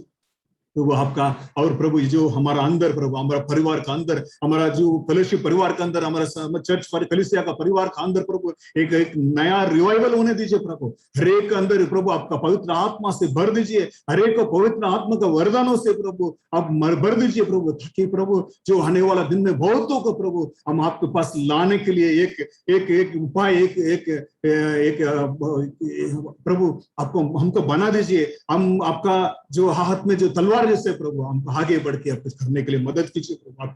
प्रभु आपका और प्रभु जो हमारा अंदर प्रभु, हमारा परिवार का अंदर, हमारा जो फेलोशिप परिवार का अंदर, हमारा चर्च कलीसिया का परिवार का अंदर प्रभु एक नया रिवाइवल होने दीजिए प्रभु। हर एक के अंदर प्रभु आपका पवित्र आत्मा से भर दीजिए, हर एक को पवित्र आत्मा का वरदानों से प्रभु आप भर दीजिए प्रभु, ताकि प्रभु जो आने वाला दिन में बहुतों को प्रभु हम आपके पास लाने के लिए एक उपाय एक प्रभु आपको हमको बना दीजिए। हम आपका जो हाथ में जो तलवार जैसे प्रभु हम आगे बढ़ के आप करने के लिए मदद कीजिए प्रभु, आप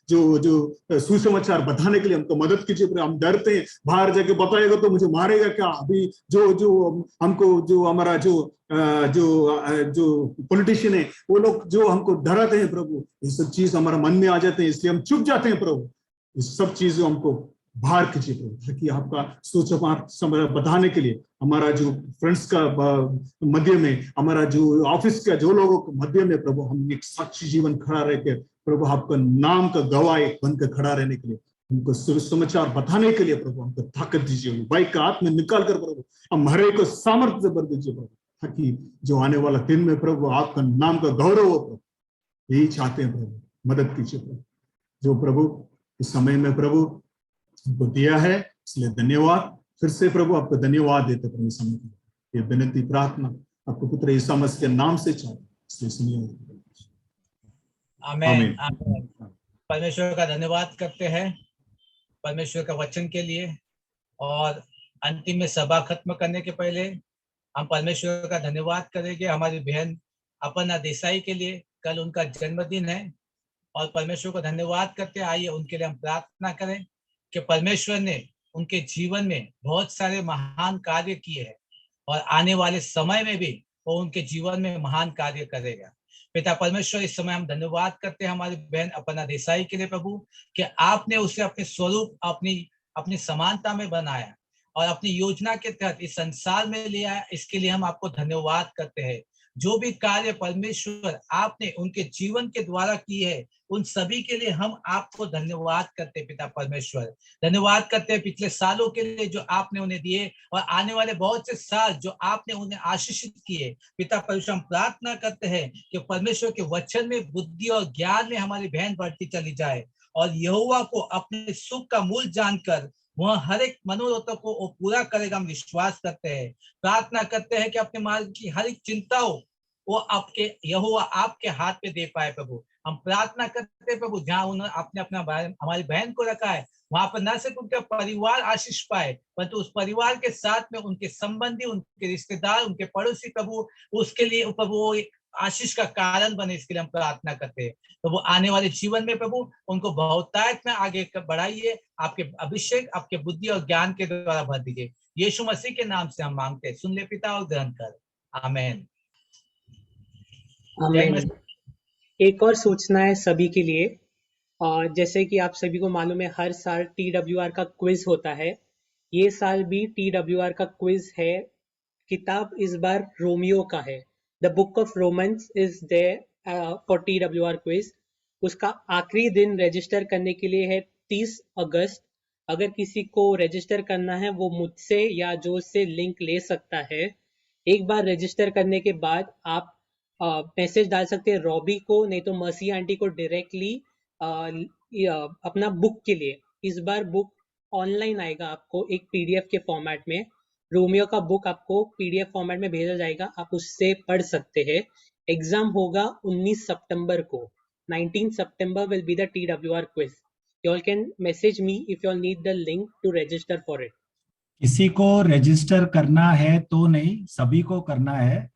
जो सुसमाचार बताने के लिए हमको मदद कीजिए प्रभु। हम डरते हैं, बाहर जाके बताएगा तो मुझे मारेगा क्या, अभी जो हमको जो हमारा जो पॉलिटिशियन है वो लोग जो हमको डराते हैं प्रभु, ये सब चीज हमारा मन में आ जाते हैं, इसलिए हम चुप जाते हैं प्रभु। इस सब चीजों हमको बाहर कीजिए प्रभु, ताकि आपका सोच बढ़ाने के लिए हमारा जो फ्रेंड्स का मध्य में, हमारा जो ऑफिस का जो लोगों के मध्य में प्रभु हम एक साक्षी जीवन खड़ा रह के प्रभु आपका नाम का गवाह बनकर खड़ा रहने के लिए, उनको सुसमाचार बताने के लिए प्रभु हमको ताकत दीजिए, बाइक का हाथ में निकाल कर प्रभु हम हर एक को सामर्थ्य भर दीजिए प्रभु, ताकि जो आने वाला दिन में प्रभु आपका नाम का गौरव हो प्रभु, यही चाहते हैं प्रभु, मदद कीजिए प्रभु। जो प्रभु इस समय में प्रभु हमको दिया है इसलिए धन्यवाद, फिर से प्रभु आपको धन्यवाद देते प्रभु समय के। ये विनती प्रार्थना आपको पुत्र यीशु मसीह के नाम से चाहते इसलिए सुनिए।
आमीन आमीन। परमेश्वर का धन्यवाद करते हैं परमेश्वर का वचन के लिए, और अंतिम में सभा खत्म करने के पहले हम परमेश्वर का धन्यवाद करेंगे हमारी बहन अपर्णा देसाई के लिए। कल उनका जन्मदिन है और परमेश्वर को धन्यवाद करते आइए उनके लिए हम प्रार्थना करें कि परमेश्वर ने उनके जीवन में बहुत सारे महान कार्य किए हैं और आने वाले समय में भी वो उनके जीवन में महान कार्य करेगा। पिता परमेश्वर, इस समय हम धन्यवाद करते हैं हमारी बहन अपर्णा देसाई के लिए प्रभु, कि आपने उसे अपने स्वरूप अपनी समानता में बनाया और अपनी योजना के तहत इस संसार में ले आया। इसके लिए हम आपको धन्यवाद करते हैं। जो भी कार्य परमेश्वर आपने उनके जीवन के द्वारा किए है उन सभी के लिए हम आपको धन्यवाद करते हैं। पिता परमेश्वर, धन्यवाद करते हैं पिछले सालों के लिए जो आपने उन्हें दिए और आने वाले बहुत से साल जो आपने उन्हें आशीषित किए। पिता परमेश्वर, हम प्रार्थना करते हैं कि परमेश्वर के वचन में बुद्धि और ज्ञान में हमारी बहन बढ़ती चली जाए और यहोवा को अपने सुख का मूल जानकर वह हर एक मनोरथों को वो पूरा करेगा। हम विश्वास करते हैं, प्रार्थना करते हैं कि अपने मार्ग की हर एक चिंता हो वो आपके यहोवा आपके हाथ पे दे पाए। प्रभु, हम प्रार्थना करते हैं प्रभु, जहाँ उन्होंने आपने अपना हमारी बहन को रखा है वहां पर न सिर्फ उनका परिवार आशीष पाए, परंतु उस परिवार के साथ में उनके संबंधी, उनके रिश्तेदार, उनके पड़ोसी प्रभु उसके लिए प्रभु आशीष का कारण बने। इसके लिए हम प्रार्थना करते हैं। तो वो आने वाले जीवन में प्रभु उनको बहुतायत में आगे बढ़ाइए, आपके अभिषेक, आपके बुद्धि और ज्ञान के द्वारा भर दीजिए। यीशु मसीह के नाम से हम मांगते हैं, सुन ले पिता और ग्रहण कर। आमीन
आमीन। एक और सूचना है सभी के लिए, और जैसे कि आप सभी को मालूम है हर साल TWR का क्विज होता है। ये साल भी TWR का क्विज है। किताब इस बार रोमियो का है। The book of romans is there for TWR quiz. उसका आखिरी दिन रजिस्टर करने के लिए है 30 अगस्त। अगर किसी को रजिस्टर करना है वो मुझसे या जो से लिंक ले सकता है। एक बार रजिस्टर करने के बाद आप मैसेज डाल सकते हैं रॉबी को, नहीं तो मर्सी आंटी को डायरेक्टली अपना बुक के लिए। इस बार बुक ऑनलाइन आएगा आपको एक PDF के फॉर्मेट में। रोमियो का बुक आपको PDF फॉर्मेट में भेजा जाएगा, आप उससे पढ़ सकते हैं। एग्जाम होगा 19 सितंबर को। 19 सितंबर will be the TWR quiz. You all can message me if you all need the link to register for it.
किसी को रजिस्टर करना है तो नहीं, सभी को करना है।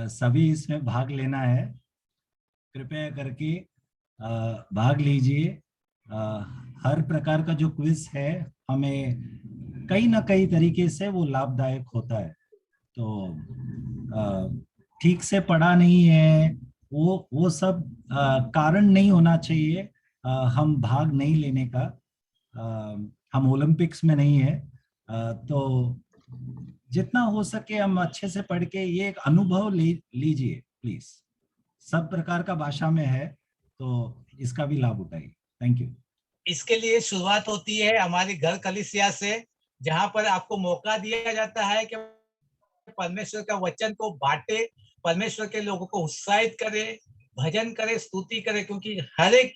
सभी इसमें भाग लेना है। कृपया करके भाग लीजिए। हर प्रकार का जो क्विज है हमें कहीं ना कहीं तरीके से वो लाभदायक होता है। तो ठीक से पढ़ा नहीं है वो सब कारण नहीं होना चाहिए हम भाग नहीं लेने का। हम ओलंपिक्स में नहीं है, तो जितना हो सके हम अच्छे से पढ़ के ये एक अनुभव लीजिए प्लीज। सब प्रकार का भाषा में है तो इसका भी लाभ उठाइए। Thank you.
इसके लिए शुरुआत होती है हमारी घर कलीसिया से, जहां पर आपको मौका दिया जाता है कि परमेश्वर का वचन को बांटे, परमेश्वर के लोगों को उत्साहित करे, भजन करे, स्तुति करे। क्योंकि हर एक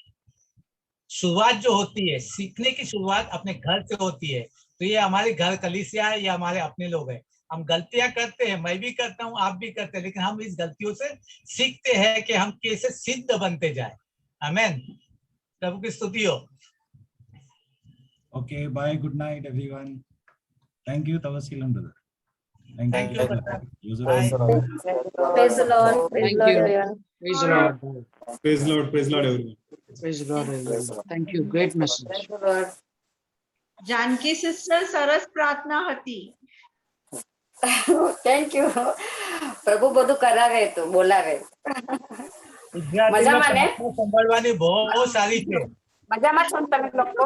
शुरुआत जो होती है, सीखने की शुरुआत अपने घर से होती है। तो ये हमारे घर कलीसिया है, ये हमारे अपने लोग हैं। हम गलतियां करते हैं, मैं भी करता हूँ, आप भी करते हैं, लेकिन हम इस गलतियों से सीखते हैं कि हम कैसे सिद्ध बनते जाए। आमीन। प्रभु की स्तुति हो।
Okay, bye, good night everyone. Thank you तवसीलन brother. Thank you.
Praise the Lord. Praise the Lord, everyone.
Praise the Lord.
Praise the Lord. Praise the Lord, everyone.
Praise the Lord, everyone. Thank you. Great message.
Janaki sister સરસ પ્રાર્થના હતી।
Thank you. પ્રભુ બધું કરાવે તો બોલાવે। મજામાં ને?
સંભાળવાની બહુ સારી છે।
મજામાં છો તમે લોકો?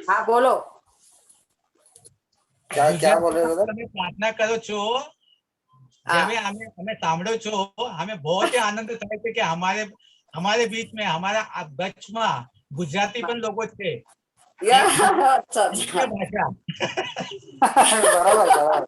हाँ बोलो, क्या बोल रहे हो ब्रदर?
તમે પ્રાર્થના કરો છો જેમે અમે સાંભળો છો, અમે બહુ જ આનંદ થાય છે કે हमारे बीच में हमारा गचમાં ગુજરાતી પણ લોકો છે.
अच्छा
भाषा
बराबर बराबर